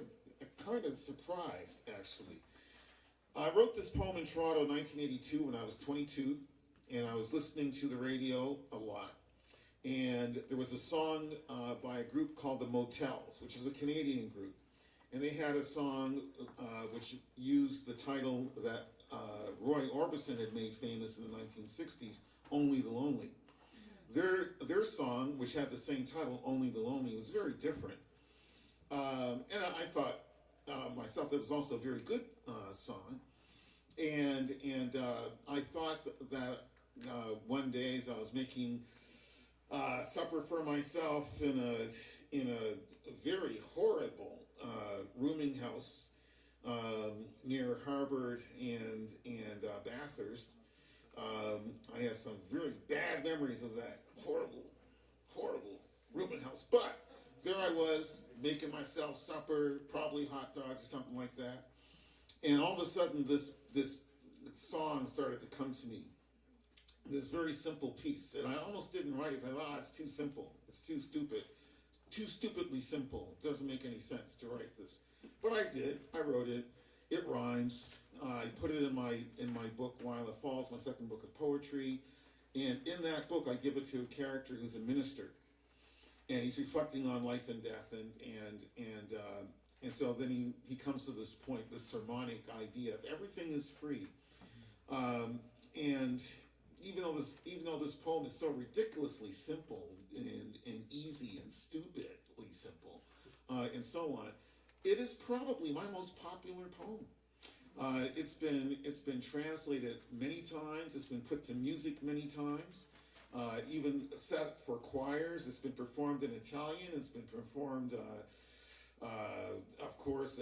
of surprised, actually. I wrote this poem in Toronto in 1982 when I was 22, and I was listening to the radio a lot. And there was a song by a group called the Motels, which is a Canadian group. And they had a song which used the title that Roy Orbison had made famous in the 1960s, Only the Lonely. Their song, which had the same title, Only the Lonely, was very different. And I thought myself that was also a very good song. And I thought that one day as I was making supper for myself in a very horrible rooming house near Harvard and Bathurst. I have some very bad memories of that horrible rooming house. But there I was making myself supper, probably hot dogs or something like that. And all of a sudden this song started to come to me. this very simple piece, and I almost didn't write it. I thought, it's too simple. It's too stupid. Too stupidly simple. It doesn't make any sense to write this. But I did. I wrote it. It rhymes. I put it in my book, While It Falls, my second book of poetry. And in that book, I give it to a character who's a minister, and he's reflecting on life and death, and so then he comes to this point, this sermonic idea of everything is free, and even though this poem is so ridiculously simple and easy and stupidly simple, and so on, it is probably my most popular poem. It's been translated many times. It's been put to music many times. Even set for choirs. It's been performed in Italian. It's been performed, of course,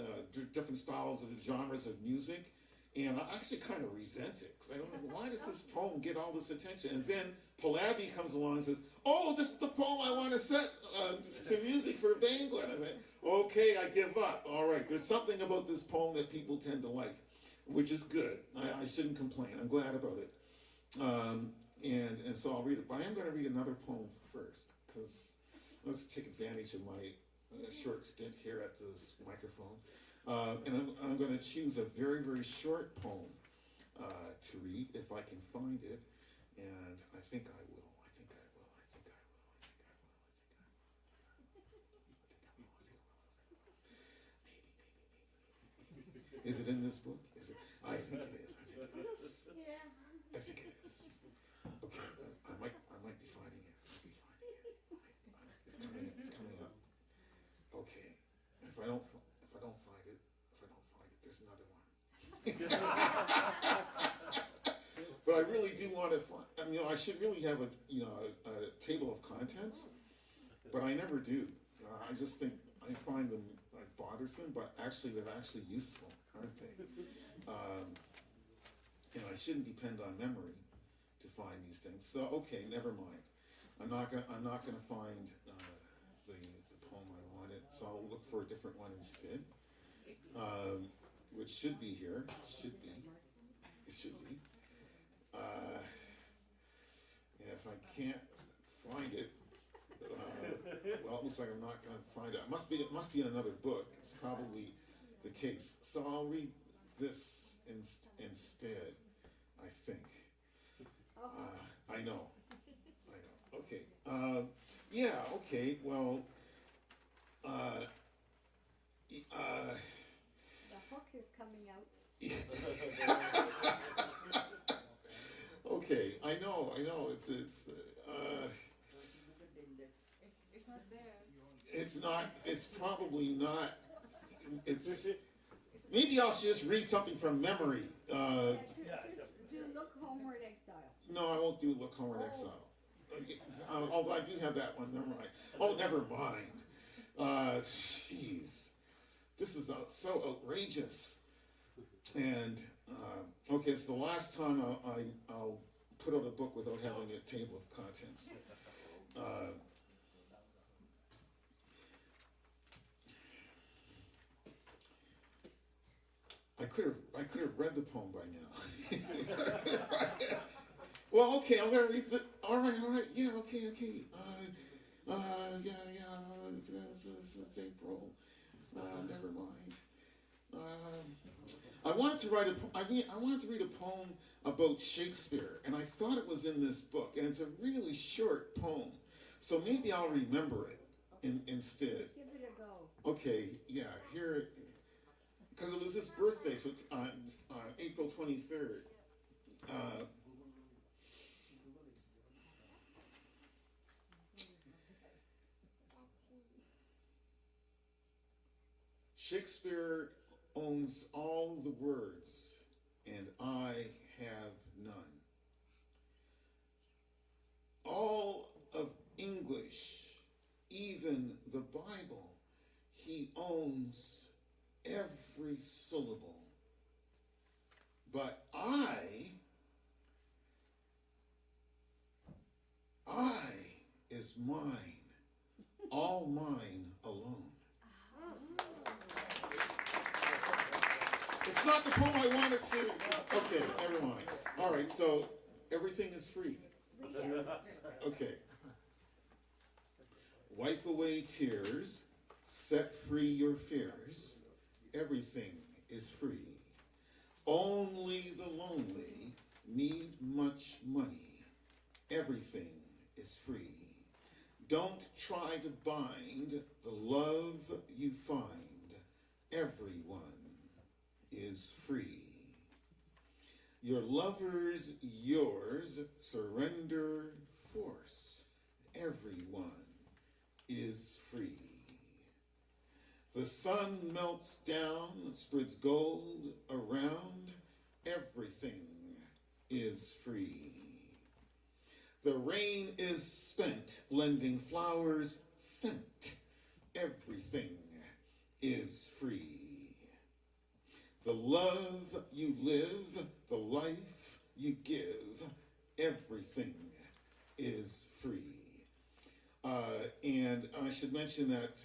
different styles of genres of music. And I actually kind of resent it, because I don't know, why does this poem get all this attention? And then Pallavi comes along and says, "Oh, this is the poem I want to set to music for Bangla." And I think, okay, I give up. All right, there's something about this poem that people tend to like, which is good. I shouldn't complain. I'm glad about it. And so I'll read it. But I am going to read another poem first, because let's take advantage of my short stint here at this microphone. And I'm going to choose a very, very short poem to read, if I can find it. And I think I will. Is it in this book? Is it? I think it is. Yeah. I think it is. Okay, I might be finding it. It's coming up. Okay. If I don't find it, there's another one. But I really do want to find. I mean, I should really have a table of contents, but I never do. I just think I find them like bothersome, but actually they're actually useful, aren't they? And I shouldn't depend on memory to find these things. So okay, never mind. I'm not gonna find the poem I wanted. So I'll look for a different one instead, which should be here. It should be. And if I can't find it, well, it looks like I'm not gonna find it. It must be in another book. It's probably the case. So I'll read this instead, I think. I know. Okay. Yeah, okay, well, The hook is coming out. okay, I know, it's it's probably not, maybe I'll just read something from memory. Do Look Homeward Exile. No, I won't do Look Homeward Exile. Although I do have that one memorized. Oh, never mind. Jeez. This is so outrageous. And, okay, it's the last time I'll put out a book without having a table of contents. I could have read the poem by now. Well, okay, I'm gonna read the. All right, yeah, okay. It's April. Never mind. I wanted to read a poem about Shakespeare, and I thought it was in this book, and it's a really short poem, so maybe I'll remember it instead. Give it a go. Okay, yeah, here, because it was his birthday, so it's on April 23rd. Shakespeare owns all the words, and I have none. All of English, even the Bible, he owns every syllable. But I is mine, all mine alone. It's not the poem I wanted to. Okay, never mind. All right, so Everything is free. Okay. Wipe away tears, set free your fears. Everything is free. Only the lonely need much money. Everything is free. Don't try to bind the love you find. Everyone is free. Your lover's yours, surrender force. Everyone is free. The sun melts down, spreads gold around. Everything is free. The rain is spent, lending flowers scent. Everything is free. The love you live, the life you give, everything is free. And I should mention that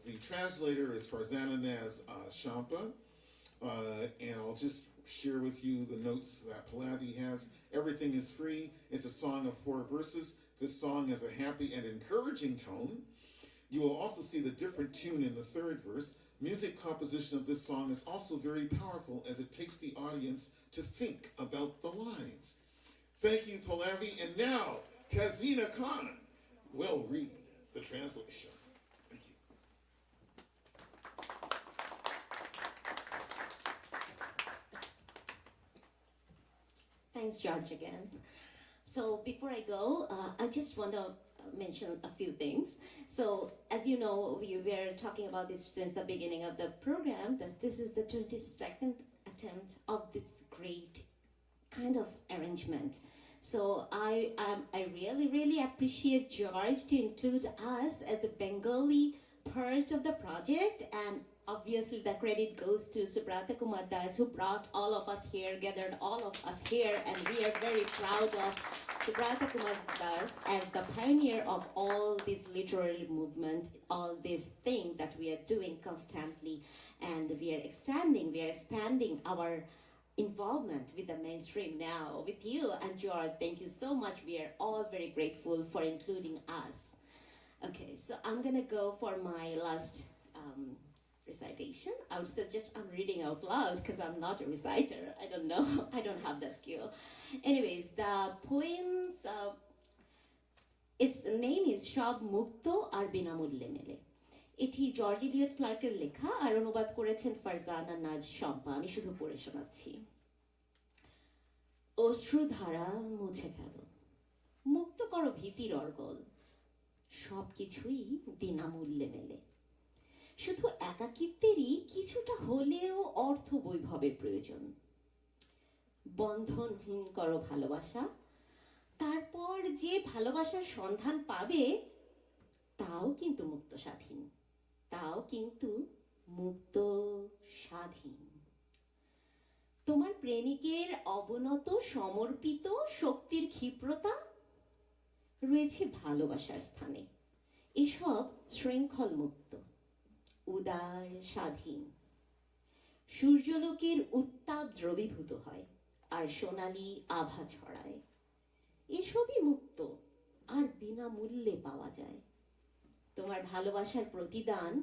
the translator is Farzana Naz Shampa, and I'll just share with you the notes that Pallavi has. Everything is free. It's a song of 4 verses. This song has a happy and encouraging tone. You will also see the different tune in the 3rd verse. Music composition of this song is also very powerful as it takes the audience to think about the lines. Thank you, Pallavi. And now, Tasmina Khan will read the translation. Thank you. Thanks, George, again. So before I go, I just want to mention a few things. So as you know, we were talking about this since the beginning of the program. This is the 22nd attempt of this great kind of arrangement. So I really appreciate George to include us as a Bengali part of the project, and obviously the credit goes to Subrata Kumar Das, who brought all of us here, gathered all of us here, and we are very proud of Subrata Kumar Das as the pioneer of all this literary movement, all this thing that we are doing constantly, and we are expanding our involvement with the mainstream now with you. And George, thank you so much. We are all very grateful for including us. Okay, so I'm gonna go for my last recitation. I would suggest I'm reading out loud because I'm not a reciter. I don't know. I don't have the skill. Anyways, the poems, its name is Shab Mukto আর বিনামূল্যে মেলে। এটি George Eliot ক্লার্কের লেখা আর অনুবাদ করেছেন ফারজানা নাজ শম্পা। আমি শুধু পড়ে শোনাচ্ছি। অশ্রুধারা মুছে ফেলো, মুক্ত করো ভীতির অর্গল, সব কিছুই বিনামূল্যে মেলে। শুধু একাকিত্বেরই কিছুটা হলেও অর্থ বৈভবের প্রয়োজন। বন্ধনহীন করো ভালোবাসা, তারপর যে ভালোবাসার সন্ধান পাবে তাও কিন্তু মুক্ত স্বাধীন, তাও কিন্তু মুক্ত স্বাধীন। তোমার প্রেমিকের অবনত সমর্পিত শক্তির ক্ষিপ্রতা রয়েছে ভালোবাসার স্থানে। এসব শৃঙ্খল মুক্ত, উদার স্বাধীন। সূর্যলোকের উত্তাপ দ্রবীভূত হয় আর সোনালি আভা ছড়ায়। এসবই মুক্ত আর বিনামূল্যে পাওয়া যায়। তোমার ভালোবাসার প্রতিদান,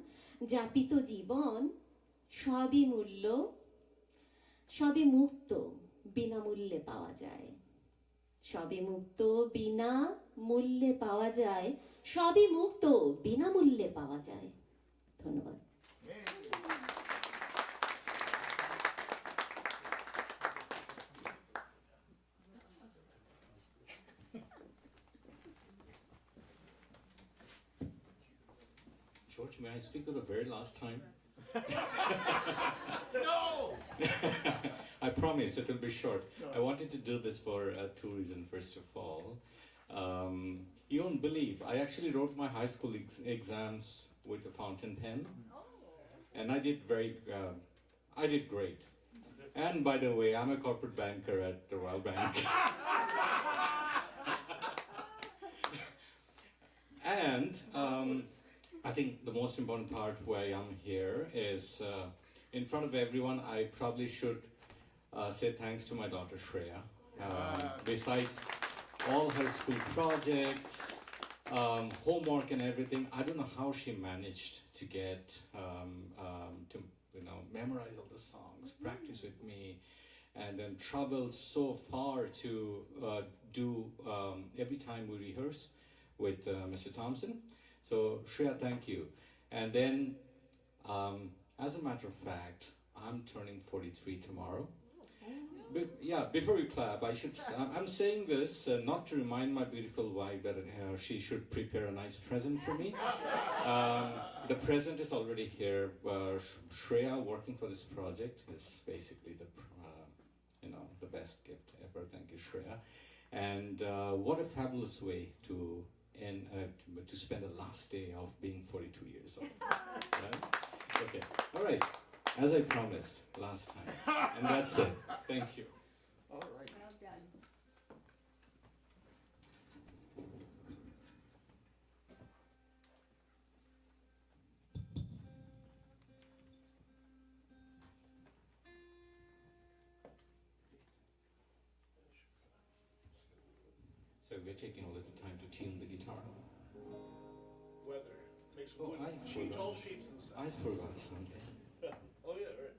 যাপিত জীবন, সবই মুক্ত বিনামূল্যে পাওয়া যায়। সবই মুক্ত বিনামূল্যে পাওয়া যায়। সবই মুক্ত বিনামূল্যে পাওয়া যায়। ধন্যবাদ। George, may I speak for the very last time? No! I promise it will be short. I wanted to do this for two reasons. First of all, you won't believe, I actually wrote my high school exams with a fountain pen. And I did great. And by the way, I'm a corporate banker at the Royal Bank. And I think the most important part why I'm here is in front of everyone, I probably should say thanks to my daughter Shreya, Beside all her school projects, homework and everything, I don't know how she managed to get to memorize all the songs, practice with me, and then travel so far to do every time we rehearse with Mr. Thompson. So Shreya, thank you. And then, as a matter of fact, I'm turning 43 tomorrow. But yeah, before you clap, I'm saying this not to remind my beautiful wife that she should prepare a nice present for me. The present is already here. Shreya working for this project is basically the best gift ever. Thank you, Shreya. And what a fabulous way to spend the last day of being 42 years old. Right? Okay, all right. As I promised last time, and that's it. Thank you. All right. Well done. So we're taking a little time to tune the guitar. Weather makes Oh, wood I change forgot. all shapes and sizes. I forgot something. Oh yeah, right.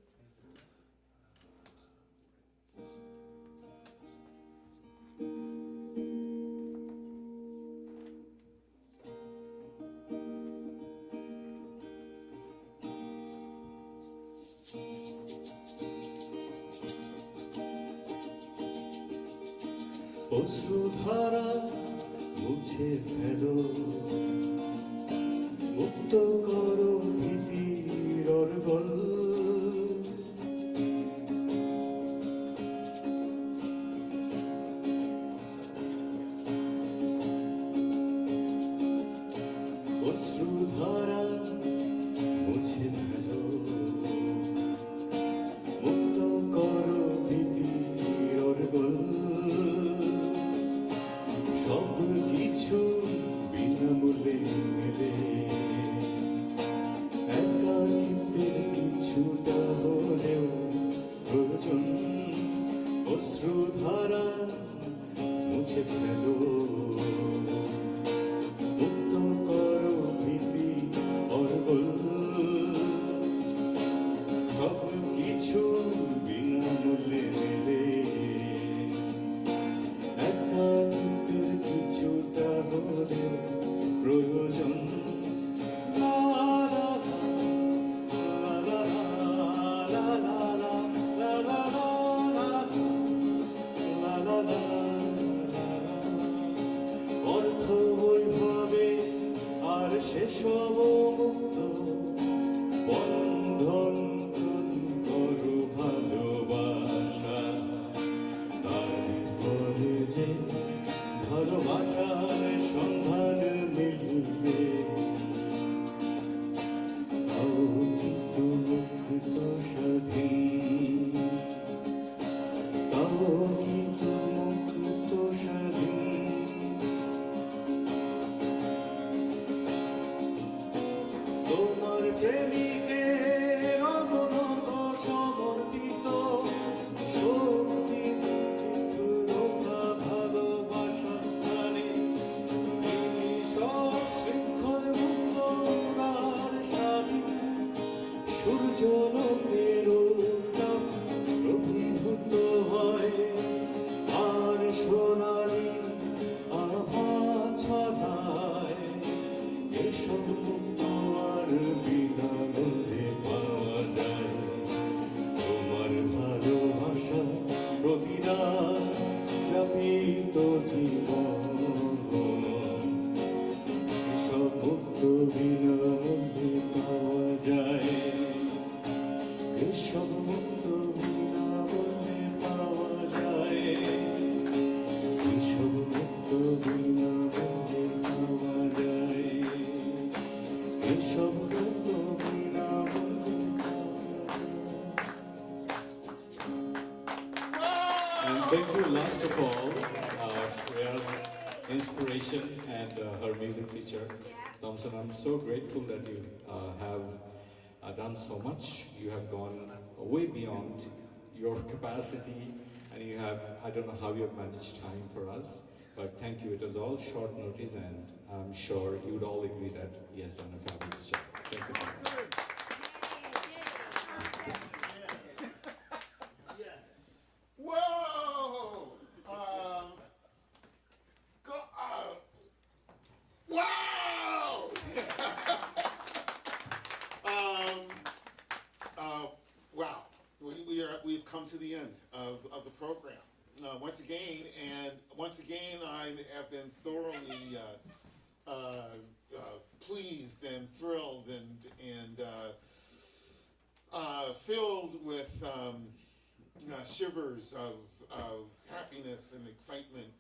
অশ্রুধারা মুছে ফেলো, মুক্ত করো ভীতির অর্গল। অশ্রুধারা মুছে ফেলো, মুক্ত করো ভীতির অর্গল। সব কিছু বিনামূল্যে মেলে, একাকিত্বের কিছুটা হলেও প্রয়োজন। অশ্রুধারা মুছে ফেলো, মুক্ত করো ভীতি অর্গল। সব কিছু বিনামূল্যে মেলে, একাকিত্বের কিছুটা হলেও প্রয়োজন। লা লা লা, লা লা লা, লা লা লা, লা লা লা, লা লা। অর্থ বৈভবে আর সেসব মুক্ত বন্ধন করো ভালোবাসা। তারপরে যে ভালোবাসার সন্ধান মিলবে, তাও কিন্তু মুক্ত স্বাধীন, তাও কিন্তু মুক্ত স্বাধীন। তোমার প্রেমিকের অবনত সমর্পিত শক্তি পূর্ণতা ভালোবাসা স্থানে এই সব শৃঙ্খল মুক্ত তার স্বাধীন। সূর্য লোকের উত্তাপ অভিভূত হয়, আর সোনালি আভা ছড়ায়। এসব মুক্ত আর বিনামূল্যে পাওয়া যায়। তোমার ভালোবাসা প্রতিদান যাপিত জীবন, এসব মুক্ত বিনামূল্যে পাওয়া যায়। এসব মুক্ত বিনামূল্যে পাওয়া যায়। এসব মুক্ত বিনামূল্যে পাওয়া যায়। এসব মুক্ত বিনামূল্যে পাওয়া যায়। And thank you last of all, Shreya's inspiration and her music teacher, Thompson. I'm so grateful that you have done so much. You have gone way beyond your capacity and you have, I don't know how you have managed time for us, but thank you. It was all short notice, and I'm sure you would all agree that he has done a fabulous job. Thank you so much. Whoa! Wow! Wow. We've come to the end of the program. Once again, I have been thoroughly pleased and thrilled and filled with shivers of happiness and excitement.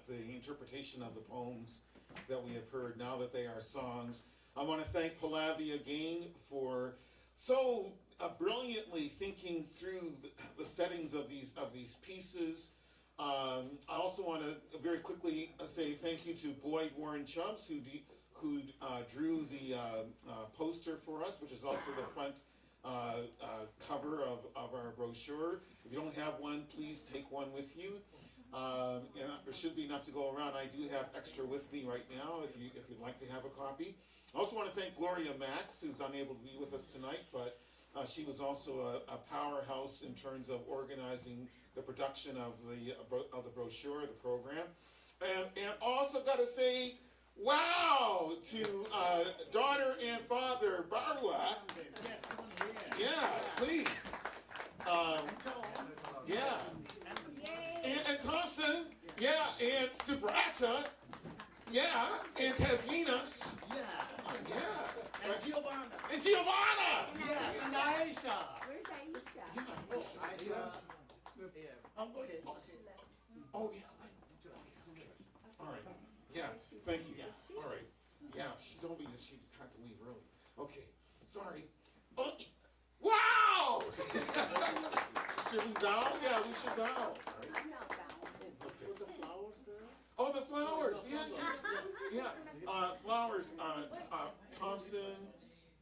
The interpretation of the poems that we have heard, now that they are songs. I want to thank Pallavi again for so brilliantly thinking through the settings of these pieces. I also want to very quickly say thank you to Boyd Warren Chumps, who drew the poster for us, which is also the front cover of our brochure. If you don't have one, please take one with you. And there should be enough to go around. I do have extra with me right now if you'd like to have a copy. I also want to thank Gloria Max, who's unable to be with us tonight, but she was also a powerhouse in terms of organizing the production of the brochure, the program. And also got to say, wow, to daughter and father, Bangla. Yeah, please. Yeah. And Thompson, yeah, and Subrata, yeah, and Tasmina, yeah. And Giovanna. And Giovanna! Yes, and Aisha. Where's Aisha? Yeah. Oh, okay. Oh, yeah, right. Okay. All right. Yeah, thank you. All right. Yeah, she told me that she had to leave early. Okay, sorry. Oh, wow! Should we bow? Yeah, we should bow. I'm not bound. For the flowers, sir? Oh, the flowers. Yeah. Flowers. Thompson,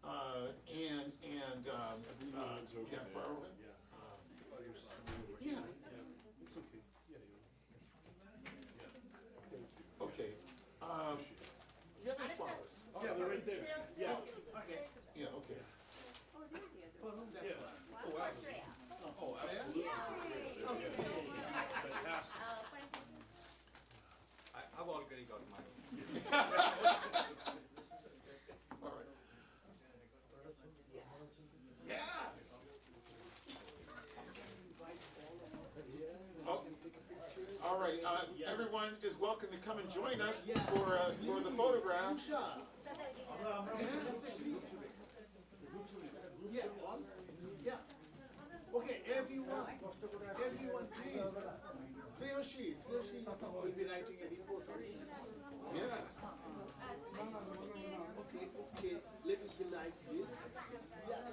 and yeah, Barwin. Yeah. It's okay. Okay. The other flowers. Yeah, they're right there. Yeah. Okay. Yeah. Okay. Oh, there's the other For whom that Yeah. flower? Oh, absolutely. Fantastic. I've already got mine. All right. Yes. Oh. All right. Everyone is welcome to come and join us for the photograph. Yeah, all? Yeah. Okay, everyone, please. Sriyoshi will be writing a report on it. Yes. Okay, let it be like this. Yes.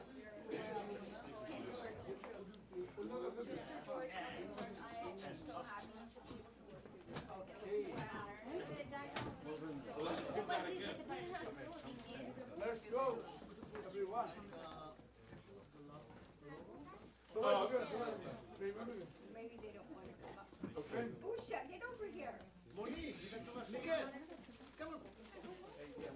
Okay. Let's do that again. Let's go, everyone. Maybe they don't want to come up. Okay. Usha, get over here. Monish, Niket, come on. Yeah.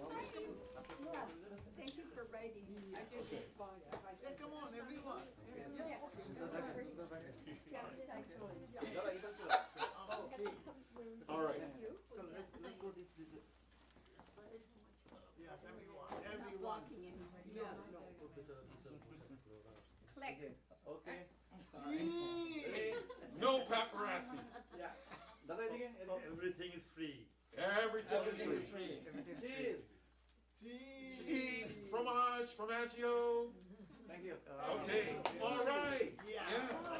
Thank you for writing. I just responded. Yeah, come on, everyone. Yeah. Yeah, beside you. Okay. All right. Yes, everyone. Walking in. Yes. Click. No paparazzi. Everything is free. Everything is free. Cheers. Cheese, fromage, formaggio. Thank you. Okay. All right. Yeah. Yeah.